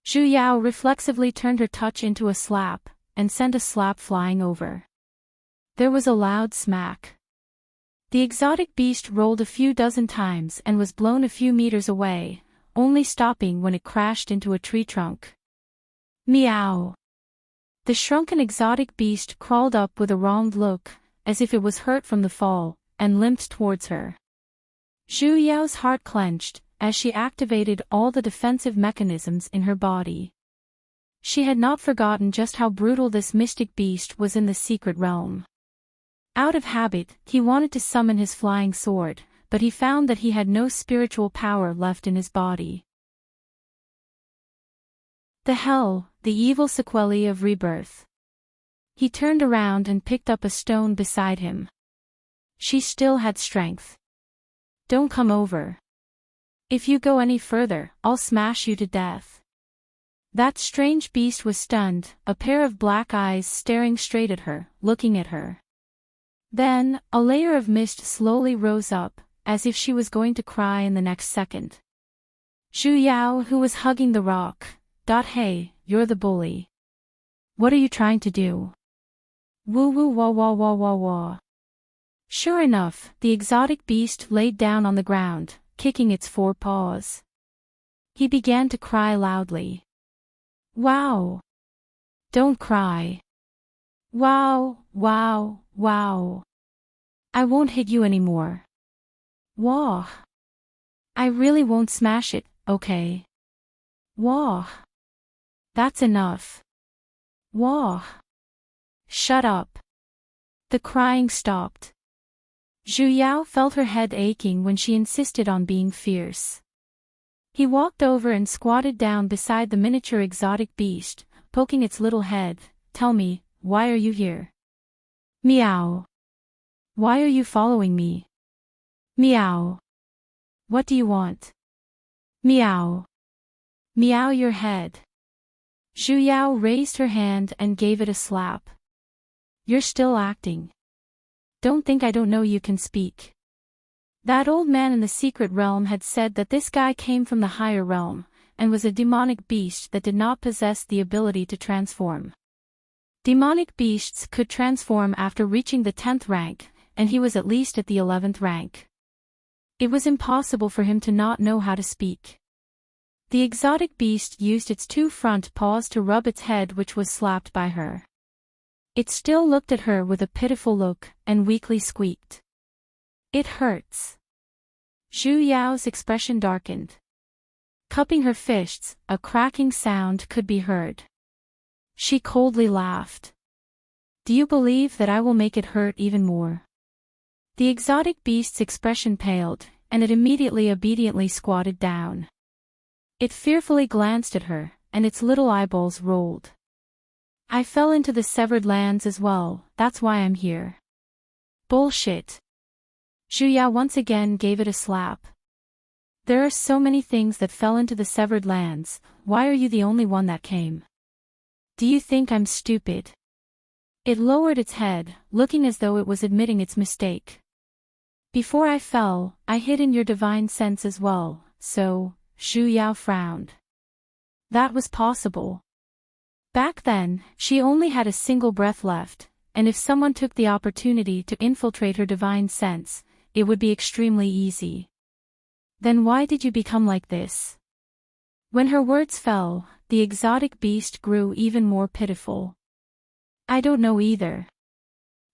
[SPEAKER 1] Zhu Yao reflexively turned her touch into a slap, and sent a slap flying over. There was a loud smack. The exotic beast rolled a few dozen times and was blown a few meters away, only stopping when it crashed into a tree trunk. Meow. The shrunken exotic beast crawled up with a wronged look, as if it was hurt from the fall, and limped towards her. Zhu Yao's heart clenched, as she activated all the defensive mechanisms in her body. She had not forgotten just how brutal this mystic beast was in the secret realm. Out of habit, he wanted to summon his flying sword, but he found that he had no spiritual power left in his body. The hell, the evil sequelae of rebirth. He turned around and picked up a stone beside him. She still had strength. Don't come over. If you go any further, I'll smash you to death. That strange beast was stunned, a pair of black eyes staring straight at her, looking at her. Then, a layer of mist slowly rose up, as if she was going to cry in the next second. Zhu Yao, who was hugging the rock, Hey, you're the bully. What are you trying to do? Woo woo wah wah wah wah wah. Sure enough, the exotic beast laid down on the ground, kicking its four paws. He began to cry loudly. Wow. Don't cry. Wow, wow, wow. I won't hit you anymore. Wah. I really won't smash it, okay? Wah. That's enough. Wah. Shut up. The crying stopped. Zhu Yao felt her head aching when she insisted on being fierce. He walked over and squatted down beside the miniature exotic beast, poking its little head. Tell me, why are you here? Meow. Why are you following me? Meow. What do you want? Meow. Meow your head. Zhu Yao raised her hand and gave it a slap. You're still acting. Don't think I don't know you can speak. That old man in the secret realm had said that this guy came from the higher realm, and was a demonic beast that did not possess the ability to transform. Demonic beasts could transform after reaching the 10th rank, and he was at least at the 11th rank. It was impossible for him to not know how to speak. The exotic beast used its two front paws to rub its head, which was slapped by her. It still looked at her with a pitiful look, and weakly squeaked. It hurts. Zhu Yao's expression darkened. Cupping her fists, a cracking sound could be heard. She coldly laughed. Do you believe that I will make it hurt even more? The exotic beast's expression paled, and it immediately obediently squatted down. It fearfully glanced at her, and its little eyeballs rolled. I fell into the severed lands as well, that's why I'm here. Bullshit. Zhu Yao once again gave it a slap. There are so many things that fell into the severed lands, why are you the only one that came? Do you think I'm stupid? It lowered its head, looking as though it was admitting its mistake. Before I fell, I hid in your divine sense as well, so, Zhu Yao frowned. That was possible. Back then, she only had a single breath left, and if someone took the opportunity to infiltrate her divine sense, it would be extremely easy. Then why did you become like this? When her words fell, the exotic beast grew even more pitiful. I don't know either.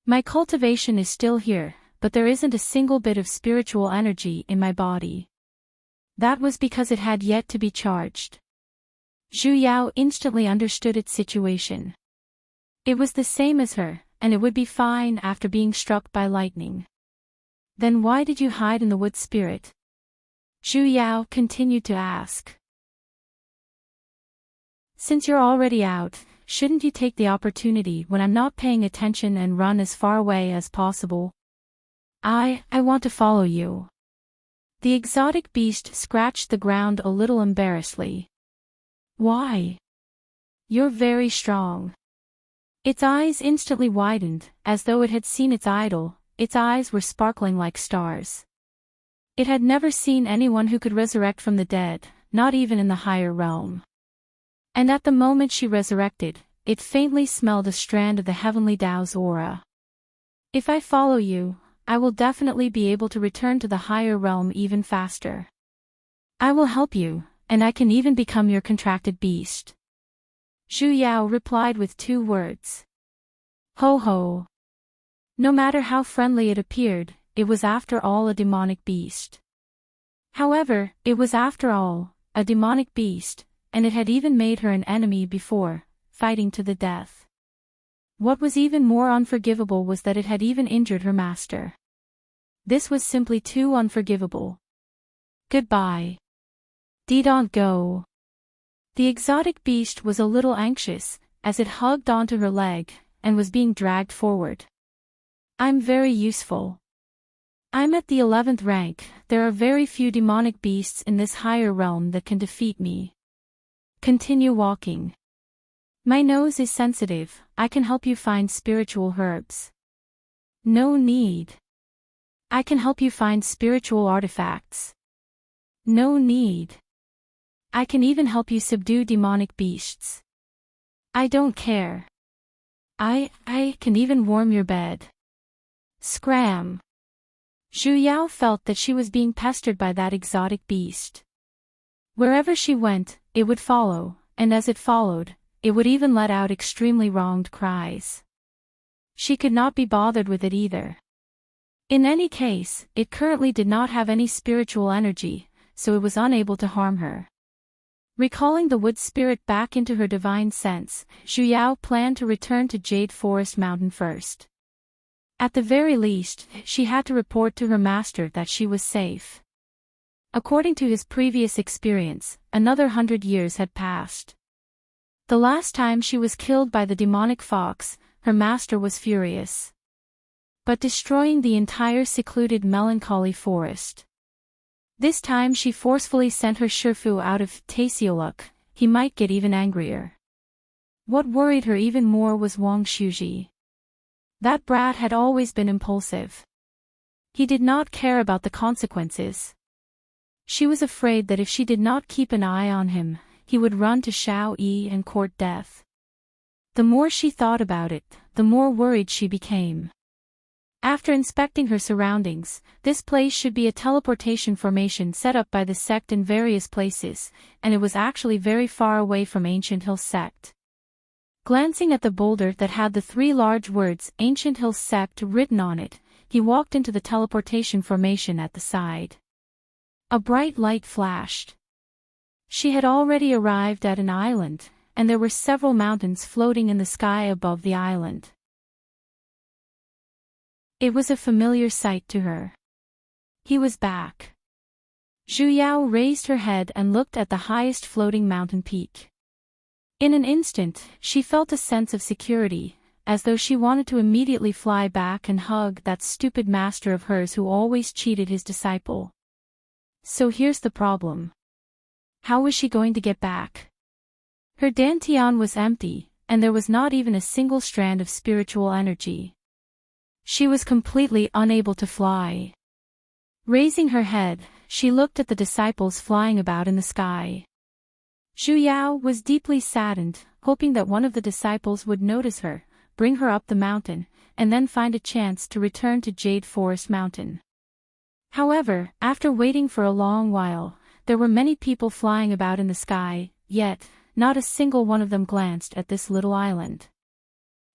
[SPEAKER 1] My cultivation is still here, but there isn't a single bit of spiritual energy in my body. That was because it had yet to be charged. Zhu Yao instantly understood its situation. It was the same as her, and it would be fine after being struck by lightning. Then why did you hide in the wood, spirit? Zhu Yao continued to ask. Since you're already out, shouldn't you take the opportunity when I'm not paying attention and run as far away as possible? I want to follow you. The exotic beast scratched the ground a little embarrassedly. Why? You're very strong. Its eyes instantly widened, as though it had seen its idol. Its eyes were sparkling like stars. It had never seen anyone who could resurrect from the dead, not even in the higher realm. And at the moment she resurrected, it faintly smelled a strand of the heavenly Tao's aura. If I follow you, I will definitely be able to return to the higher realm even faster. I will help you, and I can even become your contracted beast. Zhu Yao replied with 2 words. Ho ho. No matter how friendly it appeared, it was after all a demonic beast. However, it was after all, a demonic beast, and it had even made her an enemy before, fighting to the death. What was even more unforgivable was that it had even injured her master. This was simply too unforgivable. Goodbye. Don't go. The exotic beast was a little anxious, as it hugged onto her leg, and was being dragged forward. I'm very useful. I'm at the 11th rank, there are very few demonic beasts in this higher realm that can defeat me. Continue walking. My nose is sensitive, I can help you find spiritual herbs. No need. I can help you find spiritual artifacts. No need. I can even help you subdue demonic beasts. I don't care. I can even warm your bed. Scram. Zhu Yao felt that she was being pestered by that exotic beast. Wherever she went, it would follow, and as it followed, it would even let out extremely wronged cries. She could not be bothered with it either. In any case, it currently did not have any spiritual energy, so it was unable to harm her. Recalling the wood spirit back into her divine sense, Zhu Yao planned to return to Jade Forest Mountain first. At the very least, she had to report to her master that she was safe. According to his previous experience, another 100 years had passed. The last time she was killed by the demonic fox, her master was furious. But destroying the entire secluded melancholy forest. This time she forcefully sent her Shifu out of Taesioluk, he might get even angrier. What worried her even more was Wang Shuji. That brat had always been impulsive. He did not care about the consequences. She was afraid that if she did not keep an eye on him, he would run to Shao Yi and court death. The more she thought about it, the more worried she became. After inspecting her surroundings, this place should be a teleportation formation set up by the sect in various places, and it was actually very far away from Ancient Hill Sect. Glancing at the boulder that had the 3 large words Ancient Hill Sect written on it, he walked into the teleportation formation at the side. A bright light flashed. She had already arrived at an island, and there were several mountains floating in the sky above the island. It was a familiar sight to her. He was back. Zhu Yao raised her head and looked at the highest floating mountain peak. In an instant, she felt a sense of security, as though she wanted to immediately fly back and hug that stupid master of hers who always cheated his disciple. So here's the problem. How was she going to get back? Her dantian was empty, and there was not even a single strand of spiritual energy. She was completely unable to fly. Raising her head, she looked at the disciples flying about in the sky. Zhu Yao was deeply saddened, hoping that one of the disciples would notice her, bring her up the mountain, and then find a chance to return to Jade Forest Mountain. However, after waiting for a long while, there were many people flying about in the sky, yet, not a single one of them glanced at this little island.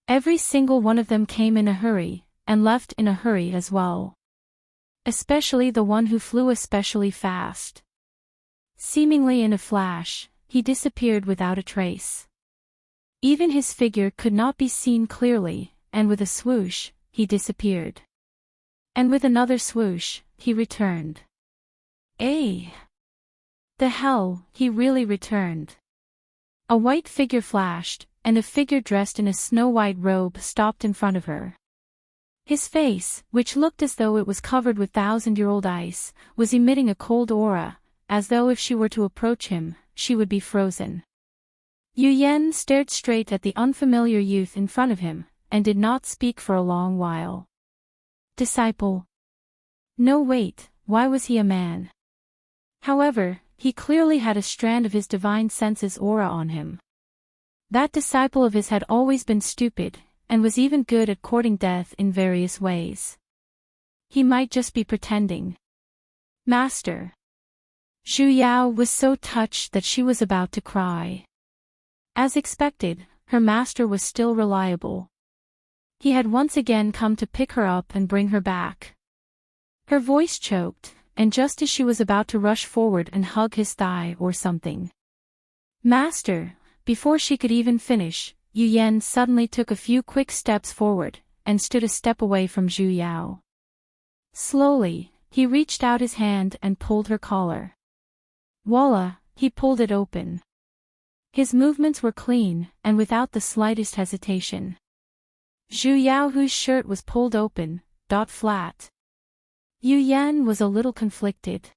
[SPEAKER 1] Every single one of them came in a hurry, and left in a hurry as well. Especially the one who flew especially fast. Seemingly in a flash, he disappeared without a trace. Even his figure could not be seen clearly, and with a swoosh, he disappeared. And with another swoosh, he returned. The hell, he really returned. A white figure flashed, and a figure dressed in a snow-white robe stopped in front of her. His face, which looked as though it was covered with thousand-year-old ice, was emitting a cold aura, as though if she were to approach him, she would be frozen. Yu Yan stared straight at the unfamiliar youth in front of him, and did not speak for a long while. Disciple. No, wait, why was he a man? However, he clearly had a strand of his divine senses aura on him. That disciple of his had always been stupid, and was even good at courting death in various ways. He might just be pretending. Master. Zhu Yao was so touched that she was about to cry. As expected, her master was still reliable. He had once again come to pick her up and bring her back. Her voice choked, and just as she was about to rush forward and hug his thigh or something. Master, before she could even finish, Yu Yan suddenly took a few quick steps forward, and stood a step away from Zhu Yao. Slowly, he reached out his hand and pulled her collar. Voila, he pulled it open. His movements were clean, and without the slightest hesitation. Zhu Yao, whose shirt was pulled open, flat. Yu Yan was a little conflicted.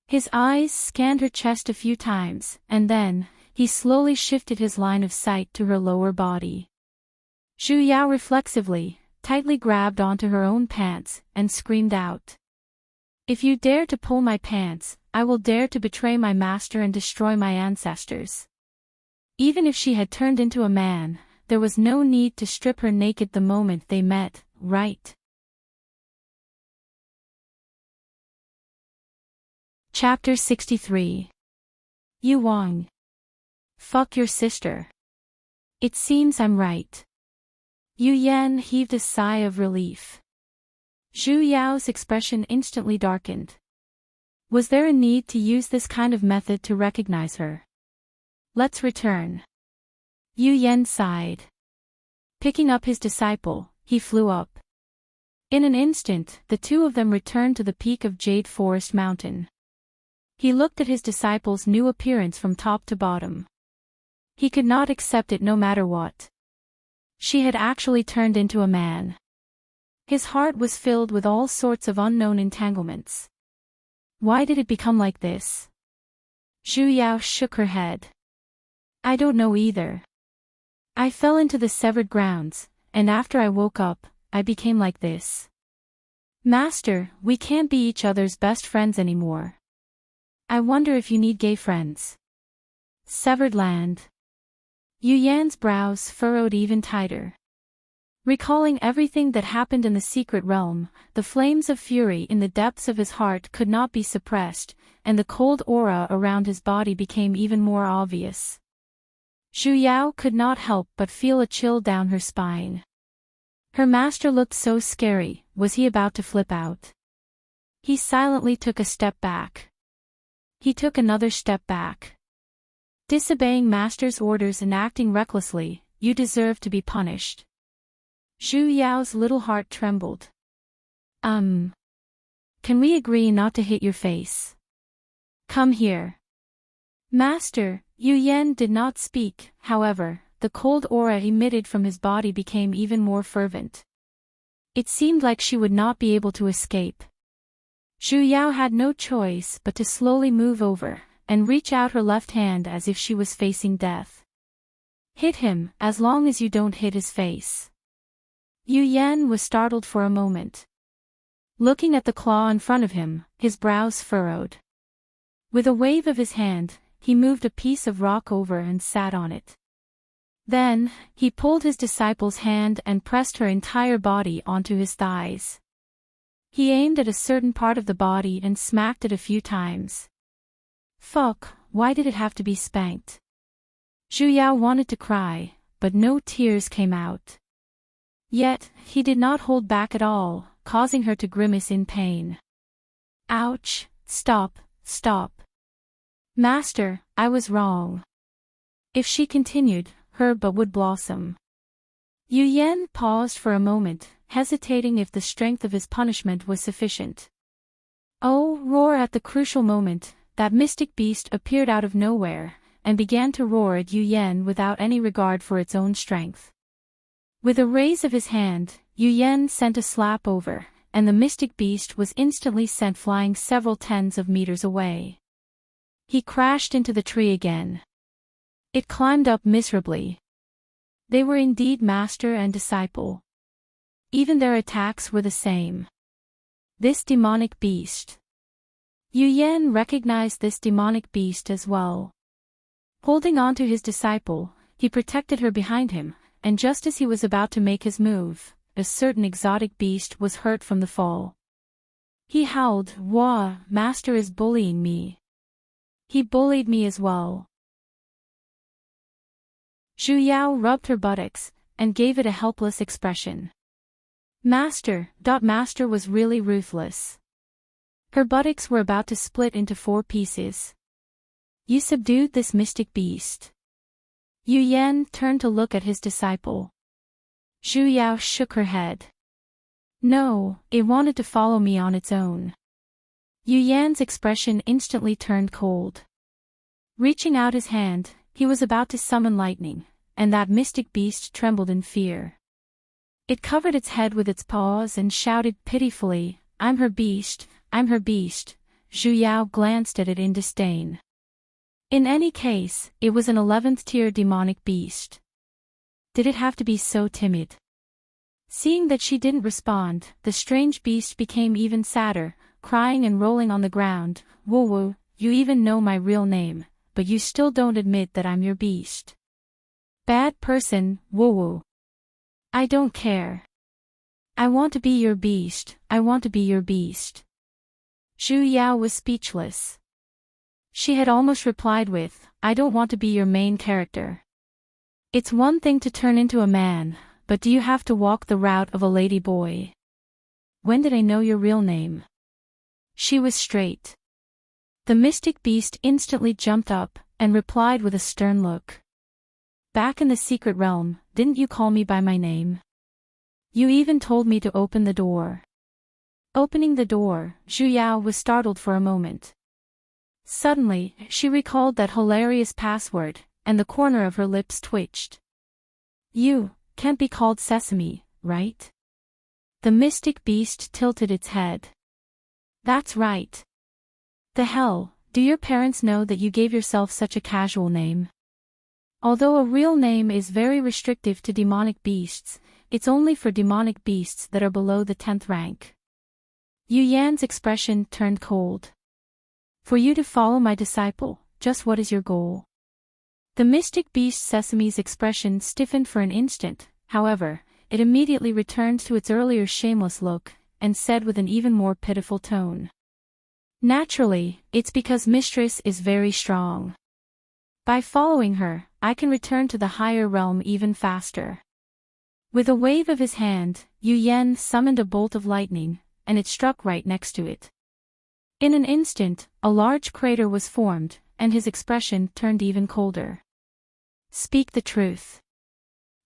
[SPEAKER 1] His eyes scanned her chest a few times, and then, he slowly shifted his line of sight to her lower body. Zhu Yao reflexively, tightly grabbed onto her own pants, and screamed out. If you dare to pull my pants, I will dare to betray my master and destroy my ancestors. Even if she had turned into a man, there was no need to strip her naked the moment they met, right? Chapter 63. Yu Wang. Fuck your sister. It seems I'm right. Yu Yan heaved a sigh of relief. Zhu Yao's expression instantly darkened. Was there a need to use this kind of method to recognize her? Let's return. Yu Yan sighed. Picking up his disciple, he flew up. In an instant, the two of them returned to the peak of Jade Forest Mountain. He looked at his disciple's new appearance from top to bottom. He could not accept it no matter what. She had actually turned into a man. His heart was filled with all sorts of unknown entanglements. Why did it become like this? Zhu Yao shook her head. I don't know either. I fell into the severed grounds, and after I woke up, I became like this. Master, we can't be each other's best friends anymore. I wonder if you need gay friends. Severed land. Yu Yan's brows furrowed even tighter. Recalling everything that happened in the secret realm, the flames of fury in the depths of his heart could not be suppressed, and the cold aura around his body became even more obvious. Zhu Yao could not help but feel a chill down her spine. Her master looked so scary, was he about to flip out? He silently took a step back. He took another step back. Disobeying master's orders and acting recklessly, you deserve to be punished. Zhu Yao's little heart trembled. Can we agree not to hit your face? Come here. Master, Yu Yan did not speak, however, the cold aura emitted from his body became even more fervent. It seemed like she would not be able to escape. Zhu Yao had no choice but to slowly move over, and reach out her left hand as if she was facing death. Hit him, as long as you don't hit his face. Yu Yan was startled for a moment. Looking at the claw in front of him, his brows furrowed. With a wave of his hand, he moved a piece of rock over and sat on it. Then, he pulled his disciple's hand and pressed her entire body onto his thighs. He aimed at a certain part of the body and smacked it a few times. Fuck, why did it have to be spanked? Zhu Yao wanted to cry, but no tears came out. Yet, he did not hold back at all, causing her to grimace in pain. Ouch, stop, stop. Master, I was wrong. If she continued, her but would blossom. Yu Yan paused for a moment, hesitating if the strength of his punishment was sufficient. Oh, roar! At the crucial moment, that mystic beast appeared out of nowhere, and began to roar at Yu Yan without any regard for its own strength. With a raise of his hand, Yu Yan sent a slap over, and the mystic beast was instantly sent flying several tens of meters away. He crashed into the tree again. It climbed up miserably. They were indeed master and disciple. Even their attacks were the same. This demonic beast. Yu Yan recognized this demonic beast as well. Holding on to his disciple, he protected her behind him, and just as he was about to make his move, a certain exotic beast was hurt from the fall. He howled, "Wah, master is bullying me. He bullied me as well." Zhu Yao rubbed her buttocks, and gave it a helpless expression. Master was really ruthless. Her buttocks were about to split into 4 pieces. You subdued this mystic beast. Yu Yan turned to look at his disciple. Zhu Yao shook her head. No, it wanted to follow me on its own. Yu Yan's expression instantly turned cold. Reaching out his hand, he was about to summon lightning, and that mystic beast trembled in fear. It covered its head with its paws and shouted pitifully, I'm her beast, I'm her beast." Zhu Yao glanced at it in disdain. In any case, it was an 11th tier demonic beast. Did it have to be so timid? Seeing that she didn't respond, the strange beast became even sadder, crying and rolling on the ground. Woo, you even know my real name, but you still don't admit that I'm your beast. Bad person, woo. I don't care. I want to be your beast, I want to be your beast. Zhu Yao was speechless. She had almost replied with, I don't want to be your main character. It's one thing to turn into a man, but do you have to walk the route of a lady boy? When did I know your real name? She was straight. The mystic beast instantly jumped up, and replied with a stern look. Back in the secret realm, didn't you call me by my name? You even told me to open the door. Opening the door, Zhu Yao was startled for a moment. Suddenly, she recalled that hilarious password, and the corner of her lips twitched. You can't be called Sesame, right? The mystic beast tilted its head. That's right. The hell, do your parents know that you gave yourself such a casual name? Although a real name is very restrictive to demonic beasts, it's only for demonic beasts that are below the 10th rank. Yu Yan's expression turned cold. For you to follow my disciple, just what is your goal? The mystic beast Sesame's expression stiffened for an instant, however, it immediately returned to its earlier shameless look, and said with an even more pitiful tone. Naturally, it's because Mistress is very strong. By following her, I can return to the higher realm even faster. With a wave of his hand, Yu Yan summoned a bolt of lightning, and it struck right next to it. In an instant, a large crater was formed, and his expression turned even colder. Speak the truth.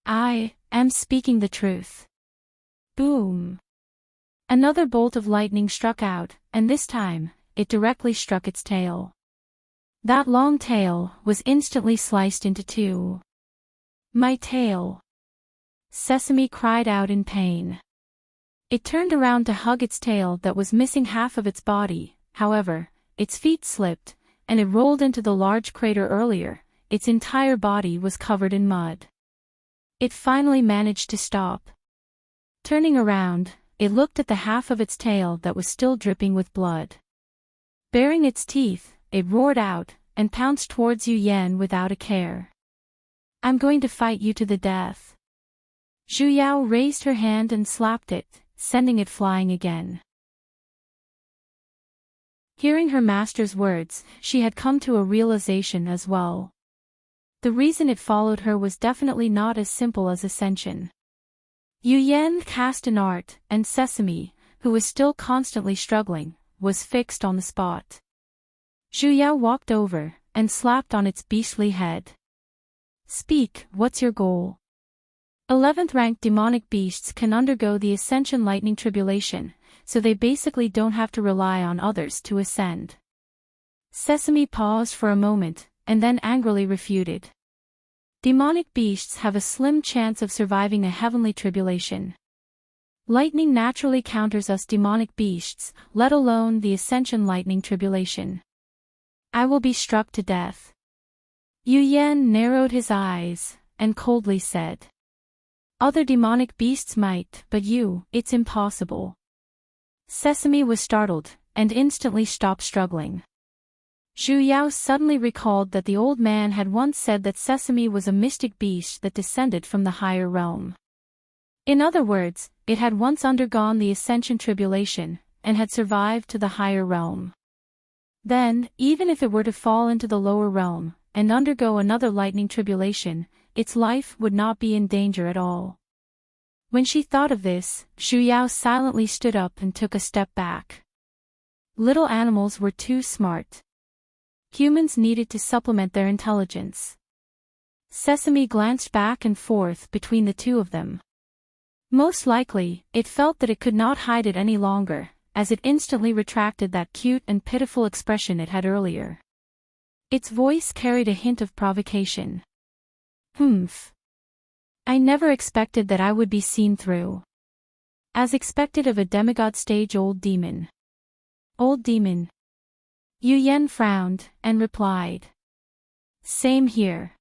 [SPEAKER 1] I am speaking the truth. Boom. Another bolt of lightning struck out, and this time, it directly struck its tail. That long tail was instantly sliced into 2. My tail. Sesame cried out in pain. It turned around to hug its tail that was missing half of its body, however, its feet slipped, and it rolled into the large crater earlier. Its entire body was covered in mud. It finally managed to stop. Turning around, it looked at the half of its tail that was still dripping with blood. Baring its teeth, it roared out, and pounced towards Yu Yan without a care. I'm going to fight you to the death. Zhu Yao raised her hand and slapped it, sending it flying again. Hearing her master's words, she had come to a realization as well. The reason it followed her was definitely not as simple as ascension. Yu Yan cast an art, and Sesame, who was still constantly struggling, was fixed on the spot. Zhu Yao walked over, and slapped on its beastly head. Speak, what's your goal? 11th ranked demonic beasts can undergo the Ascension Lightning Tribulation, so they basically don't have to rely on others to ascend. Sesame paused for a moment, and then angrily refuted. Demonic beasts have a slim chance of surviving a heavenly tribulation. Lightning naturally counters us demonic beasts, let alone the ascension lightning tribulation. I will be struck to death. Yu Yan narrowed his eyes, and coldly said. Other demonic beasts might, but you, it's impossible. Sesame was startled, and instantly stopped struggling. Zhu Yao suddenly recalled that the old man had once said that Sesame was a mystic beast that descended from the higher realm. In other words, it had once undergone the ascension tribulation, and had survived to the higher realm. Then, even if it were to fall into the lower realm, and undergo another lightning tribulation, its life would not be in danger at all. When she thought of this, Zhu Yao silently stood up and took a step back. Little animals were too smart. Humans needed to supplement their intelligence. Sesame glanced back and forth between the two of them. Most likely, it felt that it could not hide it any longer, as it instantly retracted that cute and pitiful expression it had earlier. Its voice carried a hint of provocation. Humph. I never expected that I would be seen through. As expected of a demigod stage old demon. Old demon. Yu Yan frowned, and replied. Same here.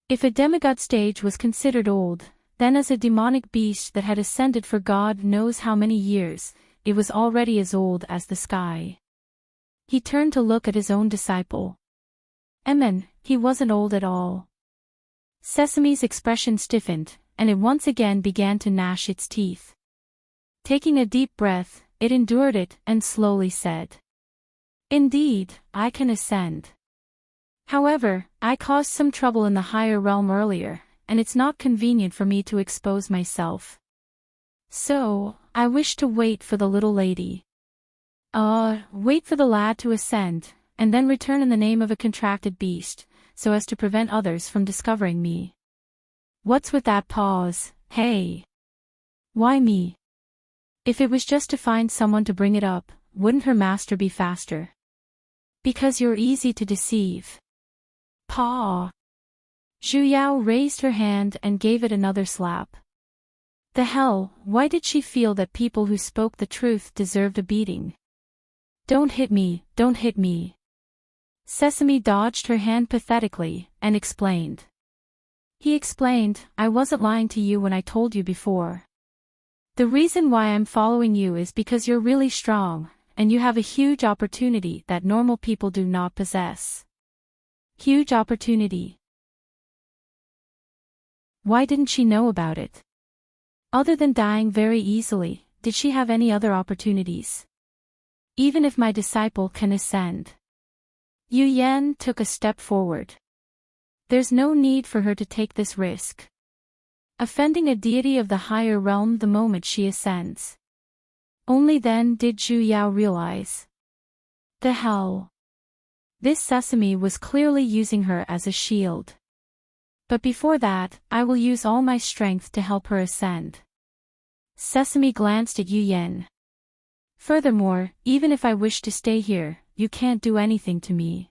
[SPEAKER 1] If a demigod stage was considered old, then as a demonic beast that had ascended for God knows how many years, it was already as old as the sky. He turned to look at his own disciple. He wasn't old at all. Sesame's expression stiffened, and it once again began to gnash its teeth. Taking a deep breath, it endured it and slowly said. Indeed, I can ascend. However, I caused some trouble in the higher realm earlier, and it's not convenient for me to expose myself. So, I wish to wait for the little lady. Wait for the lad to ascend, and then return in the name of a contracted beast, so as to prevent others from discovering me. What's with that pause, hey? Why me? If it was just to find someone to bring it up, wouldn't her master be faster? Because you're easy to deceive. Paw. Zhu Yao raised her hand and gave it another slap. The hell, why did she feel that people who spoke the truth deserved a beating? Don't hit me, don't hit me. Sesame dodged her hand pathetically, and explained. He explained, I wasn't lying to you when I told you before. The reason why I'm following you is because you're really strong, and you have a huge opportunity that normal people do not possess. Huge opportunity. Why didn't she know about it? Other than dying very easily, did she have any other opportunities? Even if my disciple can ascend. Yu Yan took a step forward. There's no need for her to take this risk. Offending a deity of the higher realm the moment she ascends. Only then did Zhu Yao realize. The hell. This Sesame was clearly using her as a shield. But before that, I will use all my strength to help her ascend. Sesame glanced at Yu Yan. Furthermore, even if I wish to stay here, you can't do anything to me.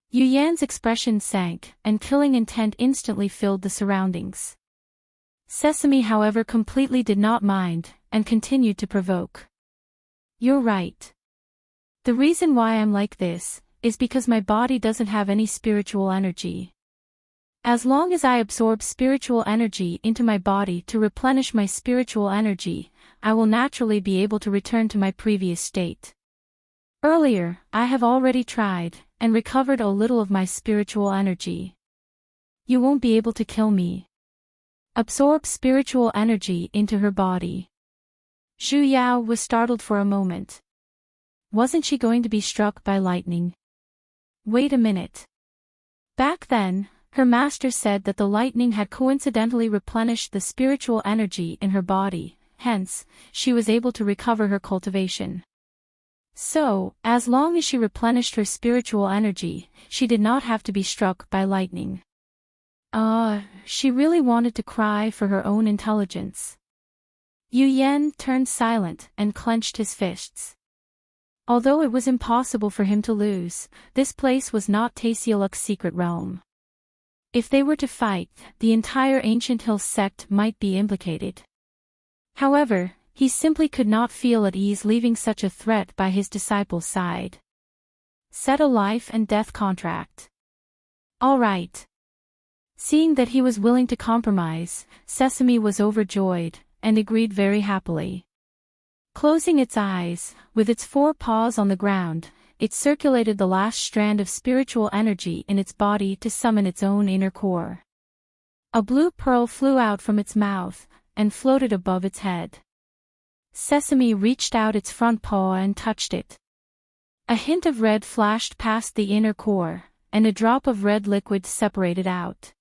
[SPEAKER 1] Yu Yan's expression sank, and killing intent instantly filled the surroundings. Sesame, however, completely did not mind, and continued to provoke. You're right. The reason why I'm like this is because my body doesn't have any spiritual energy. As long as I absorb spiritual energy into my body to replenish my spiritual energy, I will naturally be able to return to my previous state. Earlier, I have already tried, and recovered a little of my spiritual energy. You won't be able to kill me. Absorb spiritual energy into her body. Zhu Yao was startled for a moment. Wasn't she going to be struck by lightning? Wait a minute. Back then, her master said that the lightning had coincidentally replenished the spiritual energy in her body, hence, she was able to recover her cultivation. So, as long as she replenished her spiritual energy, she did not have to be struck by lightning. She really wanted to cry for her own intelligence. Yu Yan turned silent and clenched his fists. Although it was impossible for him to lose, this place was not Taesioluk's secret realm. If they were to fight, the entire Ancient Hill sect might be implicated. However, he simply could not feel at ease leaving such a threat by his disciple's side. Set a life and death contract. All right. Seeing that he was willing to compromise, Sesame was overjoyed, and agreed very happily. Closing its eyes, with its 4 paws on the ground, it circulated the last strand of spiritual energy in its body to summon its own inner core. A blue pearl flew out from its mouth, and floated above its head. Sesame reached out its front paw and touched it. A hint of red flashed past the inner core, and a drop of red liquid separated out.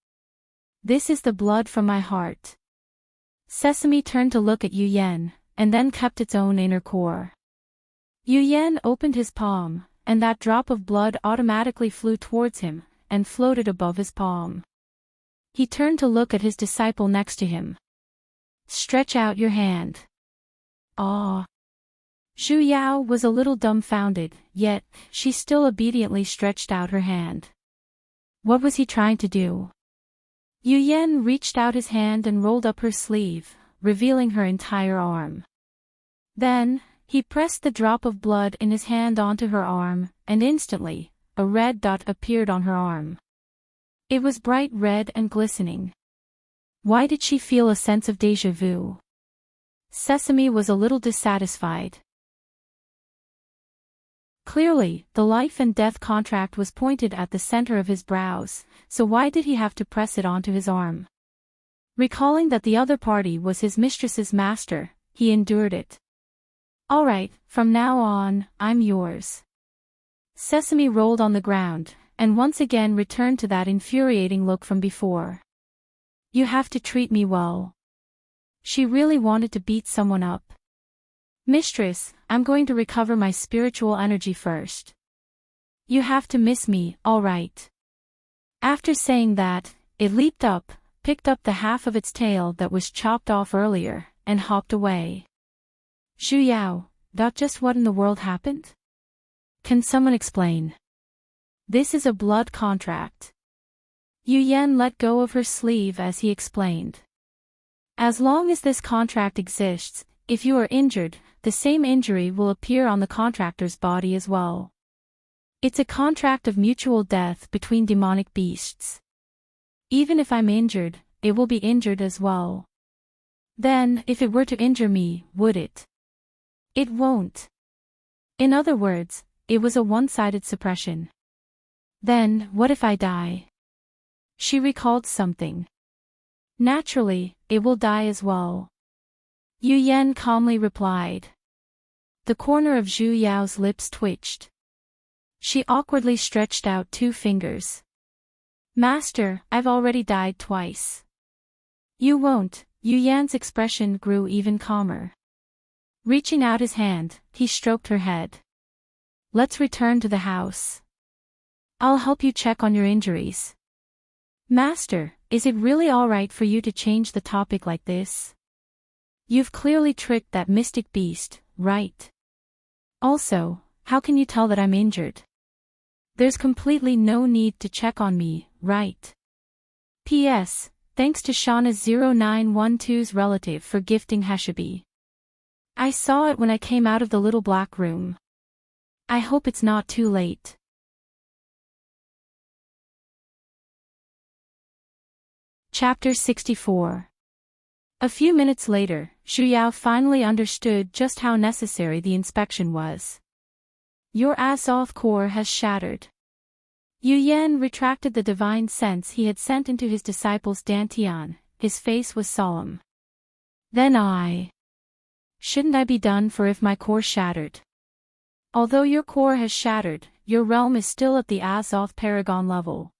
[SPEAKER 1] This is the blood from my heart. Sesame turned to look at Yu Yen, and then kept its own inner core. Yu Yen opened his palm, and that drop of blood automatically flew towards him, and floated above his palm. He turned to look at his disciple next to him. Stretch out your hand. Ah. Zhu Yao was a little dumbfounded, yet, she still obediently stretched out her hand. What was he trying to do? Yu Yen reached out his hand and rolled up her sleeve, revealing her entire arm. Then, he pressed the drop of blood in his hand onto her arm, and instantly, a red dot appeared on her arm. It was bright red and glistening. Why did she feel a sense of déjà vu? Sesame was a little dissatisfied. Clearly, the life and death contract was pointed at the center of his brows, so why did he have to press it onto his arm? Recalling that the other party was his mistress's master, he endured it. All right, from now on, I'm yours. Sesame rolled on the ground, and once again returned to that infuriating look from before. You have to treat me well. She really wanted to beat someone up. Mistress, I'm going to recover my spiritual energy first. You have to miss me, all right. After saying that, it leaped up, picked up the half of its tail that was chopped off earlier, and hopped away. Zhu Yao, that just what in the world happened? Can someone explain? This is a blood contract. Yu Yen let go of her sleeve as he explained. As long as this contract exists, if you are injured, the same injury will appear on the contractor's body as well. It's a contract of mutual death between demonic beasts. Even if I'm injured, it will be injured as well. Then, if it were to injure me, would it? It won't. In other words, it was a one-sided suppression. Then, what if I die? She recalled something. Naturally, it will die as well. Yu Yen calmly replied. The corner of Zhu Yao's lips twitched. She awkwardly stretched out 2 fingers. Master, I've already died twice. You won't. Yu Yan's expression grew even calmer. Reaching out his hand, he stroked her head. Let's return to the house. I'll help you check on your injuries. Master, is it really all right for you to change the topic like this? You've clearly tricked that mystic beast, right? Also, how can you tell that I'm injured? There's completely no need to check on me, right? P.S. Thanks to Shauna's 0912's relative for gifting Heshabi. I saw it when I came out of the little black room. I hope it's not too late. Chapter 64. A few minutes later, Zhu Yao finally understood just how necessary the inspection was. Your Azoth core has shattered. Yu Yen retracted the divine sense he had sent into his disciple's dantian. His face was solemn. Then shouldn't I be done for if my core shattered? Although your core has shattered, your realm is still at the Azoth paragon level.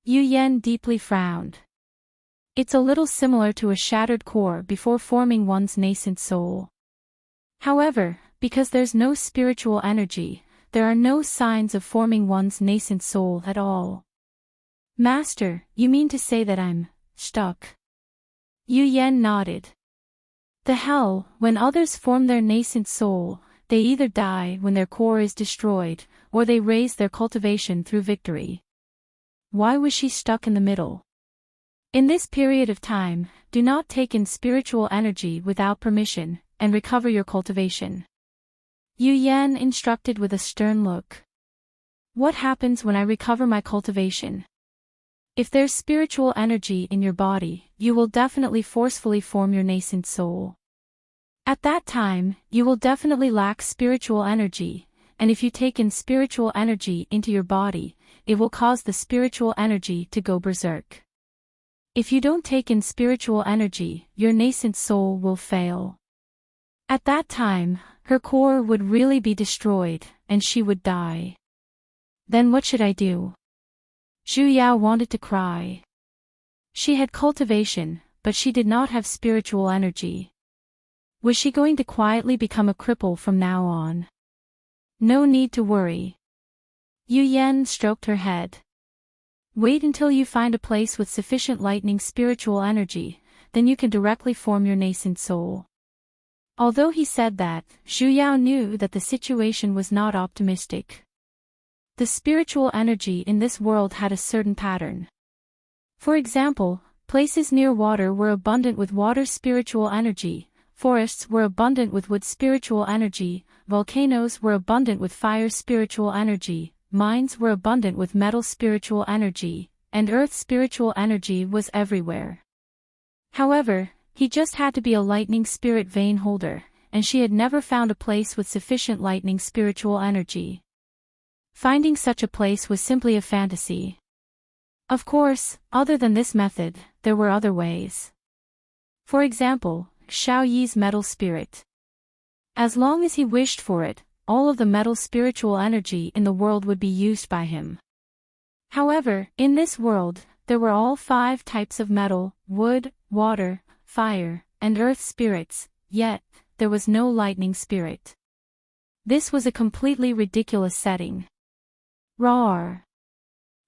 [SPEAKER 1] Yu Yen deeply frowned. It's a little similar to a shattered core before forming one's nascent soul. However, because there's no spiritual energy, there are no signs of forming one's nascent soul at all. Master, you mean to say that I'm stuck? Yu Yen nodded. The hell, when others form their nascent soul, they either die when their core is destroyed, or they raise their cultivation through victory. Why was she stuck in the middle? In this period of time, do not take in spiritual energy without permission, and recover your cultivation. Yu Yan instructed with a stern look. What happens when I recover my cultivation? If there's spiritual energy in your body, you will definitely forcefully form your nascent soul. At that time, you will definitely lack spiritual energy, and if you take in spiritual energy into your body, it will cause the spiritual energy to go berserk. If you don't take in spiritual energy, your nascent soul will fail. At that time, her core would really be destroyed, and she would die. Then what should I do? Zhu Yao wanted to cry. She had cultivation, but she did not have spiritual energy. Was she going to quietly become a cripple from now on? No need to worry. Yu Yan stroked her head. Wait until you find a place with sufficient lightning spiritual energy, then you can directly form your nascent soul. Although he said that, Zhu Yao knew that the situation was not optimistic. The spiritual energy in this world had a certain pattern. For example, places near water were abundant with water spiritual energy, forests were abundant with wood spiritual energy, volcanoes were abundant with fire spiritual energy, mines were abundant with metal spiritual energy, and earth spiritual energy was everywhere. However, he just had to be a lightning spirit vein holder, and she had never found a place with sufficient lightning spiritual energy. Finding such a place was simply a fantasy. Of course, other than this method, there were other ways. For example, Xiao Yi's metal spirit. As long as he wished for it, all of the metal spiritual energy in the world would be used by him. However, in this world, there were all 5 types of metal, wood, water, fire, and earth spirits, yet, there was no lightning spirit. This was a completely ridiculous setting. Roar!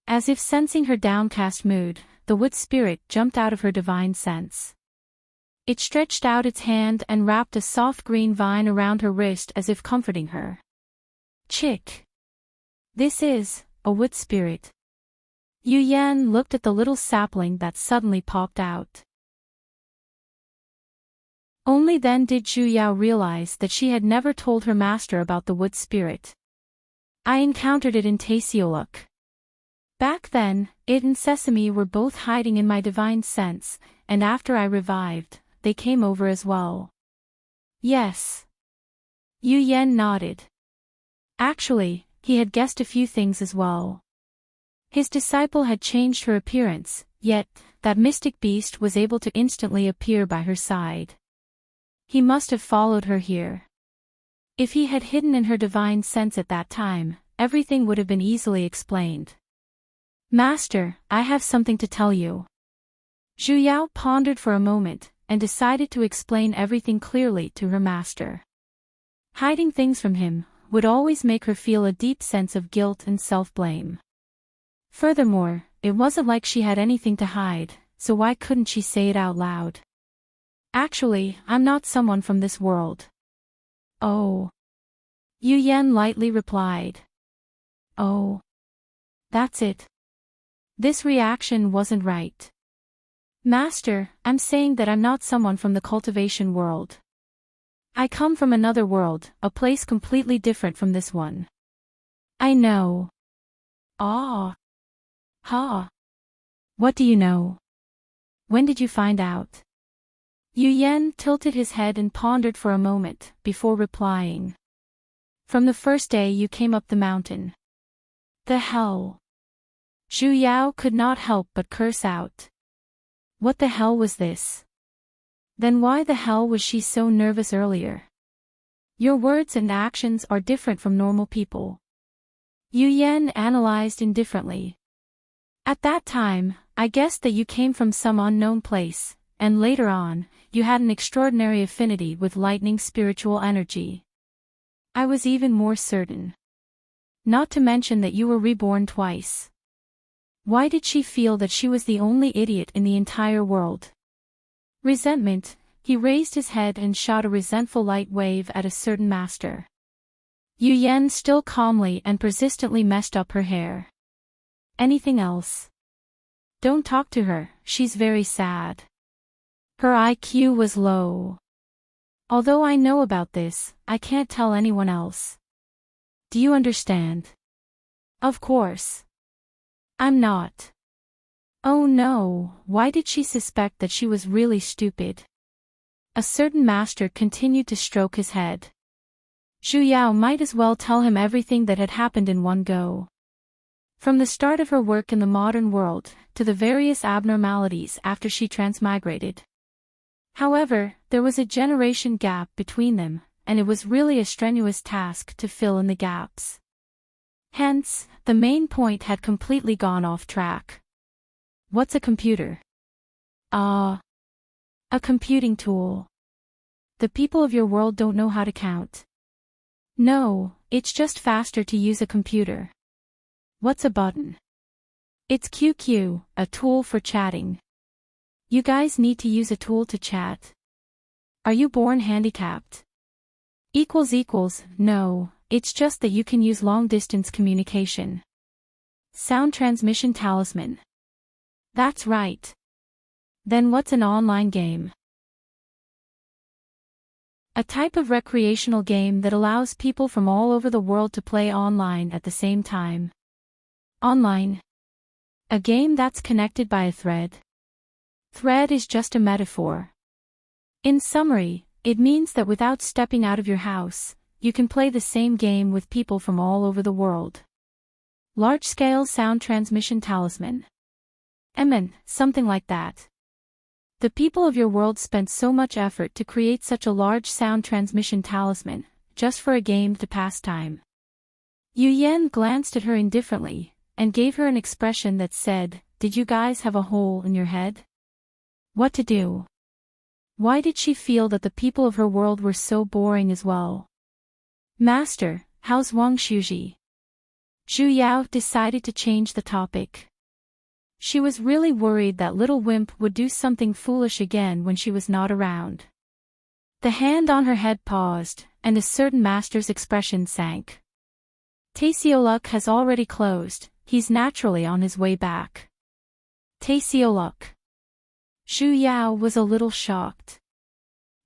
[SPEAKER 1] As if sensing her downcast mood, the wood spirit jumped out of her divine sense. It stretched out its hand and wrapped a soft green vine around her wrist as if comforting her. Chick! This is a wood spirit. Yu Yan looked at the little sapling that suddenly popped out. Only then did Zhu Yao realize that she had never told her master about the wood spirit. I encountered it in Tasioluk. Back then, it and Sesame were both hiding in my divine sense, and after I revived, they came over as well. Yes. Yu Yan nodded. Actually, he had guessed a few things as well. His disciple had changed her appearance, yet, that mystic beast was able to instantly appear by her side. He must have followed her here. If he had hidden in her divine sense at that time, everything would have been easily explained. Master, I have something to tell you. Zhu Yao pondered for a moment, and decided to explain everything clearly to her master. Hiding things from him would always make her feel a deep sense of guilt and self-blame. Furthermore, it wasn't like she had anything to hide, so why couldn't she say it out loud? Actually, I'm not someone from this world. Oh. Yu Yan lightly replied. Oh. That's it. This reaction wasn't right. Master, I'm saying that I'm not someone from the cultivation world. I come from another world, a place completely different from this one. I know. Ah. Ha. What do you know? When did you find out? Yu Yan tilted his head and pondered for a moment, before replying. From the first day you came up the mountain. The hell? Zhu Yao could not help but curse out. What the hell was this? Then why the hell was she so nervous earlier? Your words and actions are different from normal people. Yu Yan analyzed indifferently. At that time, I guessed that you came from some unknown place, and later on, you had an extraordinary affinity with lightning spiritual energy. I was even more certain. Not to mention that you were reborn twice. Why did she feel that she was the only idiot in the entire world? Resentment, he raised his head and shot a resentful light wave at a certain master. Yu Yan still calmly and persistently messed up her hair. Anything else? Don't talk to her, she's very sad. Her IQ was low. Although I know about this, I can't tell anyone else. Do you understand? Of course. I'm not. Oh no, why did she suspect that she was really stupid? A certain master continued to stroke his head. Zhu Yao might as well tell him everything that had happened in one go. From the start of her work in the modern world, to the various abnormalities after she transmigrated. However, there was a generation gap between them, and it was really a strenuous task to fill in the gaps. Hence, the main point had completely gone off track. What's a computer? A computing tool. The people of your world don't know how to count. No, it's just faster to use a computer. What's a button? It's QQ, a tool for chatting. You guys need to use a tool to chat. Are you born handicapped? No, it's just that you can use long-distance communication. Sound transmission talisman. That's right. Then what's an online game? A type of recreational game that allows people from all over the world to play online at the same time. Online. A game that's connected by a thread. Thread is just a metaphor. In summary, it means that without stepping out of your house, you can play the same game with people from all over the world. Large-scale sound transmission talisman. Something like that. The people of your world spent so much effort to create such a large sound transmission talisman, just for a game to pass time. Yu Yan glanced at her indifferently, and gave her an expression that said, "Did you guys have a hole in your head? What to do?" Why did she feel that the people of her world were so boring as well? Master, how's Wang Shuji? Zhu Yao decided to change the topic. She was really worried that little wimp would do something foolish again when she was not around. The hand on her head paused, and a certain master's expression sank. Taesioluk has already closed, he's naturally on his way back. Taesioluk. Zhu Yao was a little shocked.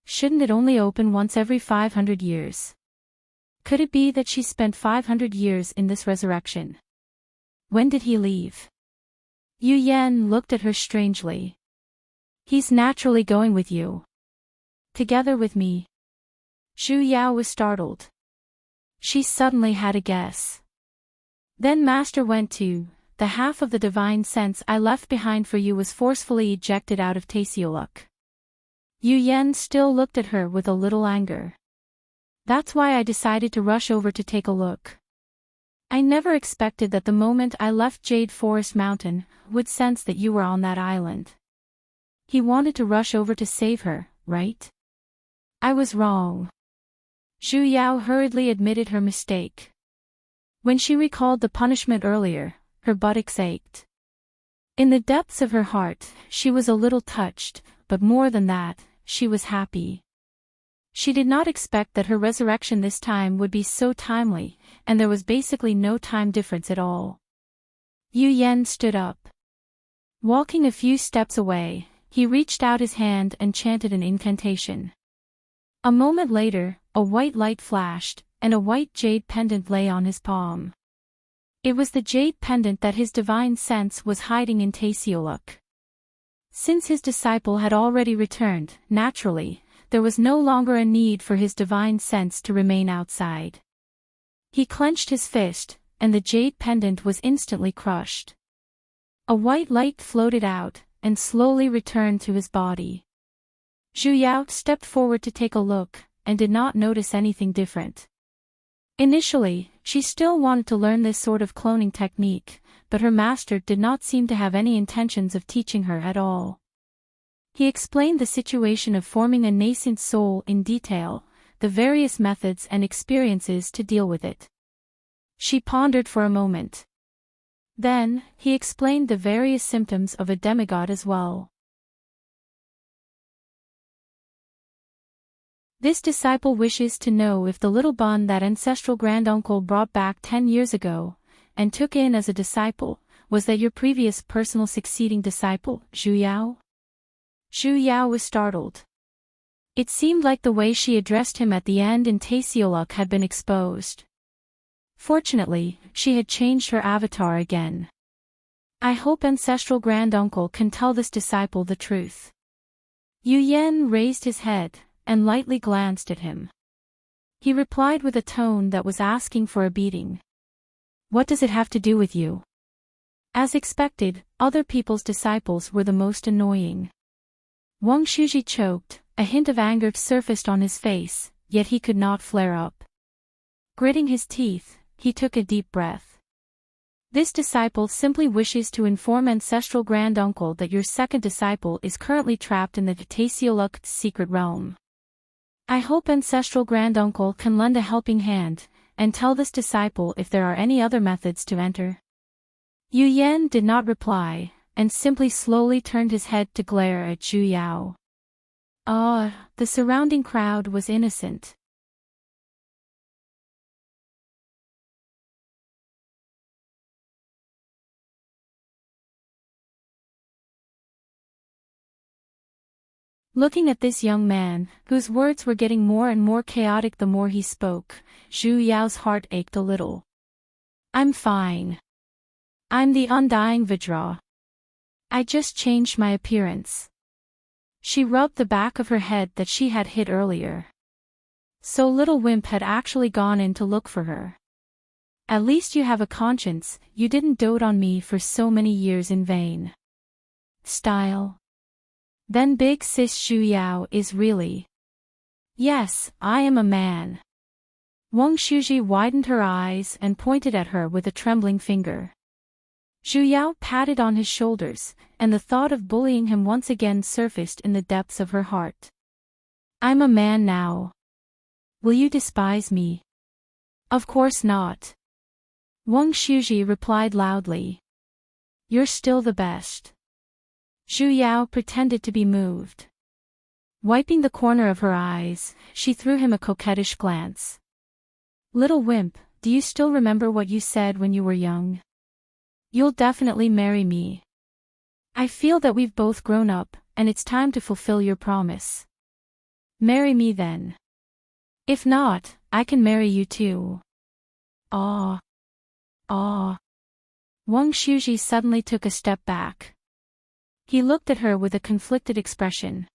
[SPEAKER 1] Shouldn't it only open once every 500 years? Could it be that she spent 500 years in this resurrection? When did he leave? Yu Yan looked at her strangely. He's naturally going with you. Together with me. Zhu Yao was startled. She suddenly had a guess. Then Master went to, the half of the divine sense I left behind for you was forcefully ejected out of Taesioluk. Yu Yan still looked at her with a little anger. That's why I decided to rush over to take a look. I never expected that the moment I left Jade Forest Mountain, would sense that you were on that island. He wanted to rush over to save her, right? I was wrong. Zhu Yao hurriedly admitted her mistake. When she recalled the punishment earlier, her buttocks ached. In the depths of her heart, she was a little touched, but more than that, she was happy. She did not expect that her resurrection this time would be so timely, and there was basically no time difference at all. Yu Yan stood up. Walking a few steps away, he reached out his hand and chanted an incantation. A moment later, a white light flashed, and a white jade pendant lay on his palm. It was the jade pendant that his divine sense was hiding in Taesioluk. Since his disciple had already returned, naturally, there was no longer a need for his divine sense to remain outside. He clenched his fist, and the jade pendant was instantly crushed. A white light floated out, and slowly returned to his body. Zhu Yao stepped forward to take a look, and did not notice anything different. Initially, she still wanted to learn this sort of cloning technique, but her master did not seem to have any intentions of teaching her at all. He explained the situation of forming a nascent soul in detail, the various methods and experiences to deal with it. She pondered for a moment. Then, he explained the various symptoms of a demigod as well. This disciple wishes to know if the little bun that ancestral granduncle brought back 10 years ago, and took in as a disciple, was that your previous personal succeeding disciple, Zhu Yao? Zhu Yao was startled. It seemed like the way she addressed him at the end in Taesioluk had been exposed. Fortunately, she had changed her avatar again. I hope ancestral granduncle can tell this disciple the truth. Yu Yan raised his head, and lightly glanced at him. He replied with a tone that was asking for a beating. What does it have to do with you? As expected, other people's disciples were the most annoying. Wang Shuji choked, a hint of anger surfaced on his face, yet he could not flare up. Gritting his teeth, he took a deep breath. This disciple simply wishes to inform ancestral granduncle that your second disciple is currently trapped in the Taesioluk's secret realm. I hope ancestral granduncle can lend a helping hand, and tell this disciple if there are any other methods to enter. Yu Yan did not reply, and simply slowly turned his head to glare at Zhu Yao. The surrounding crowd was innocent. Looking at this young man, whose words were getting more and more chaotic the more he spoke, Zhu Yao's heart ached a little. I'm fine. I'm the undying Vajra. I just changed my appearance. She rubbed the back of her head that she had hit earlier. So little wimp had actually gone in to look for her. At least you have a conscience, you didn't dote on me for so many years in vain. Style. Then big sis Zhu Yao is really. Yes, I am a man. Wang Shuji widened her eyes and pointed at her with a trembling finger. Zhu Yao patted on his shoulders, and the thought of bullying him once again surfaced in the depths of her heart. I'm a man now. Will you despise me? Of course not. Wang Shuji replied loudly. You're still the best. Zhu Yao pretended to be moved. Wiping the corner of her eyes, she threw him a coquettish glance. Little wimp, do you still remember what you said when you were young? You'll definitely marry me. I feel that we've both grown up, and it's time to fulfill your promise. Marry me then. If not, I can marry you too. Wang Shuji suddenly took a step back. He looked at her with a conflicted expression.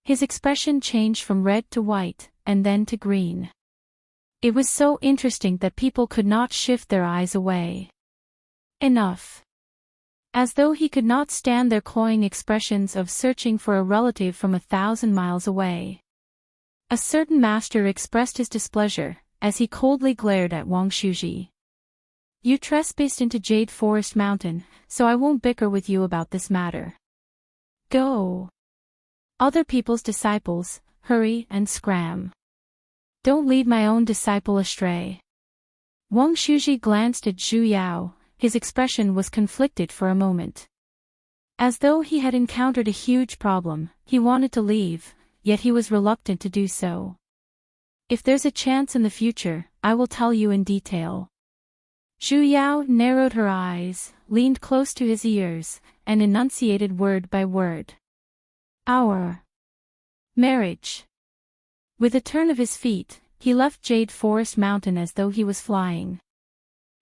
[SPEAKER 1] His expression changed from red to white, and then to green. It was so interesting that people could not shift their eyes away. Enough. As though he could not stand their cloying expressions of searching for a relative from 1,000 miles away. A certain master expressed his displeasure, as he coldly glared at Wang Shuji. You trespassed into Jade Forest Mountain, so I won't bicker with you about this matter. Go. Other people's disciples, hurry and scram. Don't lead my own disciple astray. Wang Shuji glanced at Zhu Yao, his expression was conflicted for a moment. As though he had encountered a huge problem, he wanted to leave, yet he was reluctant to do so. If there's a chance in the future, I will tell you in detail. Zhu Yao narrowed her eyes, leaned close to his ears, and enunciated word by word. Our marriage. With a turn of his feet, he left Jade Forest Mountain as though he was flying.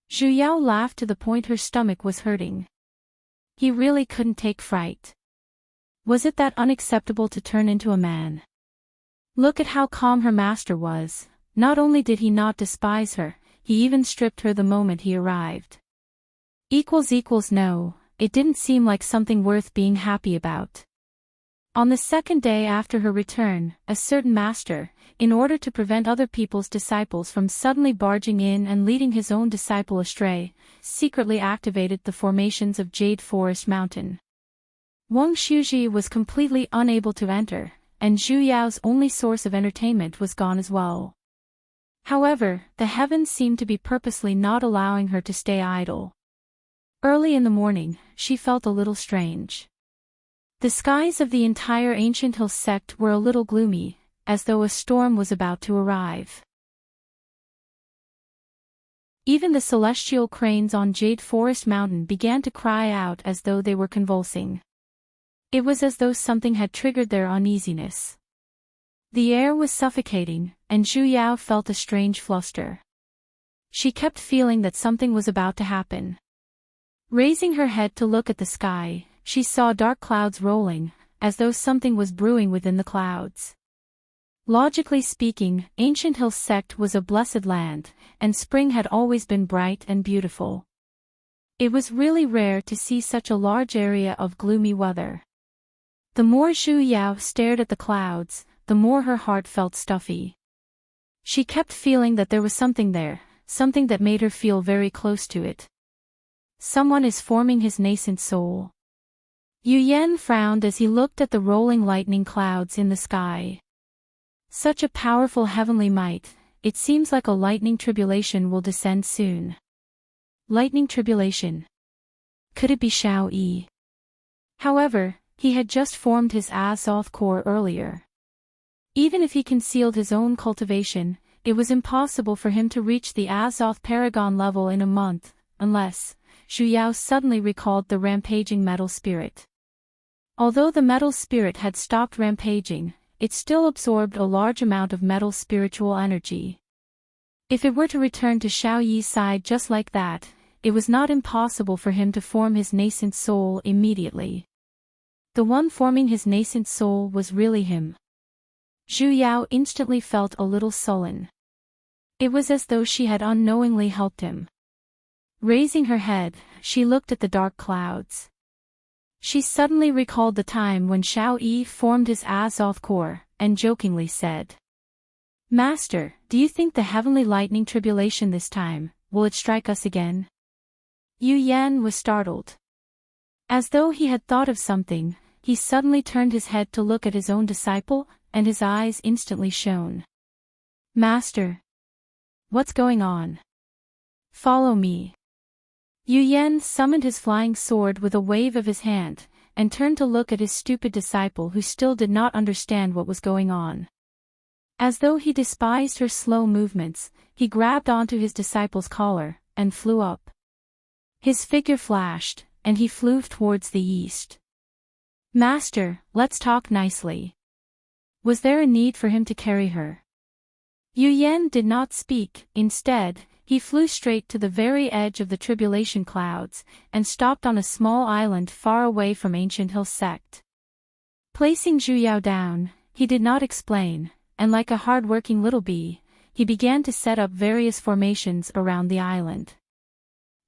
[SPEAKER 1] Zhu Yao laughed to the point her stomach was hurting. He really couldn't take fright. Was it that unacceptable to turn into a man? Look at how calm her master was. Not only did he not despise her, he even stripped her the moment he arrived. No, it didn't seem like something worth being happy about. On the second day after her return, a certain master, in order to prevent other people's disciples from suddenly barging in and leading his own disciple astray, secretly activated the formations of Jade Forest Mountain. Wang Shuji was completely unable to enter, and Zhu Yao's only source of entertainment was gone as well. However, the heavens seemed to be purposely not allowing her to stay idle. Early in the morning, she felt a little strange. The skies of the entire Ancient Hill sect were a little gloomy, as though a storm was about to arrive. Even the celestial cranes on Jade Forest Mountain began to cry out as though they were convulsing. It was as though something had triggered their uneasiness. The air was suffocating, and Zhu Yao felt a strange fluster. She kept feeling that something was about to happen. Raising her head to look at the sky, she saw dark clouds rolling, as though something was brewing within the clouds. Logically speaking, Ancient Hill Sect was a blessed land, and spring had always been bright and beautiful. It was really rare to see such a large area of gloomy weather. The more Zhu Yao stared at the clouds, the more her heart felt stuffy. She kept feeling that there was something there, something that made her feel very close to it. Someone is forming his nascent soul. Yu Yan frowned as he looked at the rolling lightning clouds in the sky. Such a powerful heavenly might, it seems like a lightning tribulation will descend soon. Lightning tribulation. Could it be Shao Yi? However, he had just formed his Azoth core earlier. Even if he concealed his own cultivation, it was impossible for him to reach the Azoth Paragon level in a month, unless Zhu Yao suddenly recalled the rampaging metal spirit. Although the metal spirit had stopped rampaging, it still absorbed a large amount of metal spiritual energy. If it were to return to Shao Yi's side just like that, it was not impossible for him to form his nascent soul immediately. The one forming his nascent soul was really him. Zhu Yao instantly felt a little sullen. It was as though she had unknowingly helped him. Raising her head, she looked at the dark clouds. She suddenly recalled the time when Shao Yi formed his Azoth core, and jokingly said, "Master, do you think the heavenly lightning tribulation this time, will it strike us again?" Yu Yan was startled. As though he had thought of something, he suddenly turned his head to look at his own disciple, and his eyes instantly shone. "Master. What's going on? Follow me." Yu Yan summoned his flying sword with a wave of his hand, and turned to look at his stupid disciple who still did not understand what was going on. As though he despised her slow movements, he grabbed onto his disciple's collar, and flew up. His figure flashed, and he flew towards the east. "Master, let's talk nicely." Was there a need for him to carry her? Yu Yan did not speak. Instead, he flew straight to the very edge of the tribulation clouds, and stopped on a small island far away from Ancient Hill Sect. Placing Zhu Yao down, he did not explain, and like a hard-working little bee, he began to set up various formations around the island.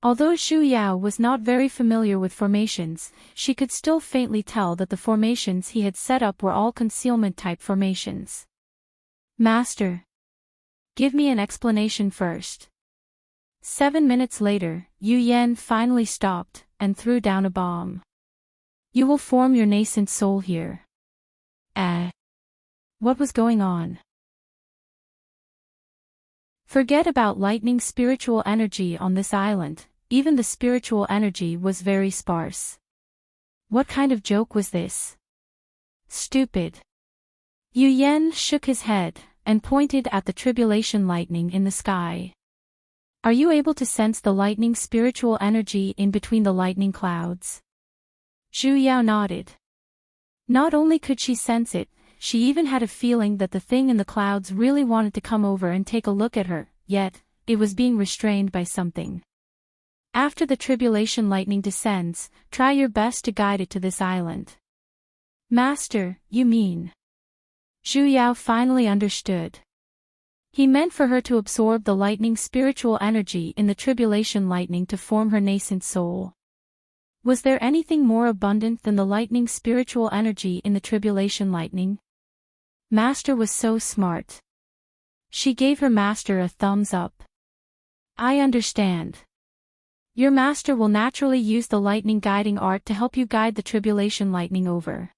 [SPEAKER 1] Although Zhu Yao was not very familiar with formations, she could still faintly tell that the formations he had set up were all concealment-type formations. "Master. Give me an explanation first." 7 minutes later, Yu Yan finally stopped, and threw down a bomb. "You will form your nascent soul here." What was going on? Forget about lightning spiritual energy on this island, even the spiritual energy was very sparse. What kind of joke was this? Stupid. Yu Yan shook his head, and pointed at the tribulation lightning in the sky. "Are you able to sense the lightning spiritual energy in between the lightning clouds?" Zhu Yao nodded. Not only could she sense it, she even had a feeling that the thing in the clouds really wanted to come over and take a look at her, yet, it was being restrained by something. "After the tribulation lightning descends, try your best to guide it to this island." "Master, you mean?" Zhu Yao finally understood. He meant for her to absorb the lightning spiritual energy in the tribulation lightning to form her nascent soul. Was there anything more abundant than the lightning spiritual energy in the tribulation lightning? Master was so smart. She gave her master a thumbs up. "I understand. Your master will naturally use the lightning guiding art to help you guide the tribulation lightning over.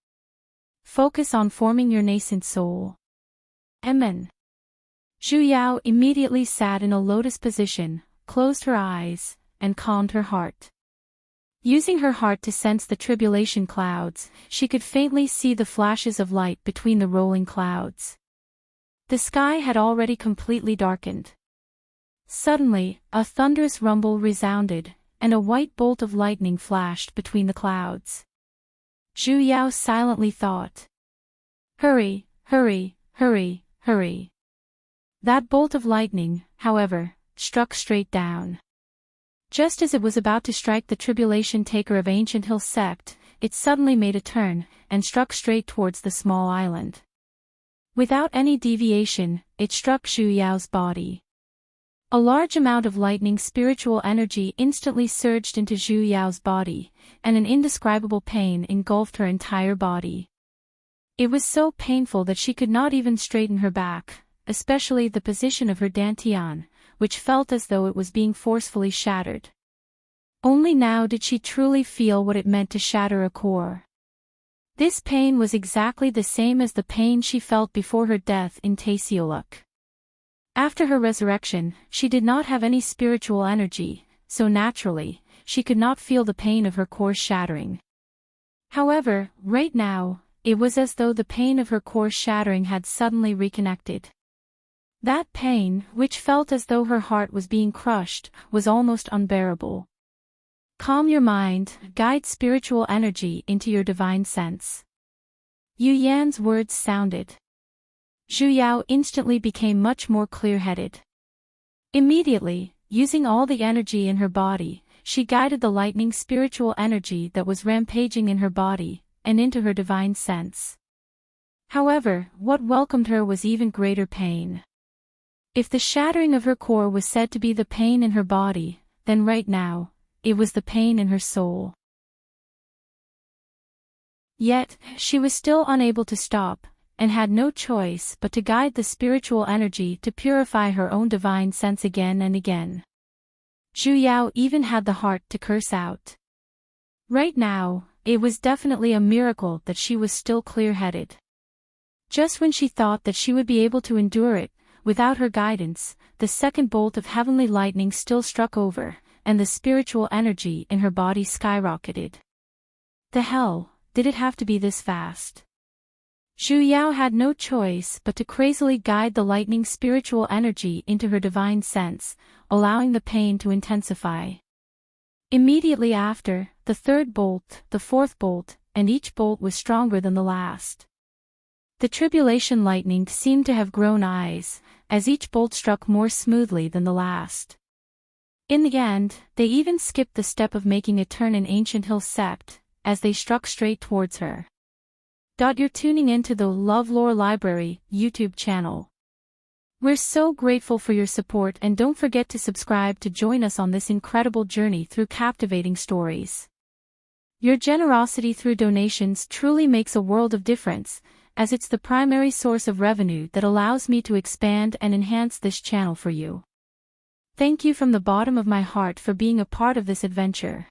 [SPEAKER 1] Focus on forming your nascent soul." Amen. Zhu Yao immediately sat in a lotus position, closed her eyes, and calmed her heart. Using her heart to sense the tribulation clouds, she could faintly see the flashes of light between the rolling clouds. The sky had already completely darkened. Suddenly, a thunderous rumble resounded, and a white bolt of lightning flashed between the clouds. Zhu Yao silently thought. Hurry, hurry, hurry, hurry. That bolt of lightning, however, struck straight down. Just as it was about to strike the tribulation taker of Ancient Hill sect, it suddenly made a turn, and struck straight towards the small island. Without any deviation, it struck Zhu Yao's body. A large amount of lightning spiritual energy instantly surged into Zhu Yao's body, and an indescribable pain engulfed her entire body. It was so painful that she could not even straighten her back, especially the position of her dantian, which felt as though it was being forcefully shattered. Only now did she truly feel what it meant to shatter a core. This pain was exactly the same as the pain she felt before her death in Tasioluk. After her resurrection, she did not have any spiritual energy, so naturally, she could not feel the pain of her core shattering. However, right now, it was as though the pain of her core shattering had suddenly reconnected. That pain, which felt as though her heart was being crushed, was almost unbearable. Calm your mind, guide spiritual energy into your divine sense. Yu Yan's words sounded. Zhu Yao instantly became much more clear-headed. Immediately, using all the energy in her body, she guided the lightning spiritual energy that was rampaging in her body, and into her divine sense. However, what welcomed her was even greater pain. If the shattering of her core was said to be the pain in her body, then right now, it was the pain in her soul. Yet, she was still unable to stop, and had no choice but to guide the spiritual energy to purify her own divine sense again and again. Zhu Yao even had the heart to curse out. Right now, it was definitely a miracle that she was still clear-headed. Just when she thought that she would be able to endure it, without her guidance, the second bolt of heavenly lightning still struck over, and the spiritual energy in her body skyrocketed. The hell, did it have to be this fast? Zhu Yao had no choice but to crazily guide the lightning spiritual energy into her divine sense, allowing the pain to intensify. Immediately after, the third bolt, the fourth bolt, and each bolt was stronger than the last. The tribulation lightning seemed to have grown eyes, as each bolt struck more smoothly than the last. In the end, they even skipped the step of making a turn in Ancient Hill sect, as they struck straight towards her. You're tuning into the LoveLore Library YouTube channel. We're so grateful for your support, and don't forget to subscribe to join us on this incredible journey through captivating stories. Your generosity through donations truly makes a world of difference, as it's the primary source of revenue that allows me to expand and enhance this channel for you. Thank you from the bottom of my heart for being a part of this adventure.